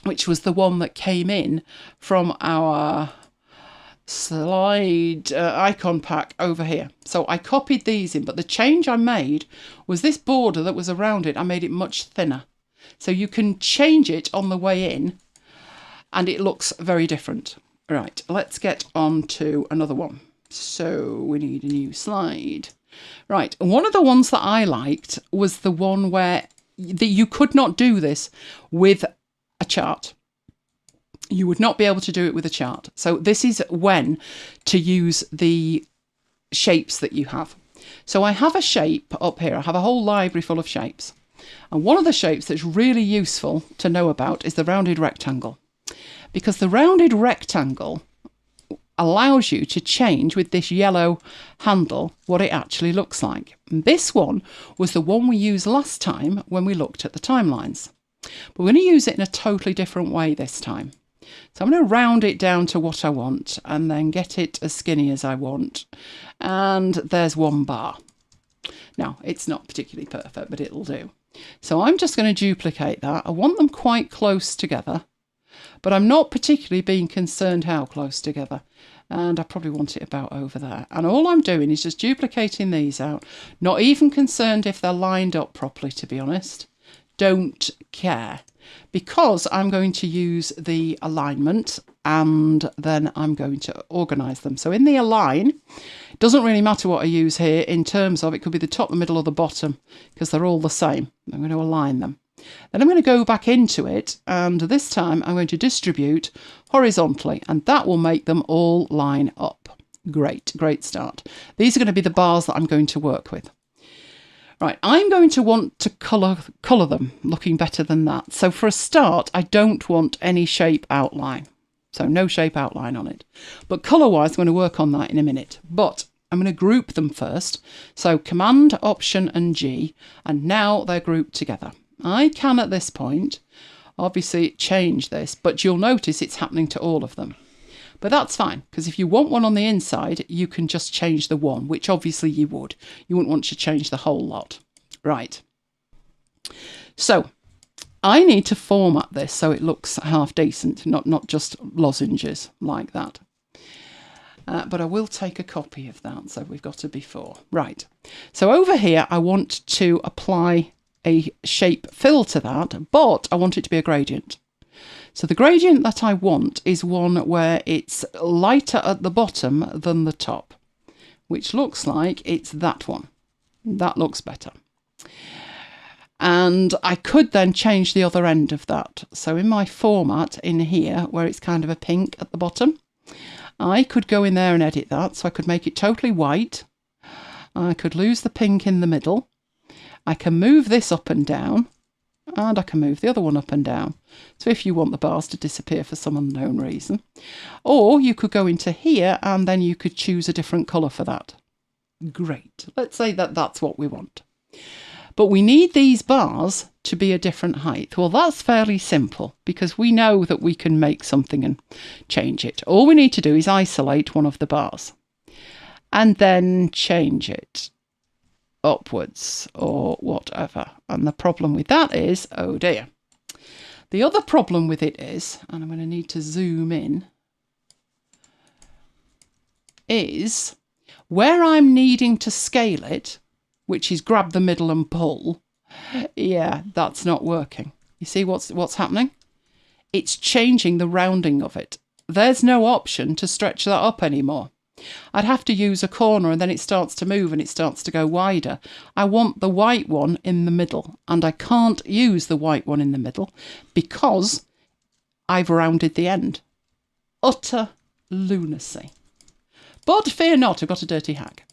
which was the one that came in from our slide icon pack over here. So I copied these in, but the change I made was this border that was around it. I made it much thinner. So you can change it on the way in and it looks very different. Right, let's get on to another one. So we need a new slide. Right, one of the ones that I liked was the one where you could not do this with a chart. You would not be able to do it with a chart. So this is when to use the shapes that you have. So I have a shape up here. I have a whole library full of shapes. And one of the shapes that's really useful to know about is the rounded rectangle. Because the rounded rectangle allows you to change with this yellow handle what it actually looks like. And this one was the one we used last time when we looked at the timelines. But we're going to use it in a totally different way this time. So I'm going to round it down to what I want and then get it as skinny as I want. And there's one bar. Now, it's not particularly perfect, but it'll do. So I'm just going to duplicate that. I want them quite close together, but I'm not particularly being concerned how close together. And I probably want it about over there. And all I'm doing is just duplicating these out. Not even concerned if they're lined up properly, to be honest. Don't care. Because I'm going to use the alignment and then I'm going to organise them. So in the align, it doesn't really matter what I use here in terms of it could be the top, the middle or the bottom because they're all the same. I'm going to align them. Then I'm going to go back into it and this time I'm going to distribute horizontally and that will make them all line up. Great, great start. These are going to be the bars that I'm going to work with. Right, I'm going to want to colour them looking better than that. So for a start, I don't want any shape outline. So no shape outline on it. But colour-wise, I'm going to work on that in a minute. But I'm going to group them first. So Command, Option and G, and now they're grouped together. I can at this point, obviously change this, but you'll notice it's happening to all of them. But that's fine, because if you want one on the inside, you can just change the one, which obviously you would. You wouldn't want to change the whole lot. Right. So I need to format this so it looks half decent, not just lozenges like that. But I will take a copy of that, so we've got a before. Right. So over here, I want to apply a shape fill to that, but I want it to be a gradient. So the gradient that I want is one where it's lighter at the bottom than the top, which looks like it's that one. That looks better. And I could then change the other end of that. So in my format in here, where it's kind of a pink at the bottom, I could go in there and edit that. So I could make it totally white. I could lose the pink in the middle. I can move this up and down. And I can move the other one up and down. So if you want the bars to disappear for some unknown reason. Or you could go into here and then you could choose a different colour for that. Great. Let's say that that's what we want. But we need these bars to be a different height. Well, that's fairly simple because we know that we can make something and change it. All we need to do is isolate one of the bars and then change it upwards or whatever. And the problem with that is, oh dear. The other problem with it is, and I'm going to need to zoom in, is where I'm needing to scale it, which is grab the middle and pull, yeah, that's not working. You see what's happening? It's changing the rounding of it. There's no option to stretch that up anymore. I'd have to use a corner and then it starts to move and it starts to go wider. I want the white one in the middle and I can't use the white one in the middle because I've rounded the end. Utter lunacy. But fear not, I've got a dirty hack.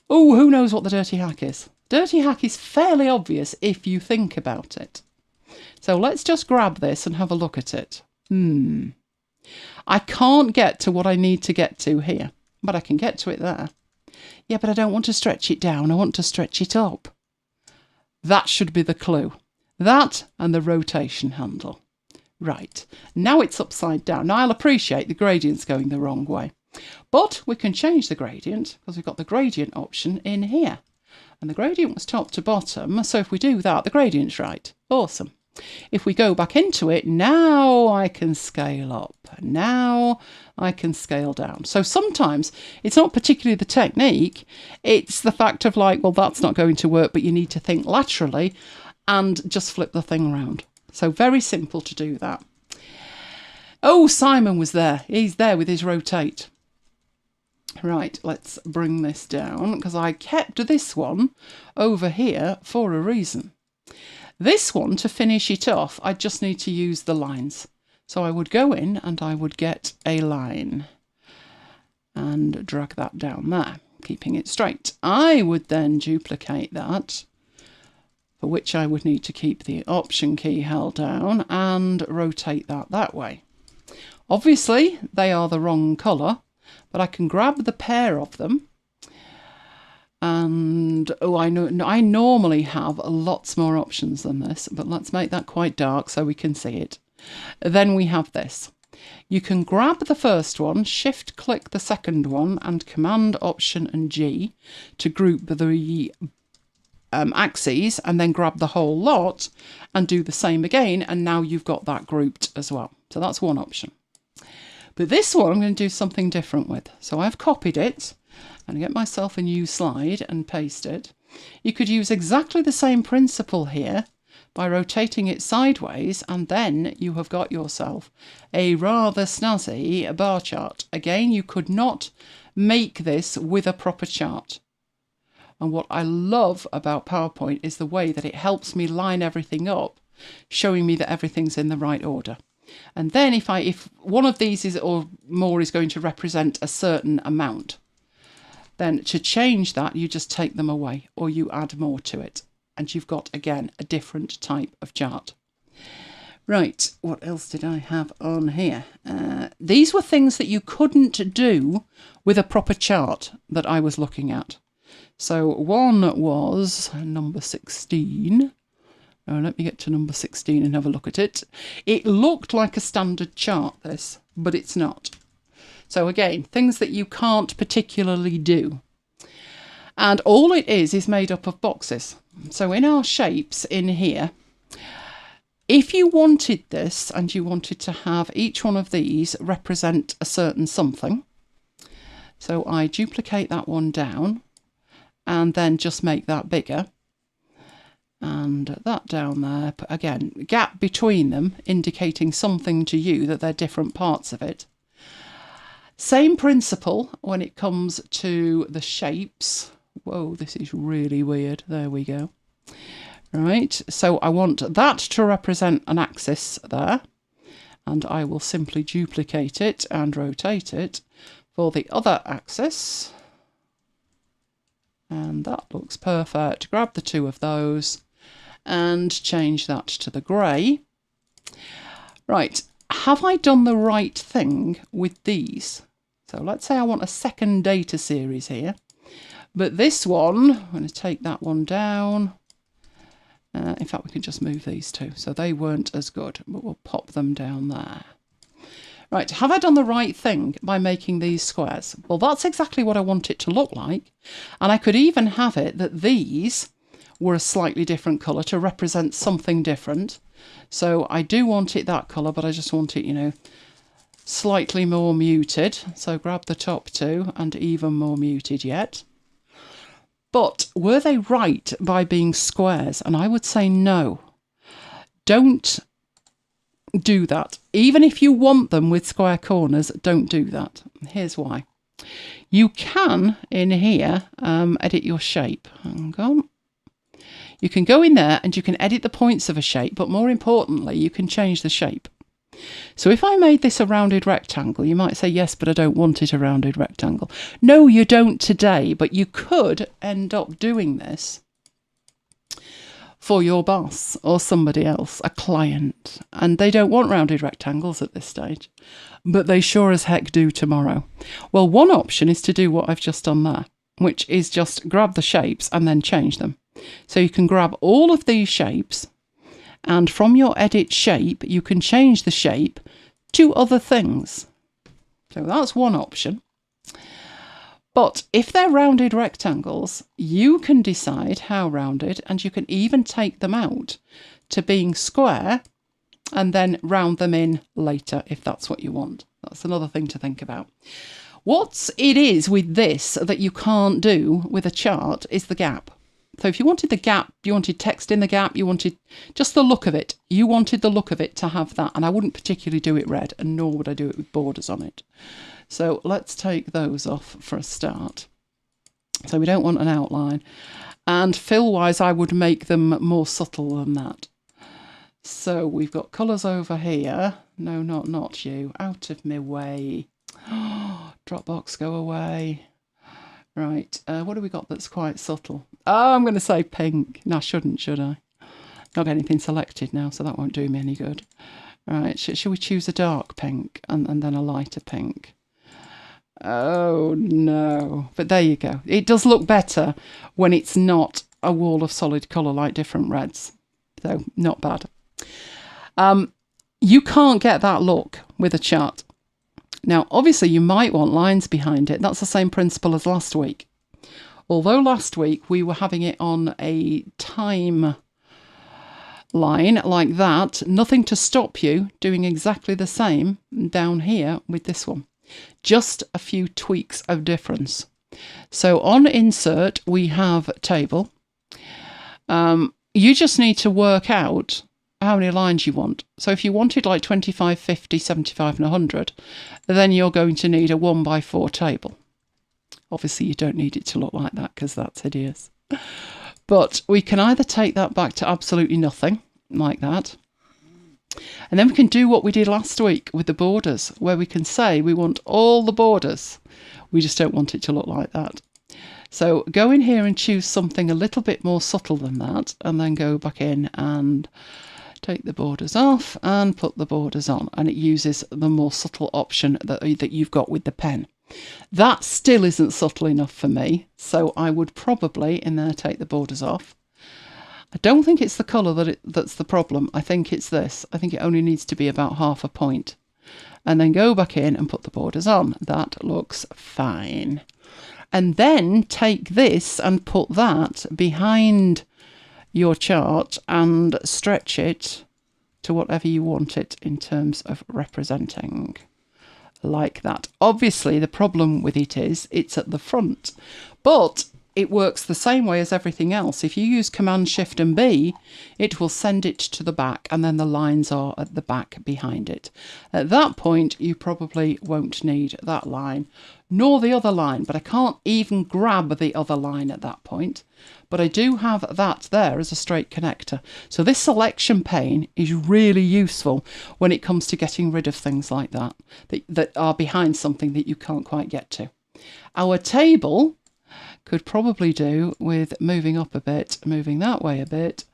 Oh, who knows what the dirty hack is? Dirty hack is fairly obvious if you think about it. So let's just grab this and have a look at it. I can't get to what I need to get to here, but I can get to it there. Yeah, but I don't want to stretch it down. I want to stretch it up. That should be the clue. That and the rotation handle. Right, now it's upside down. Now I'll appreciate the gradient's going the wrong way, but we can change the gradient because we've got the gradient option in here. And the gradient was top to bottom, so if we do that, the gradient's right. Awesome. If we go back into it, now I can scale up. Now I can scale down. So sometimes it's not particularly the technique, it's the fact of like, well, that's not going to work, but you need to think laterally and just flip the thing around. So very simple to do that. Oh, Simon was there. He's there with his rotate. Right, let's bring this down because I kept this one over here for a reason. This one, to finish it off, I just need to use the lines. So I would go in and I would get a line and drag that down there, keeping it straight. I would then duplicate that, for which I would need to keep the Option key held down and rotate that way. Obviously, they are the wrong colour, but I can grab the pair of them. And I normally have lots more options than this, but let's make that quite dark so we can see it. Then we have this. You can grab the first one, shift click the second one, and Command Option and G to group the axes, and then grab the whole lot and do the same again, and now you've got that grouped as well. So that's one option. But this one I'm going to do something different with. So I've copied it and get myself a new slide and paste it. You could use exactly the same principle here by rotating it sideways, and then you have got yourself a rather snazzy bar chart. Again, you could not make this with a proper chart. And what I love about PowerPoint is the way that it helps me line everything up, showing me that everything's in the right order. And then if one of these is or more is going to represent a certain amount, then to change that, you just take them away or you add more to it. And you've got, again, a different type of chart. Right, what else did I have on here? These were things that you couldn't do with a proper chart that I was looking at. So one was number 16. Oh, let me get to number 16 and have a look at it. It looked like a standard chart, this, but it's not. So again, things that you can't particularly do. And all it is made up of boxes. So in our shapes in here, if you wanted this and you wanted to have each one of these represent a certain something, so I duplicate that one down and then just make that bigger. And that down there, again, gap between them, indicating something to you that they're different parts of it. Same principle when it comes to the shapes. Whoa, this is really weird. There we go. Right, so I want that to represent an axis there. And I will simply duplicate it and rotate it for the other axis. And that looks perfect. Grab the two of those and change that to the grey. Right, have I done the right thing with these? So let's say I want a second data series here. But this one, I'm going to take that one down. In fact, we can just move these two. So they weren't as good, but we'll pop them down there. Right, have I done the right thing by making these squares? Well, that's exactly what I want it to look like. And I could even have it that these were a slightly different colour to represent something different. So I do want it that colour, but I just want it, you know, slightly more muted. So grab the top two and even more muted yet. But were they right by being squares? And I would say no. Don't do that. Even if you want them with square corners, don't do that. Here's why. You can, in here, edit your shape. Hang on. You can go in there and you can edit the points of a shape, but more importantly, you can change the shape. So if I made this a rounded rectangle, you might say, yes, but I don't want it a rounded rectangle. No, you don't today, but you could end up doing this for your boss or somebody else, a client, and they don't want rounded rectangles at this stage, but they sure as heck do tomorrow. Well, one option is to do what I've just done there, which is just grab the shapes and then change them. So you can grab all of these shapes, and from your edit shape, you can change the shape to other things. So that's one option. But if they're rounded rectangles, you can decide how rounded, and you can even take them out to being square and then round them in later if that's what you want. That's another thing to think about. What it is with this that you can't do with a chart is the gap. So if you wanted the gap, you wanted text in the gap, you wanted just the look of it. You wanted the look of it to have that. And I wouldn't particularly do it red, and nor would I do it with borders on it. So let's take those off for a start. So we don't want an outline. And fill-wise, I would make them more subtle than that. So we've got colours over here. No, not you. Out of my way. Dropbox, go away. Right, what have we got that's quite subtle? Oh, I'm going to say pink. No, I shouldn't, should I? Not got anything selected now, so that won't do me any good. Right, should we choose a dark pink and then a lighter pink? Oh, no. But there you go. It does look better when it's not a wall of solid colour like different reds. So, not bad. You can't get that look with a chart. Now, obviously, you might want lines behind it. That's the same principle as last week. Although last week we were having it on a time line like that, nothing to stop you doing exactly the same down here with this one. Just a few tweaks of difference. So on insert, we have table. You just need to work out how many lines you want. So if you wanted like 25, 50, 75 and 100, then you're going to need a 1x4 table. Obviously you don't need it to look like that because that's hideous. But we can either take that back to absolutely nothing, like that. And then we can do what we did last week with the borders, where we can say we want all the borders. We just don't want it to look like that. So go in here and choose something a little bit more subtle than that, and then go back in and take the borders off and put the borders on, and it uses the more subtle option that you've got with the pen. That still isn't subtle enough for me, so I would probably in there take the borders off. I don't think it's the colour that's the problem. I think it's this. I think it only needs to be about half a point. And then go back in and put the borders on. That looks fine. And then take this and put that behind your chart and stretch it to whatever you want it in terms of representing, like that. Obviously the problem with it is it's at the front, but it works the same way as everything else. If you use Command Shift and B, it will send it to the back, and then the lines are at the back behind it. At that point you probably won't need that line nor the other line, but I can't even grab the other line at that point. But I do have that there as a straight connector. So this selection pane is really useful when it comes to getting rid of things like that that are behind something that you can't quite get to. Our table could probably do with moving up a bit, moving that way a bit,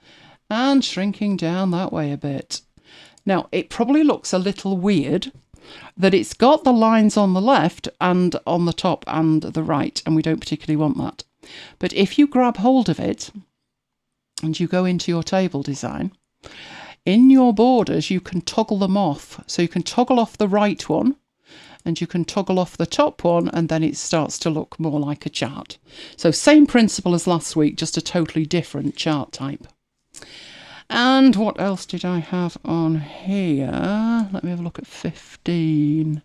and shrinking down that way a bit. Now, it probably looks a little weird that it's got the lines on the left and on the top and the right, and we don't particularly want that. But if you grab hold of it and you go into your table design, in your borders you can toggle them off. So you can toggle off the right one and you can toggle off the top one, and then it starts to look more like a chart. So same principle as last week, just a totally different chart type. And what else did I have on here? Let me have a look at 15.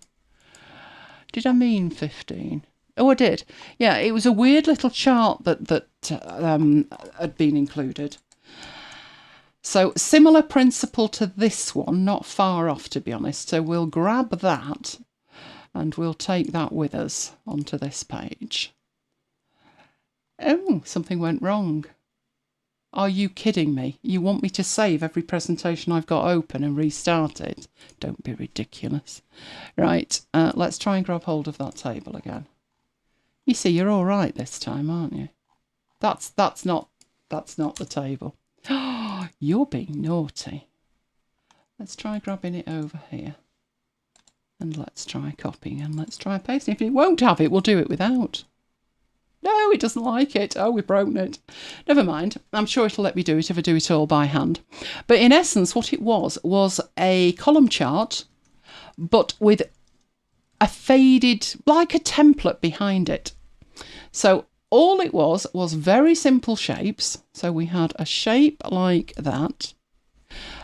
Did I mean 15? Oh, I did. Yeah, it was a weird little chart that had been included. So similar principle to this one, not far off to be honest. So we'll grab that and we'll take that with us onto this page. Oh, something went wrong. Are you kidding me? You want me to save every presentation I've got open and restart it? Don't be ridiculous. Right, let's try and grab hold of that table again. You see, you're all right this time, aren't you? That's not the table. Oh, you're being naughty. Let's try grabbing it over here. And let's try copying and let's try pasting. If it won't have it, we'll do it without. No, it doesn't like it. Oh, we've broken it. Never mind. I'm sure it'll let me do it if I do it all by hand. But in essence, what it was a column chart, but with a faded, like a template behind it. So all it was very simple shapes. So we had a shape like that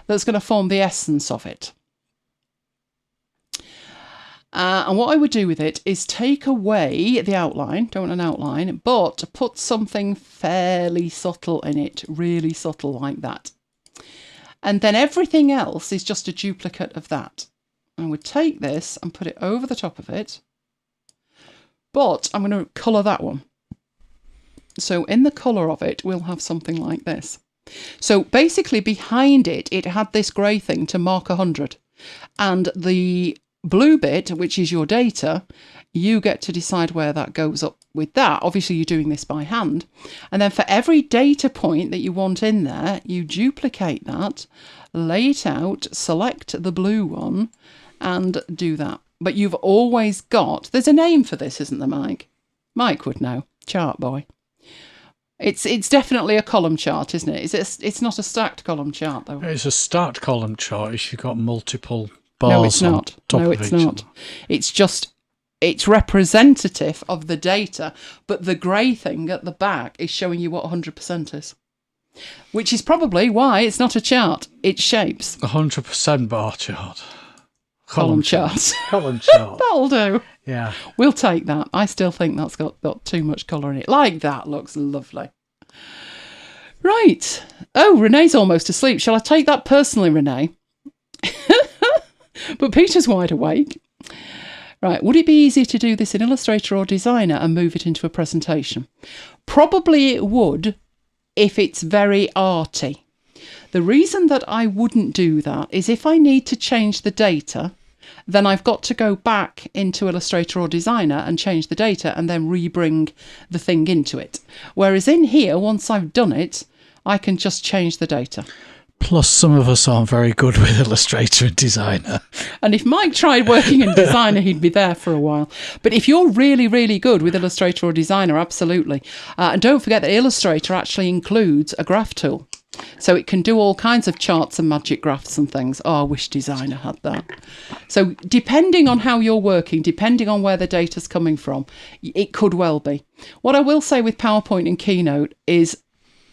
that's going to form the essence of it. And what I would do with it is take away the outline, don't want an outline, but put something fairly subtle in it, really subtle like that. And then everything else is just a duplicate of that. I would take this and put it over the top of it, but I'm going to colour that one. So in the colour of it, we'll have something like this. So basically behind it, it had this grey thing to mark 100. And the blue bit, which is your data, you get to decide where that goes up with that. Obviously, you're doing this by hand. And then for every data point that you want in there, you duplicate that, lay it out, select the blue one, and do that. But you've always got... There's a name for this, isn't there, Mike? Mike would know. Chart boy. It's definitely a column chart, isn't it? It's not a stacked column chart, though. It's a stacked column chart if you've got multiple bars. No, it's not. No, it's not. It's just, it's representative of the data, but the grey thing at the back is showing you what 100% is. Which is probably why it's not a chart. It's shapes. 100% bar chart. Column chart. Column chart. That'll do. Yeah. We'll take that. I still think that's got too much colour in it. Like that looks lovely. Right. Oh, Renee's almost asleep. Shall I take that personally, Renee? But Peter's wide awake. Right. Would it be easier to do this in Illustrator or Designer and move it into a presentation? Probably it would if it's very arty. The reason that I wouldn't do that is if I need to change the data, then I've got to go back into Illustrator or Designer and change the data and then re-bring the thing into it. Whereas in here, once I've done it, I can just change the data. Plus, some of us aren't very good with Illustrator and Designer. And if Mike tried working in Designer, he'd be there for a while. But if you're really, really good with Illustrator or Designer, absolutely. And don't forget that Illustrator actually includes a graph tool. So it can do all kinds of charts and magic graphs and things. Oh, I wish Designer had that. So depending on how you're working, depending on where the data's coming from, it could well be. What I will say with PowerPoint and Keynote is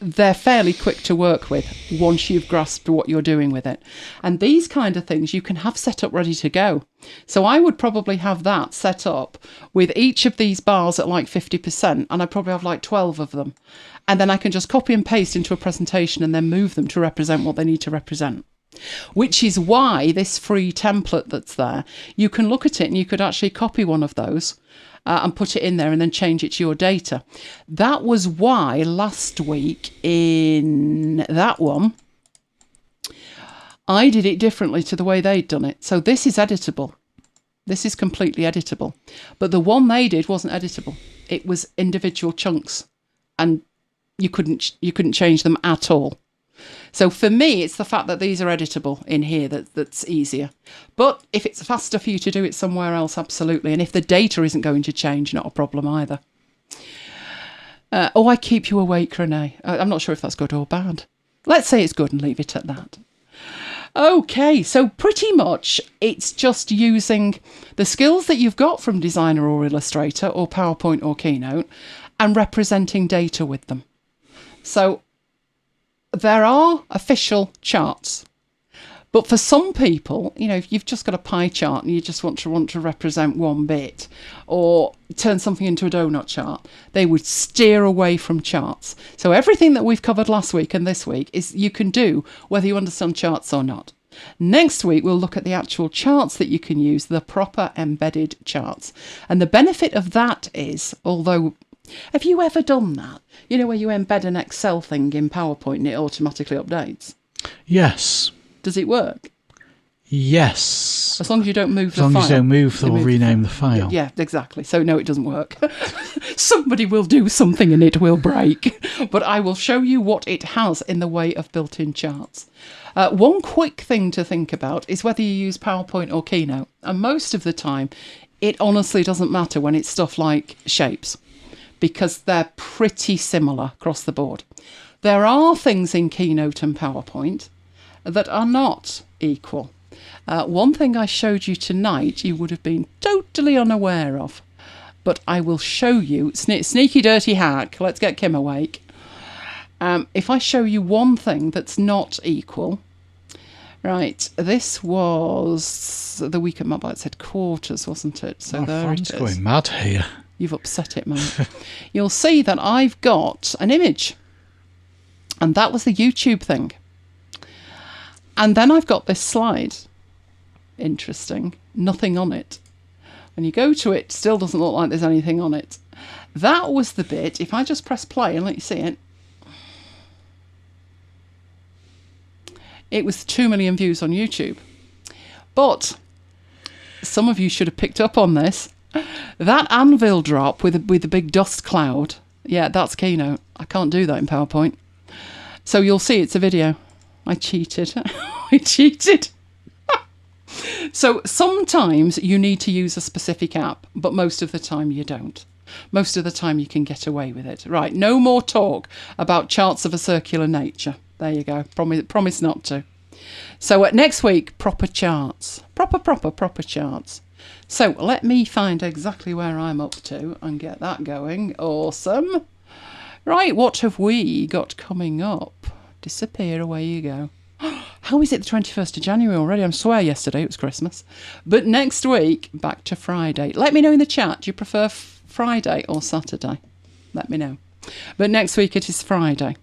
they're fairly quick to work with once you've grasped what you're doing with it. And these kind of things you can have set up ready to go. So I would probably have that set up with each of these bars at like 50%, and I probably have like 12 of them. And then I can just copy and paste into a presentation and then move them to represent what they need to represent. Which is why this free template that's there, you can look at it and you could actually copy one of those and put it in there and then change it to your data. That was why last week in that one, I did it differently to the way they'd done it. So this is editable. This is completely editable. But the one they did wasn't editable. It was individual chunks and you couldn't change them at all. So for me, it's the fact that these are editable in here that's easier. But if it's faster for you to do it somewhere else, absolutely. And if the data isn't going to change, not a problem either. I keep you awake, Renee. I'm not sure if that's good or bad. Let's say it's good and leave it at that. Okay, so pretty much it's just using the skills that you've got from Designer or Illustrator or PowerPoint or Keynote and representing data with them. So there are official charts, but for some people, you know, if you've just got a pie chart and you just want to represent one bit or turn something into a donut chart, they would steer away from charts. So everything that we've covered last week and this week is you can do whether you understand charts or not. Next week, we'll look at the actual charts that you can use, the proper embedded charts. And the benefit of that is, although... Have you ever done that? You know, where you embed an Excel thing in PowerPoint and it automatically updates? Yes. Does it work? Yes. As long as you don't move the file. As long as you don't move or rename the file. Yeah, exactly. So no, it doesn't work. Somebody will do something and it will break. But I will show you what it has in the way of built-in charts. One quick thing to think about is whether you use PowerPoint or Keynote. And most of the time, it honestly doesn't matter when it's stuff like shapes, because they're pretty similar across the board. There are things in Keynote and PowerPoint that are not equal. One thing I showed you tonight you would have been totally unaware of, but I will show you, sneaky dirty hack, let's get Kim awake. If I show you one thing that's not equal, Right, this was the week at MacBites headquarters, wasn't it? So there it is. Going mad here. You've upset it, man. You'll see that I've got an image. And that was the YouTube thing. And then I've got this slide. Interesting. Nothing on it. When you go to it, still doesn't look like there's anything on it. That was the bit. If I just press play and let you see it. It was 2 million views on YouTube. But some of you should have picked up on this. That anvil drop with a big dust cloud. Yeah, that's Keynote. I can't do that in PowerPoint. So you'll see it's a video. I cheated. I cheated. So sometimes you need to use a specific app, but most of the time you don't. Most of the time you can get away with it. Right, no more talk about charts of a circular nature. There you go. Promise not to. So next week, proper charts. Proper charts. So let me find exactly where I'm up to and get that going. Awesome. Right, what have we got coming up? Disappear, away you go. How is it the 21st of January already? I swear yesterday it was Christmas. But next week, back to Friday. Let me know in the chat, do you prefer Friday or Saturday? Let me know. But next week it is Friday.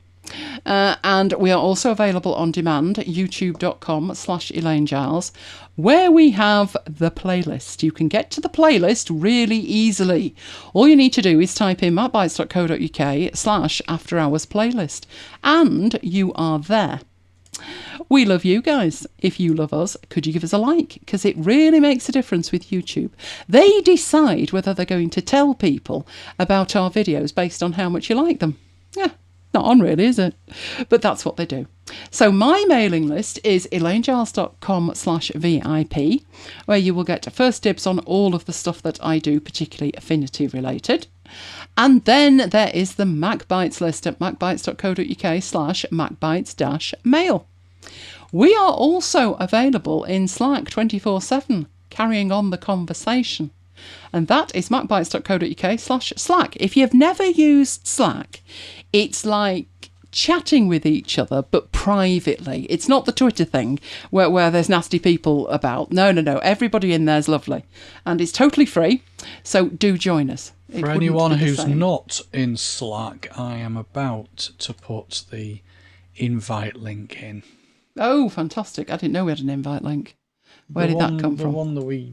And we are also available on demand, youtube.com/Elaine Giles, where we have the playlist. You can get to the playlist really easily. All you need to do is type in macbites.co.uk/after hours playlist, and you are there. We love you guys. If you love us, could you give us a like? Because it really makes a difference with YouTube. They decide whether they're going to tell people about our videos based on how much you like them. Yeah. Not on really, is it? But that's what they do. So my mailing list is elainegiles.com/VIP, where you will get first dibs on all of the stuff that I do, particularly affinity related. And then there is the MacBites list at macbites.co.uk/macbites-mail. We are also available in Slack 24/7, carrying on the conversation. And that is macbites.co.uk/Slack. If you've never used Slack, it's like chatting with each other, but privately. It's not the Twitter thing where there's nasty people about. No. Everybody in there's lovely. And it's totally free. So do join us. For anyone who's not in Slack, I am about to put the invite link in. Oh, fantastic. I didn't know we had an invite link. Where did that come from? The one that we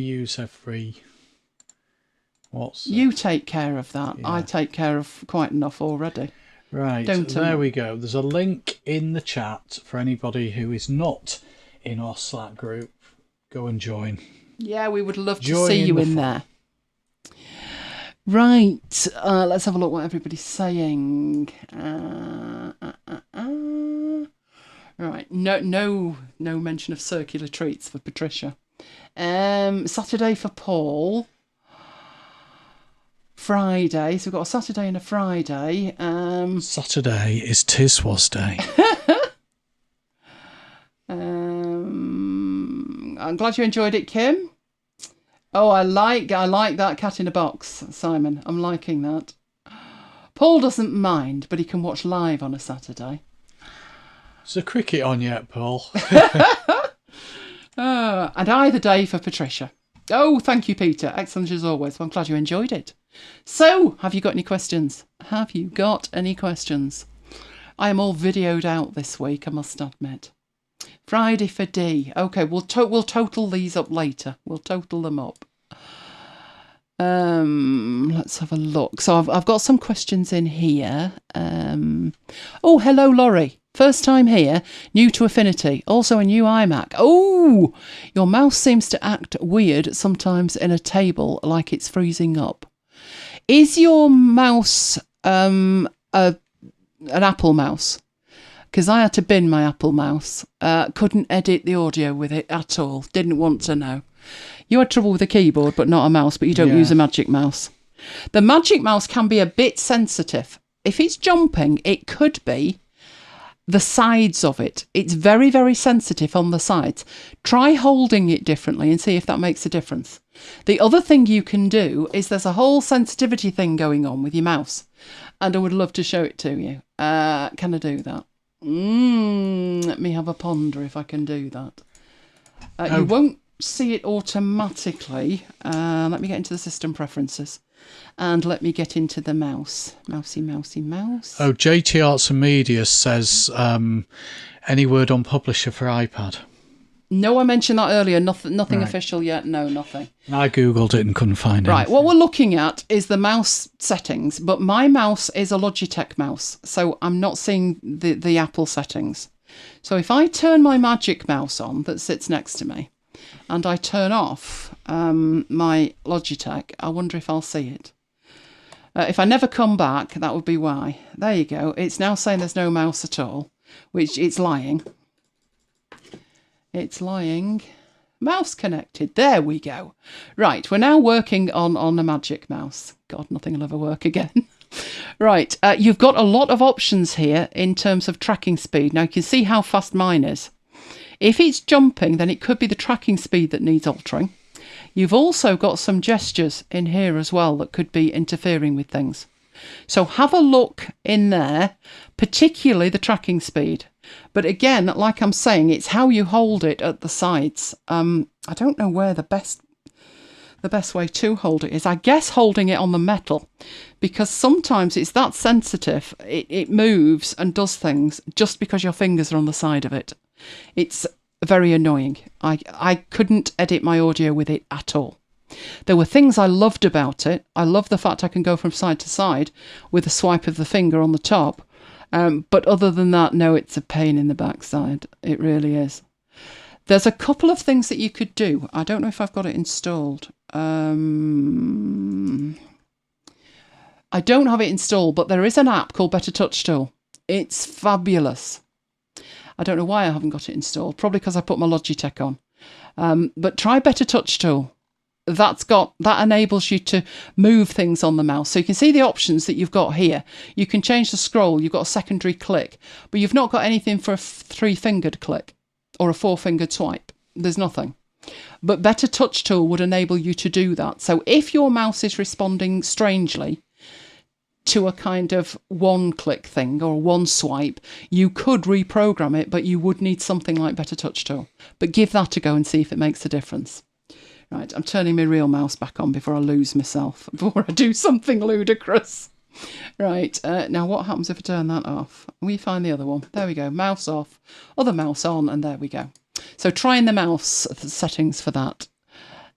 use every... You take care of that. Yeah. I take care of quite enough already. Right, there we go. There's a link in the chat for anybody who is not in our Slack group. Go and join. Yeah, we would love to see you in there. Right, let's have a look what everybody's saying. Right, no mention of circular treats for Patricia. Saturday for Paul. Friday, so we've got a Saturday and a Friday. Saturday is Tiswas Day. I'm glad you enjoyed it, Kim. Oh, I like that cat in a box, Simon. I'm liking that. Paul doesn't mind, but he can watch live on a Saturday. Is the cricket on yet, Paul? And either day for Patricia. Oh, thank you, Peter. Excellent as always. Well, I'm glad you enjoyed it. So, have you got any questions? Have you got any questions? I am all videoed out this week, I must admit. Friday for D. Okay, we'll total these up later. We'll total them up. Let's have a look. So I've got some questions in here. Oh, hello, Laurie. First time here, new to Affinity, also a new iMac. Oh, your mouse seems to act weird sometimes in a table, like it's freezing up. Is your mouse an Apple mouse? Because I had to bin my Apple mouse. Couldn't edit the audio with it at all. Didn't want to know. You had trouble with a keyboard, but not a mouse, but you don't use a Magic Mouse. The Magic Mouse can be a bit sensitive. If it's jumping, it could be the sides of it. It's very, very sensitive on the sides. Try holding it differently and see if that makes a difference. The other thing you can do is there's a whole sensitivity thing going on with your mouse, and I would love to show it to you. Can I do that? Let me have a ponder if I can do that. You won't see it automatically. Let me get into the system preferences. And let me get into the mouse. Mousey. Oh, JT Arts and Media says, any word on publisher for iPad? No, I mentioned that earlier. Nothing Right. official yet. No, nothing. I googled it and couldn't find it. Right, what we're looking at is the mouse settings, but my mouse is a Logitech mouse, so I'm not seeing the Apple settings. So if I turn my Magic Mouse on that sits next to me, and I turn off my Logitech, I wonder if I'll see it. If I never come back, that would be why. There you go. It's now saying there's no mouse at all, which it's lying. It's lying. Mouse connected. There we go. Right, we're now working on a Magic Mouse. God, nothing will ever work again. Right, you've got a lot of options here in terms of tracking speed. Now, you can see how fast mine is. If it's jumping, then it could be the tracking speed that needs altering. You've also got some gestures in here as well that could be interfering with things. So have a look in there, particularly the tracking speed. But again, like I'm saying, it's how you hold it at the sides. I don't know where the best way to hold it is. I guess holding it on the metal, because sometimes it's that sensitive. It moves and does things just because your fingers are on the side of it. It's very annoying. I couldn't edit my audio with it at all. There were things I loved about it. I love the fact I can go from side to side with a swipe of the finger on the top. But other than that, no, it's a pain in the backside. It really is. There's a couple of things that you could do. I don't know if I've got it installed. I don't have it installed, but there is an app called Better Touch Tool. It's fabulous. I don't know why I haven't got it installed. Probably because I put my Logitech on. But try Better Touch Tool. That enables you to move things on the mouse. So you can see the options that you've got here. You can change the scroll. You've got a secondary click, but you've not got anything for a 3-fingered click or a 4-fingered swipe. There's nothing. But Better Touch Tool would enable you to do that. So if your mouse is responding strangely to a kind of one-click thing or one swipe, you could reprogram it, but you would need something like Better Touch Tool. But give that a go and see if it makes a difference. Right, I'm turning my real mouse back on before I lose myself, before I do something ludicrous. Right, now what happens if I turn that off? We find the other one. There we go, mouse off, other mouse on, and there we go. So trying the mouse settings for that.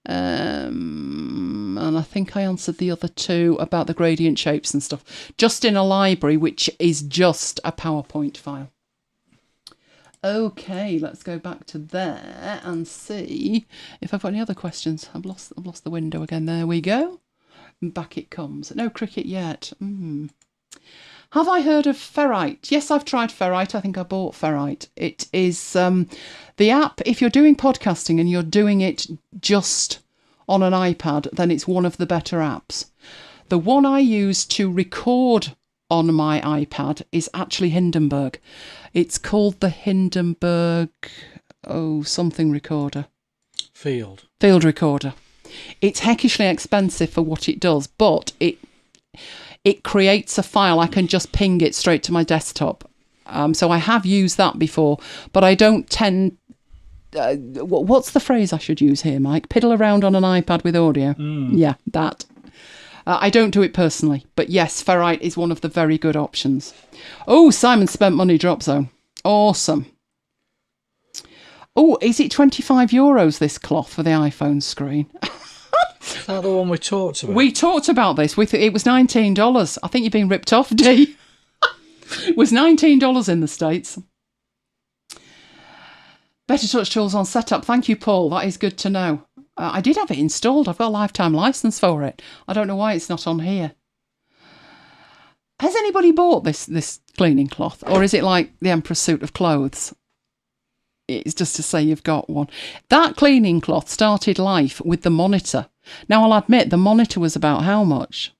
And I think I answered the other two about the gradient shapes and stuff, just in a library, which is just a PowerPoint file. Okay, let's go back to there and see if I've got any other questions. I've lost the window again. There we go. Back it comes. No cricket yet. Have I heard of Ferrite? Yes, I've tried Ferrite. I think I bought Ferrite. It is the app. If you're doing podcasting and you're doing it just on an iPad, then it's one of the better apps. The one I use to record on my iPad is actually Hindenburg. It's called the Hindenburg, something recorder. Field recorder. It's heckishly expensive for what it does, but it creates a file. I can just ping it straight to my desktop. So I have used that before, but I don't tend... what's the phrase I should use here, Mike? Piddle around on an iPad with audio. Yeah, that. I don't do it personally, but yes, Ferrite is one of the very good options. Oh, Simon Spent Money Drop Zone. Awesome. Oh, is it €25, this cloth for the iPhone screen? Is that the one we talked about? We talked about this. It was $19. I think you've been ripped off, D. It was $19 in the States. Better Touch Tools on setup. Thank you, Paul. That is good to know. I did have it installed. I've got a lifetime license for it. I don't know why it's not on here. Has anybody bought this cleaning cloth? Or is it like the Emperor's suit of clothes? It's just to say you've got one. That cleaning cloth started life with the monitor. Now, I'll admit, the monitor was about how much?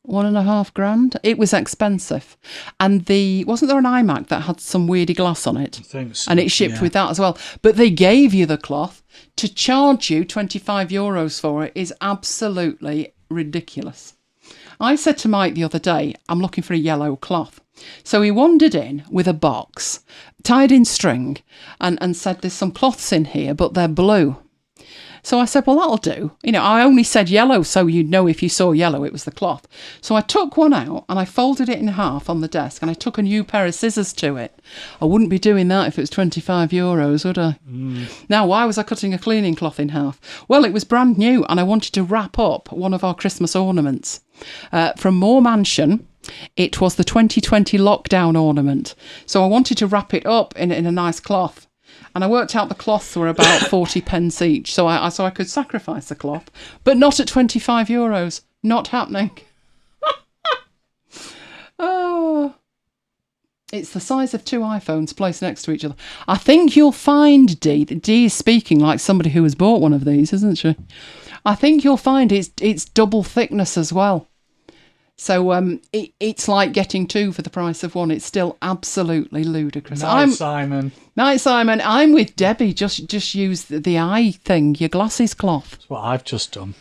$1,500? It was expensive. And wasn't there an iMac that had some weirdy glass on it? I think so. And it shipped with that as well. But they gave you the cloth. To charge you €25 for it is absolutely ridiculous. I said to Mike the other day, I'm looking for a yellow cloth. So he wandered in with a box, tied in string, and said, there's some cloths in here, but they're blue. So I said, well, that'll do. You know, I only said yellow, so you'd know if you saw yellow, it was the cloth. So I took one out and I folded it in half on the desk and I took a new pair of scissors to it. I wouldn't be doing that if it was €25, would I? Now, why was I cutting a cleaning cloth in half? Well, it was brand new and I wanted to wrap up one of our Christmas ornaments. From Moore Mansion, it was the 2020 lockdown ornament. So I wanted to wrap it up in a nice cloth. And I worked out the cloths were about 40 pence each, so I could sacrifice the cloth, but not at €25. Not happening. Oh, it's the size of 2 iPhones placed next to each other. I think you'll find, Dee, that Dee is speaking like somebody who has bought one of these, isn't she? I think you'll find it's double thickness as well. So it's like getting 2 for the price of 1. It's still absolutely ludicrous. Simon. Night, Simon. I'm with Debbie. Just use the eye thing, your glasses cloth. That's what I've just done.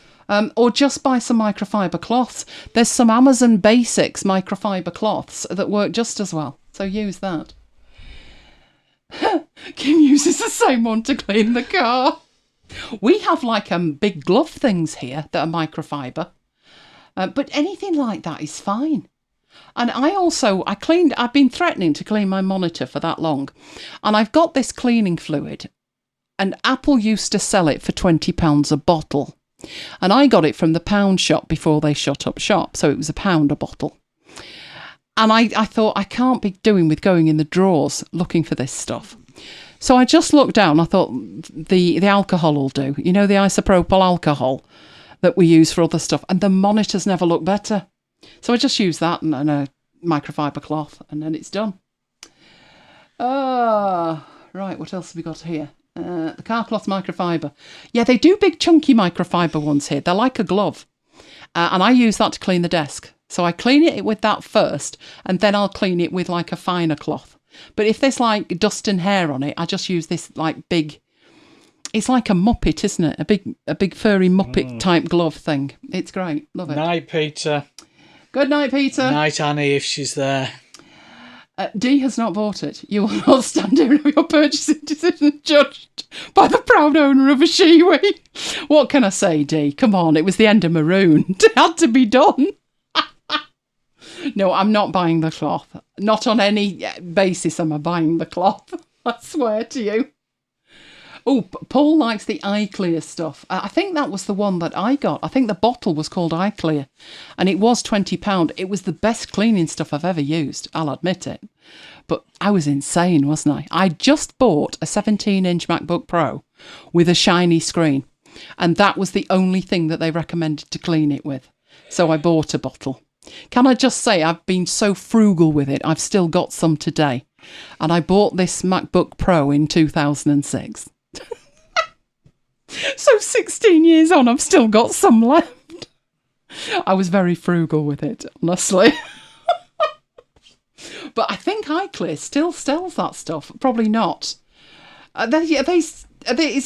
Or just buy some microfiber cloths. There's some Amazon Basics microfiber cloths that work just as well. So use that. Kim uses the same one to clean the car. We have like big glove things here that are microfiber. But anything like that is fine. And I've been threatening to clean my monitor for that long. And I've got this cleaning fluid. And Apple used to sell it for £20 a bottle. And I got it from the pound shop before they shut up shop. So it was £1 a bottle. And I thought, I can't be doing with going in the drawers looking for this stuff. So I just looked down. I thought the alcohol will do. You know, the isopropyl alcohol that we use for other stuff, and the monitors never look better. So I just use that and a microfiber cloth, and then it's done. Right, what else have we got here? The car cloth microfiber. Yeah, they do big chunky microfiber ones here. They're like a glove. And I use that to clean the desk. So I clean it with that first, and then I'll clean it with like a finer cloth. But if there's like dust and hair on it, I just use this like big... It's like a Muppet, isn't it? A big furry Muppet type glove thing. It's great. Love it. Night, Peter. Good night, Peter. Night, Annie, if she's there. Dee has not bought it. You will not stand here and have your purchasing decision judged by the proud owner of a Shiwi. What can I say, Dee? Come on, it was the end of Maroon. It had to be done. No, I'm not buying the cloth. Not on any basis am I buying the cloth. I swear to you. Oh, Paul likes the eye clear stuff. I think that was the one that I got. I think the bottle was called eye clear and it was £20. It was the best cleaning stuff I've ever used. I'll admit it. But I was insane, wasn't I? I just bought a 17-inch MacBook Pro with a shiny screen. And that was the only thing that they recommended to clean it with. So I bought a bottle. Can I just say I've been so frugal with it. I've still got some today. And I bought this MacBook Pro in 2006. So 16 years on, I've still got some left. I was very frugal with it, honestly. But I think iClear still sells that stuff. Probably not. Is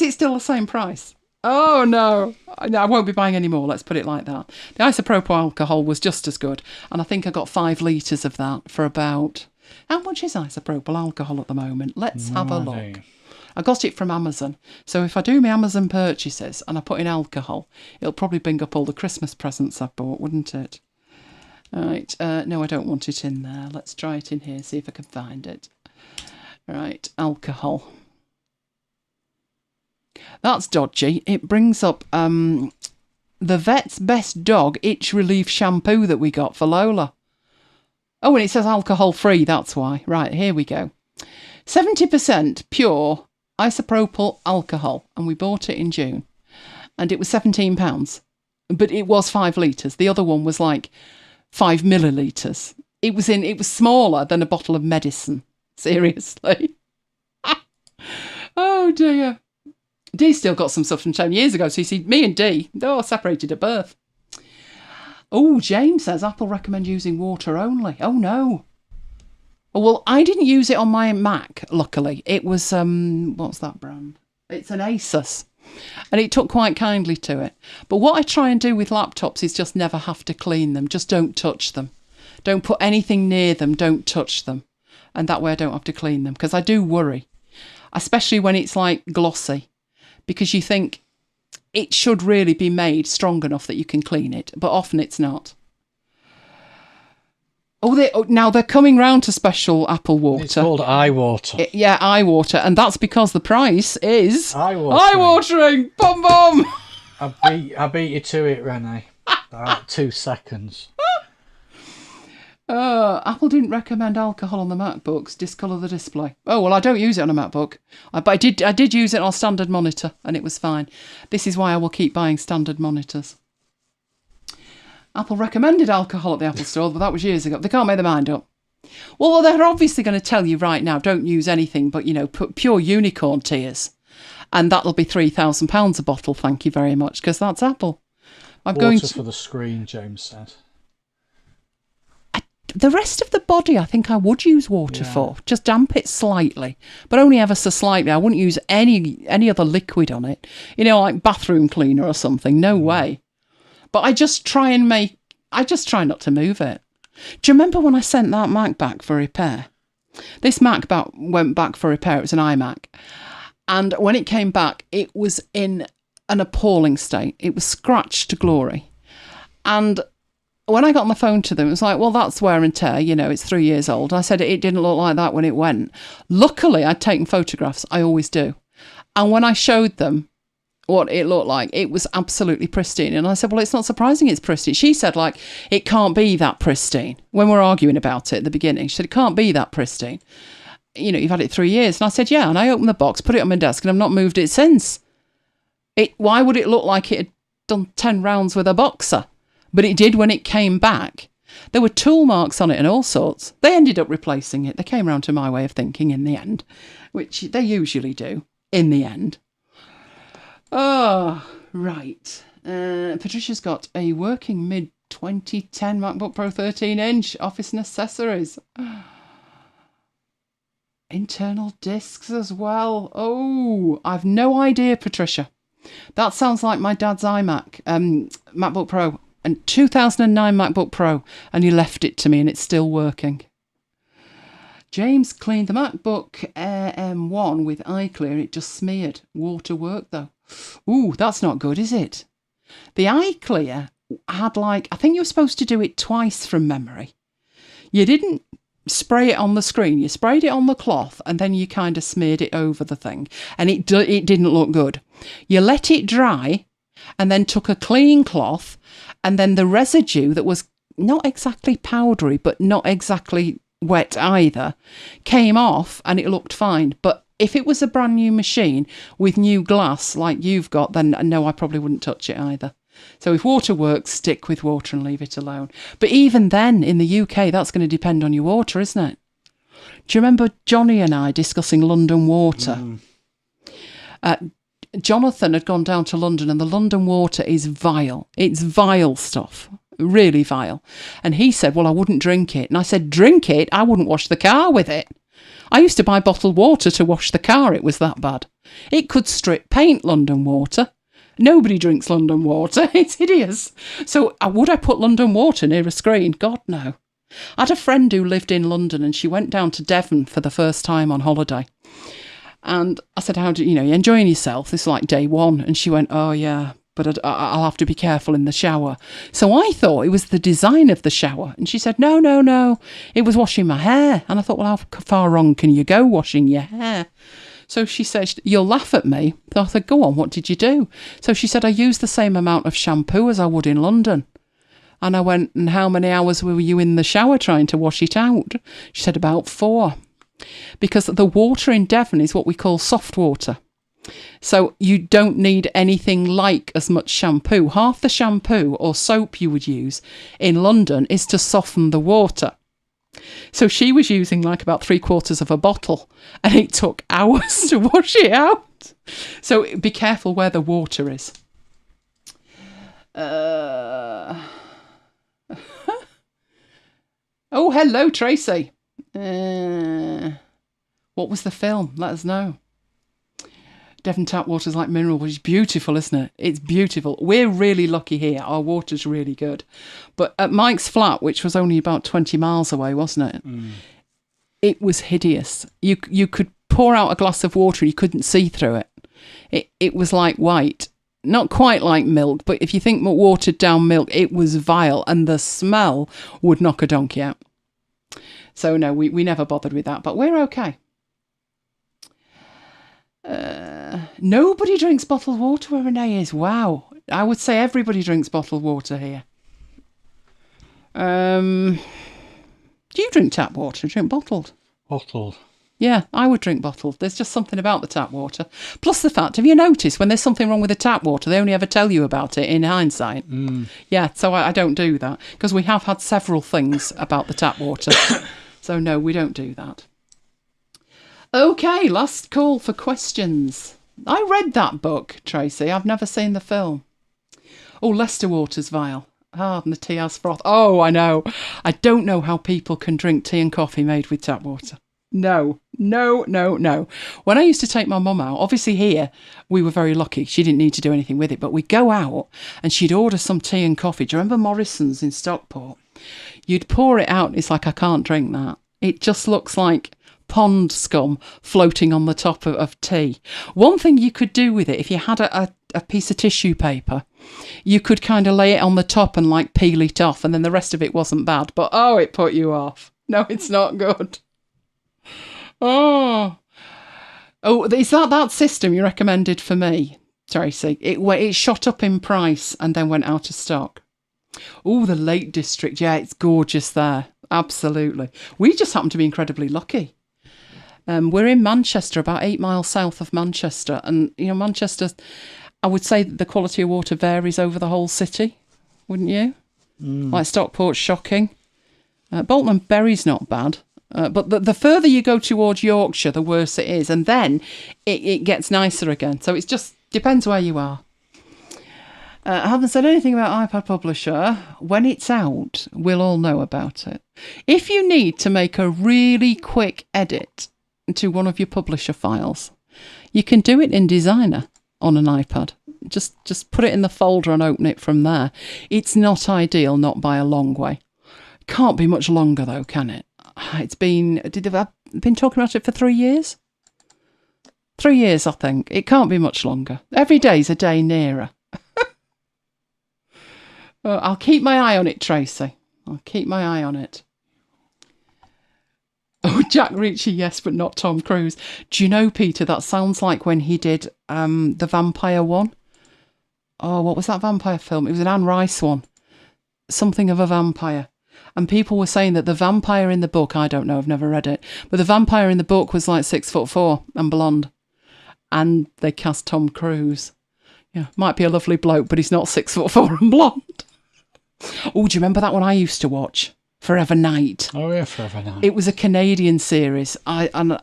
it still the same price? Oh, no. I won't be buying any more, let's put it like that. The isopropyl alcohol was just as good. And I think I got 5 litres of that for about... How much is isopropyl alcohol at the moment? Let's have a look. I got it from Amazon. So if I do my Amazon purchases and I put in alcohol, it'll probably bring up all the Christmas presents I've bought, wouldn't it? All right. No, I don't want it in there. Let's try it in here, see if I can find it. Right. Alcohol. That's dodgy. It brings up the Vet's Best Dog Itch Relief Shampoo that we got for Lola. Oh, and it says alcohol free. That's why. Right. Here we go. 70% pure isopropyl alcohol, and we bought it in June, and it was £17, but it was 5 litres. The other one was like 5 millilitres. It was smaller than a bottle of medicine. Seriously. Oh dear. Dee still got some stuff from 10 years ago. So you see, me and Dee, separated at birth. Oh, James says Apple recommend using water only. Oh no. Well, I didn't use it on my Mac, luckily. It was, what's that brand? It's an Asus. And it took quite kindly to it. But what I try and do with laptops is just never have to clean them. Just don't touch them. Don't put anything near them. Don't touch them. And that way I don't have to clean them. Because I do worry, especially when it's like glossy. Because you think it should really be made strong enough that you can clean it. But often it's not. Now they're coming round to special apple water. It's called eye water. Eye water. And that's because the price is... Eye-watering. Bum bum! I beat you to it, Renee. About 2 seconds. Apple didn't recommend alcohol on the MacBooks. Discolour the display. Oh, well, I don't use it on a MacBook. But I did use it on a standard monitor, and it was fine. This is why I will keep buying standard monitors. Apple recommended alcohol at the Apple Store, but that was years ago. They can't make their mind up. Well, they're obviously going to tell you right now, don't use anything but, pure unicorn tears. And that'll be £3,000 a bottle, thank you very much, because that's Apple. Water for the screen, James said. The rest of the body, I think I would use water for. Just damp it slightly, but only ever so slightly. I wouldn't use any other liquid on it. Like bathroom cleaner or something. No way. But I just try not to move it. Do you remember when I sent that Mac back for repair? This Mac went back for repair. It was an iMac. And when it came back, it was in an appalling state. It was scratched to glory. And when I got on the phone to them, it was like, well, that's wear and tear. It's 3 years old. I said it didn't look like that when it went. Luckily, I'd taken photographs. I always do. And when I showed them what it looked like, it was absolutely pristine. And I said, well, it's not surprising it's pristine. She said, it can't be that pristine. When we're arguing about it at the beginning, she said, it can't be that pristine. You've had it 3 years. And I said, yeah. And I opened the box, put it on my desk, and I've not moved it since. Why would it look like it had done 10 rounds with a boxer? But it did when it came back. There were tool marks on it and all sorts. They ended up replacing it. They came round to my way of thinking in the end, which they usually do in the end. Oh, right. Patricia's got a working mid-2010 MacBook Pro 13-inch, office and accessories. Internal discs as well. Oh, I've no idea, Patricia. That sounds like my dad's iMac, MacBook Pro, and 2009 MacBook Pro, and he left it to me and it's still working. James cleaned the MacBook Air M1 with iClear. It just smeared. Water worked though. Ooh, that's not good, is it? The iClear had I think you were supposed to do it twice from memory. You didn't spray it on the screen. You sprayed it on the cloth and then you kind of smeared it over the thing. And it didn't look good. You let it dry and then took a clean cloth and then the residue that was not exactly powdery but not exactly wet either came off and it looked fine. But if it was a brand new machine with new glass like you've got, then no, I probably wouldn't touch it either. So if water works, stick with water and leave it alone. But even then, in the UK, that's going to depend on your water, isn't it? Do you remember Johnny and I discussing London water? Jonathan had gone down to London and the London water is vile. It's vile stuff. Really vile. And he said, well, I wouldn't drink it. And I said, drink it? I wouldn't wash the car with it. I used to buy bottled water to wash the car. It was that bad. It could strip paint, London water. Nobody drinks London water. It's hideous. So would I put London water near a screen? God, no. I had a friend who lived in London and she went down to Devon for the first time on holiday. And I said, how do you enjoying yourself? This is like day one. And she went, oh yeah, but I'll have to be careful in the shower. So I thought it was the design of the shower. And she said, no, it was washing my hair. And I thought, well, how far wrong can you go washing your hair? So she said, you'll laugh at me. So I said, go on, what did you do? So she said, I used the same amount of shampoo as I would in London. And I went, and how many hours were you in the shower trying to wash it out? She said, about 4. Because the water in Devon is what we call soft water. So you don't need anything like as much shampoo. Half the shampoo or soap you would use in London is to soften the water. So she was using like about 3/4 of a bottle and it took hours to wash it out. So be careful where the water is. Oh, hello, Tracy. What was the film? Let us know. Devon tap water's like mineral water. It's beautiful, isn't it? It's beautiful. We're really lucky here. Our water's really good. But at Mike's flat, which was only about 20 miles away, wasn't it? It was hideous. You could pour out a glass of water and you couldn't see through it. It was like white. Not quite like milk, but if you think watered down milk, it was vile, and the smell would knock a donkey out. So no, we never bothered with that, but we're okay. Nobody drinks bottled water where Renee is. Wow. I would say everybody drinks bottled water here. Do you drink tap water? Do you drink bottled? Bottled. Yeah, I would drink bottled. There's just something about the tap water. Plus the fact, have you noticed when there's something wrong with the tap water, they only ever tell you about it in hindsight? Yeah, so I don't do that, because we have had several things about the tap water. So no, we don't do that. Okay, last call for questions. I read that book, Tracy. I've never seen the film. Oh, Leicester water's vile. Ah, and the tea has froth. Oh, I know. I don't know how people can drink tea and coffee made with tap water. No. When I used to take my mum out, obviously here, we were very lucky. She didn't need to do anything with it, but we'd go out and she'd order some tea and coffee. Do you remember Morrison's in Stockport? You'd pour it out and it's like, I can't drink that. It just looks like pond scum floating on the top of tea. One thing you could do with it, if you had a piece of tissue paper, you could kind of lay it on the top and like peel it off, and then the rest of it wasn't bad. But oh, it put you off. No, it's not good. Oh, is that system you recommended for me, Tracy? It shot up in price and then went out of stock. Oh, the Lake District. Yeah, it's gorgeous there. Absolutely. We just happen to be incredibly lucky. We're in Manchester, about 8 miles south of Manchester. And, you know, Manchester, I would say that the quality of water varies over the whole city, wouldn't you? Like Stockport's shocking. Bolton and Bury's not bad. But the further you go towards Yorkshire, the worse it is. And then it gets nicer again. So it just depends where you are. I haven't said anything about iPad Publisher. When it's out, we'll all know about it. If you need to make a really quick edit to one of your Publisher files, you can do it in Designer on an iPad. Just put it in the folder and open it from there. It's not ideal, not by a long way. Can't be much longer though, can it? I've been talking about it for 3 years? 3 years, I think. It can't be much longer. Every day's a day nearer. I'll keep my eye on it, Tracy. I'll keep my eye on it. Oh, Jack Reacher, yes, but not Tom Cruise. Do you know, Peter, that sounds like when he did the vampire one. Oh, what was that vampire film? It was an Anne Rice one. Something of a vampire. And people were saying that the vampire in the book, I don't know, I've never read it, but the vampire in the book was like 6'4" and blonde. And they cast Tom Cruise. Yeah, might be a lovely bloke, but he's not 6'4" and blonde. Oh, do you remember that one I used to watch? Forever Night. Oh yeah, Forever Night. It was a Canadian series. It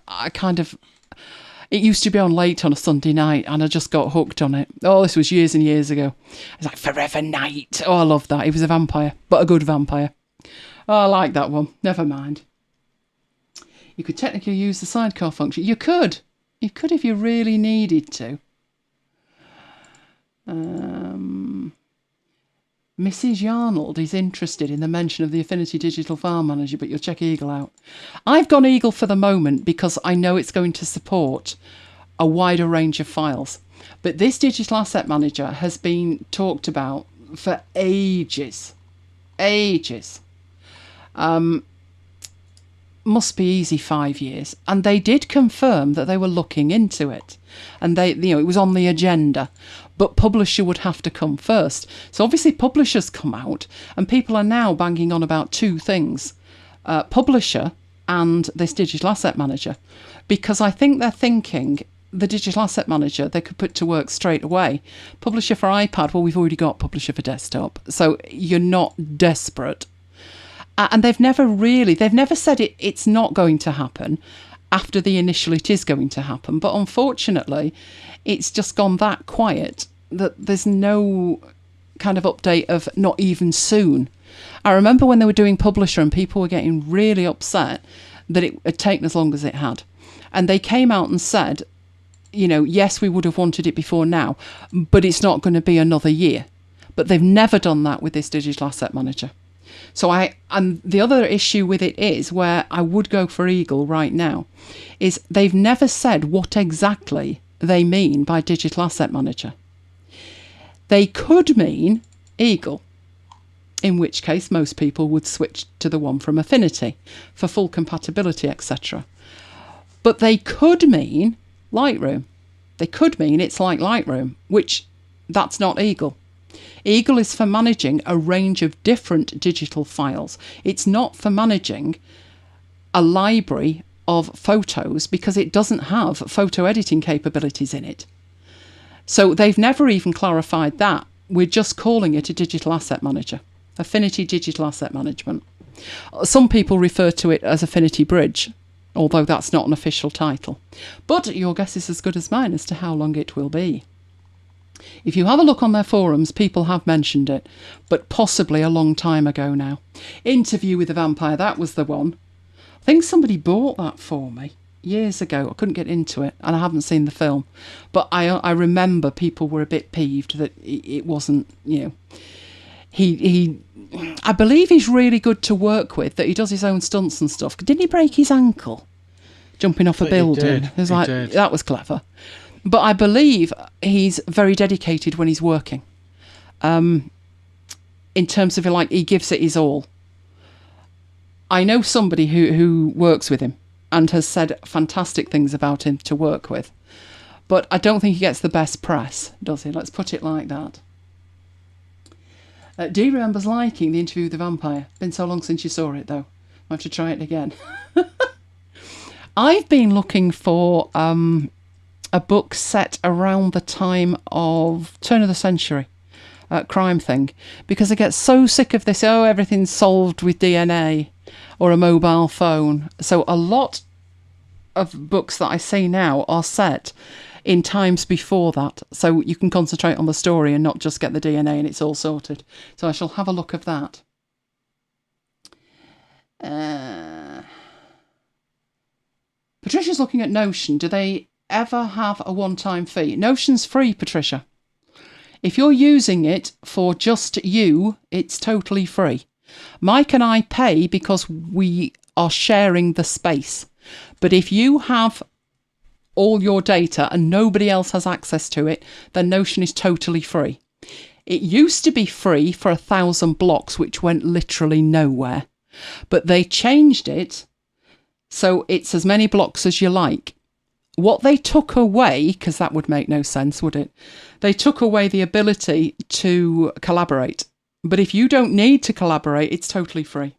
used to be on late on a Sunday night, and I just got hooked on it. Oh, this was years and years ago. It's like Forever Night. Oh, I love that. He was a vampire, but a good vampire. Oh, I like that one. Never mind. You could technically use the sidecar function. You could if you really needed to. Mrs. Yarnold is interested in the mention of the Affinity Digital File Manager, but you'll check Eagle out. I've gone Eagle for the moment because I know it's going to support a wider range of files. But this Digital Asset Manager has been talked about for ages. Ages. Must be easy 5 years. And they did confirm that they were looking into it. And it was on the agenda. But Publisher would have to come first. So obviously Publisher's come out, and people are now banging on about two things. Publisher and this Digital Asset Manager. Because I think they're thinking the Digital Asset Manager they could put to work straight away. Publisher for iPad, well, we've already got Publisher for desktop. So you're not desperate. And they've never said it's not going to happen after the initial it is going to happen. But unfortunately, it's just gone that quiet that there's no kind of update of not even soon. I remember when they were doing Publisher and people were getting really upset that it had taken as long as it had. And they came out and said, yes, we would have wanted it before now, but it's not going to be another year. But they've never done that with this digital asset manager. And the other issue with it is, where I would go for Eagle right now, is they've never said what exactly they mean by digital asset manager. They could mean Eagle, in which case most people would switch to the one from Affinity for full compatibility, etc. But they could mean Lightroom. They could mean it's like Lightroom, which that's not Eagle. Eagle is for managing a range of different digital files. It's not for managing a library of photos, because it doesn't have photo editing capabilities in it. So they've never even clarified that. We're just calling it a digital asset manager. Affinity Digital Asset Management. Some people refer to it as Affinity Bridge, although that's not an official title. But your guess is as good as mine as to how long it will be. If you have a look on their forums, people have mentioned it, but possibly a long time ago now. Interview with the Vampire, that was the one. I think somebody bought that for me years ago. I couldn't get into it, and I haven't seen the film. But I remember people were a bit peeved that it wasn't, I believe he's really good to work with, that he does his own stunts and stuff. Didn't he break his ankle jumping off a building? It was like, that was clever. But I believe he's very dedicated when he's working. In terms of, like, he gives it his all. I know somebody who works with him and has said fantastic things about him to work with. But I don't think he gets the best press, does he? Let's put it like that. Dee remembers liking the Interview with the Vampire. Been so long since you saw it, though. I have to try it again. I've been looking for a book set around the time of turn of the century, crime thing, because I get so sick of this, everything's solved with DNA or a mobile phone. So a lot of books that I see now are set in times before that, so you can concentrate on the story and not just get the DNA and it's all sorted. So I shall have a look of that. Patricia's looking at Notion. Do they ever have a one-time fee? Notion's free, Patricia. If you're using it for just you, it's totally free. Mike and I pay because we are sharing the space. But if you have all your data and nobody else has access to it, then Notion is totally free. It used to be free for 1,000 blocks, which went literally nowhere. But they changed it so it's as many blocks as you like. What they took away, because that would make no sense, would it? They took away the ability to collaborate. But if you don't need to collaborate, it's totally free.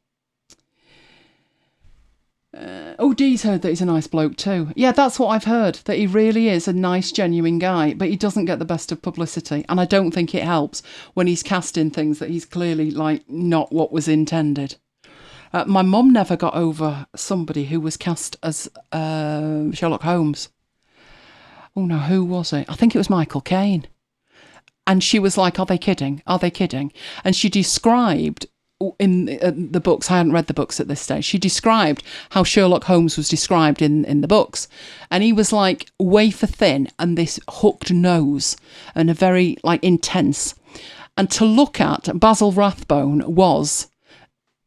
Dee's heard that he's a nice bloke too. Yeah, that's what I've heard, that he really is a nice, genuine guy, but he doesn't get the best of publicity. And I don't think it helps when he's cast in things that he's clearly, like, not what was intended. My mum never got over somebody who was cast as Sherlock Holmes. Oh no, who was it? I think it was Michael Caine. And she was like, are they kidding? Are they kidding? And she described in the books, I hadn't read the books at this stage, she described how Sherlock Holmes was described in the books. And he was like wafer thin and this hooked nose and a very like intense. And to look at, Basil Rathbone was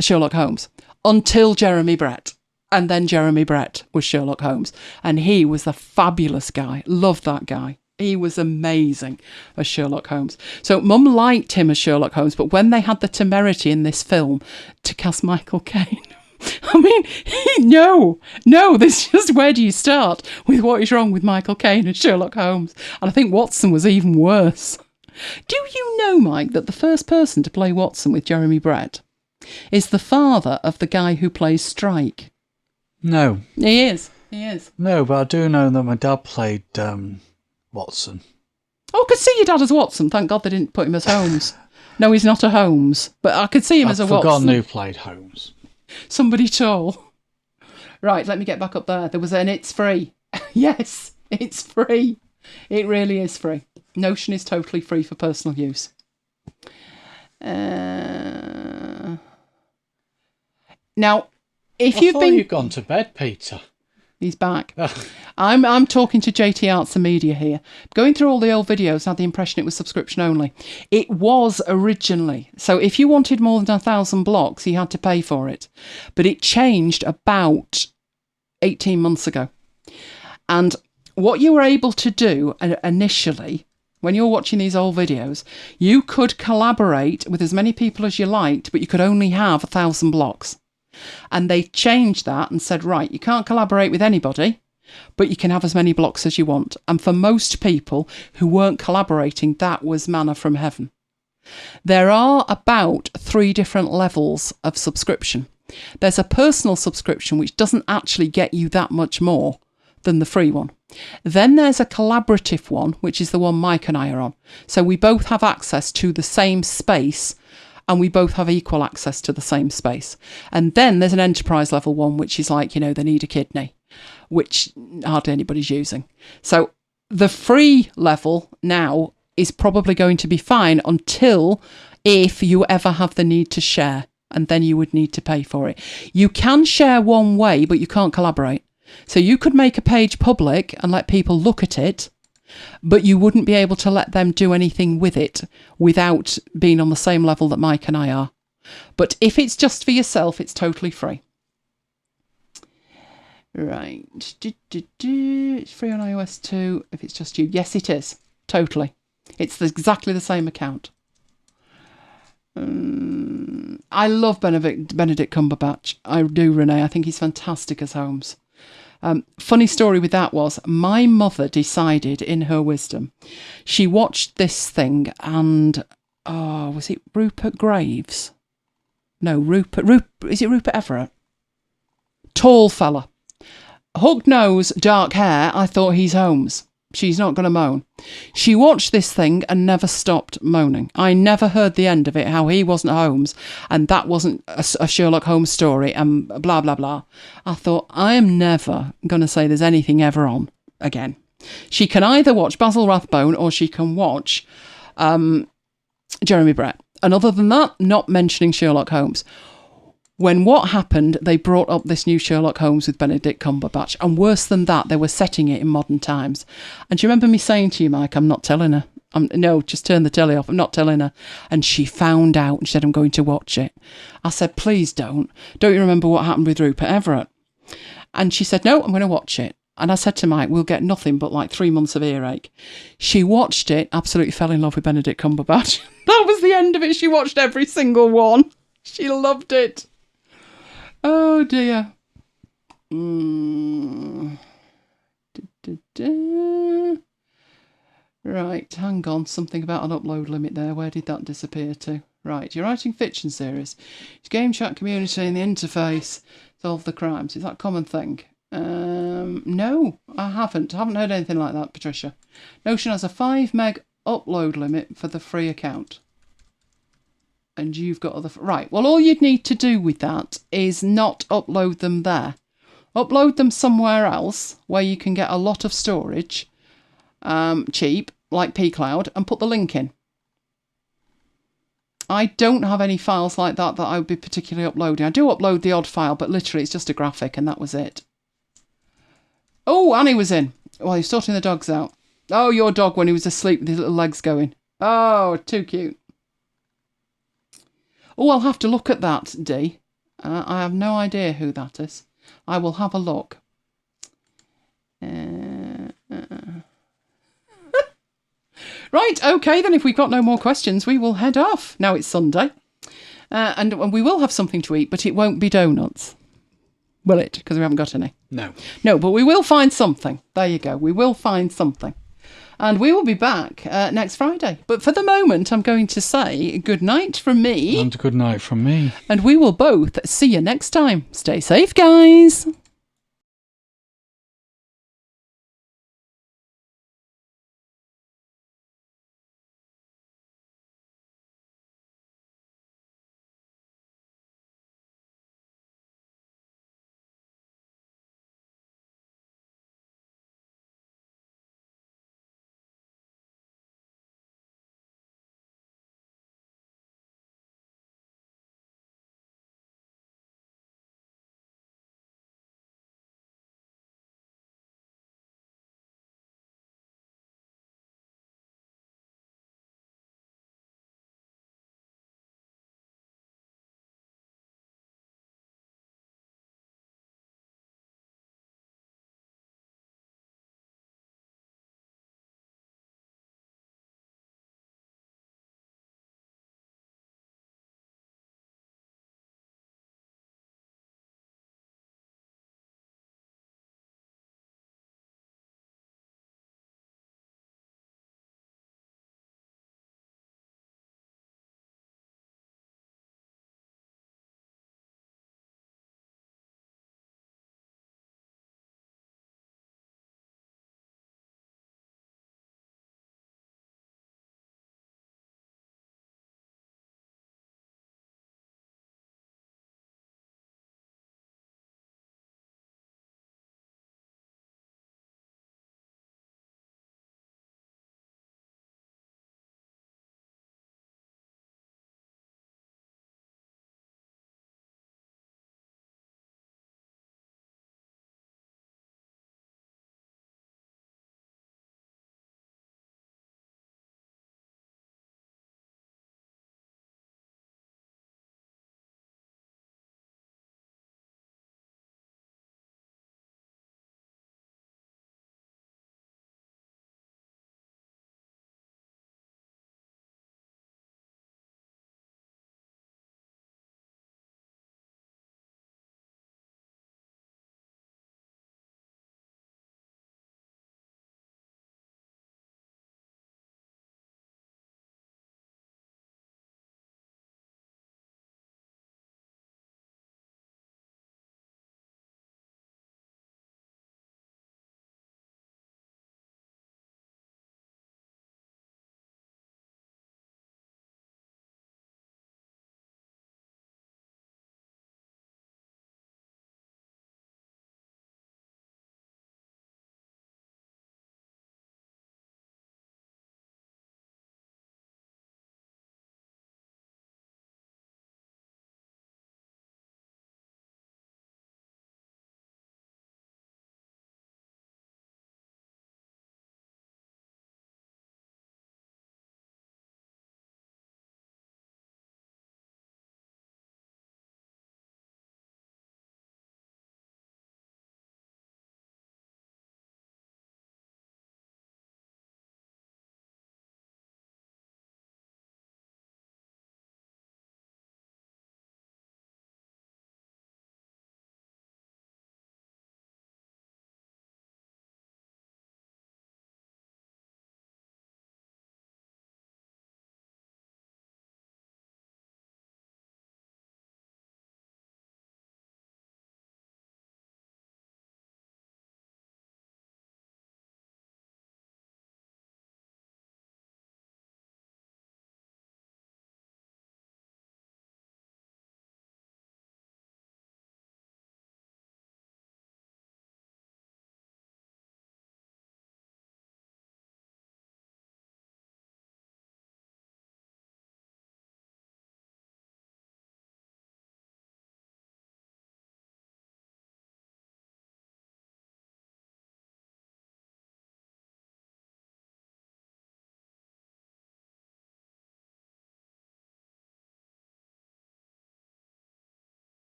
Sherlock Holmes until Jeremy Brett. And then Jeremy Brett was Sherlock Holmes. And he was a fabulous guy. Loved that guy. He was amazing as Sherlock Holmes. So Mum liked him as Sherlock Holmes, but when they had the temerity in this film to cast Michael Caine, I mean, no, this is just, where do you start with what is wrong with Michael Caine and Sherlock Holmes? And I think Watson was even worse. Do you know, Mike, that the first person to play Watson with Jeremy Brett is the father of the guy who plays Strike? No. He is. No, but I do know that my dad played Watson. Oh, I could see your dad as Watson. Thank God they didn't put him as Holmes. No, he's not a Holmes, but I could see him as a Watson. I've forgotten who played Holmes. Somebody tall. Right, let me get back up there. There was an it's free. Yes, it's free. It really is free. Notion is totally free for personal use. Now, if you've been... you'd gone to bed, Peter. He's back. I'm talking to JT Arts and Media here. Going through all the old videos, I had the impression it was subscription only. It was originally. So if you wanted more than 1,000 blocks, you had to pay for it. But it changed about 18 months ago. And what you were able to do initially, when you're watching these old videos, you could collaborate with as many people as you liked, but you could only have 1,000 blocks. And they changed that and said, right, you can't collaborate with anybody, but you can have as many blocks as you want. And for most people who weren't collaborating, that was manna from heaven. There are about 3 different levels of subscription. There's a personal subscription, which doesn't actually get you that much more than the free one. Then there's a collaborative one, which is the one Mike and I are on. So we both have access to the same space, and we both have equal access to the same space. And then there's an enterprise level one, which is like, they need a kidney, which hardly anybody's using. So the free level now is probably going to be fine until if you ever have the need to share, and then you would need to pay for it. You can share one way, but you can't collaborate. So you could make a page public and let people look at it, but you wouldn't be able to let them do anything with it without being on the same level that Mike and I are. But if it's just for yourself, it's totally free. Right. It's free on iOS too, if it's just you. Yes, it is. Totally. It's exactly the same account. I love Benedict Cumberbatch. I do, Renee. I think he's fantastic as Holmes. Funny story with that was my mother decided in her wisdom, she watched this thing and, was it Rupert Graves? No, is it Rupert Everett? Tall fella. Hook nose, dark hair, I thought he's Holmes. She's not going to moan. She watched this thing and never stopped moaning. I never heard the end of it, how he wasn't Holmes and that wasn't a Sherlock Holmes story and blah, blah, blah. I thought, I am never going to say there's anything ever on again. She can either watch Basil Rathbone or she can watch Jeremy Brett. And other than that, not mentioning Sherlock Holmes. When what happened, they brought up this new Sherlock Holmes with Benedict Cumberbatch. And worse than that, they were setting it in modern times. And do you remember me saying to you, Mike, I'm not telling her. No, just turn the telly off. I'm not telling her. And she found out and she said, I'm going to watch it. I said, please don't. Don't you remember what happened with Rupert Everett? And she said, no, I'm going to watch it. And I said to Mike, we'll get nothing but like 3 months of earache. She watched it, absolutely fell in love with Benedict Cumberbatch. That was the end of it. She watched every single one. She loved it. Oh dear. Right, hang on. Something about an upload limit there. Where did that disappear to? Right, you're writing fiction series. It's game chat community and the interface. Solve the crimes. Is that a common thing? No, I haven't heard anything like that, Patricia. Notion has a 5 meg upload limit for the free account. And you've got other... Right, well, all you'd need to do with that is not upload them there. Upload them somewhere else where you can get a lot of storage, cheap, like pCloud, and put the link in. I don't have any files like that I would be particularly uploading. I do upload the odd file, but literally it's just a graphic and that was it. Oh, Annie was in. Well, he's sorting the dogs out. Oh, your dog when he was asleep with his little legs going. Oh, too cute. Oh, I'll have to look at that, Dee. I have no idea who that is. I will have a look. Right, okay, then if we've got no more questions, we will head off. Now it's Sunday. And we will have something to eat, but it won't be donuts. Will it? Because we haven't got any. No. No, but we will find something. There you go. We will find something. And we will be back next Friday. But for the moment, I'm going to say good night from me. And good night from me. And we will both see you next time. Stay safe, guys.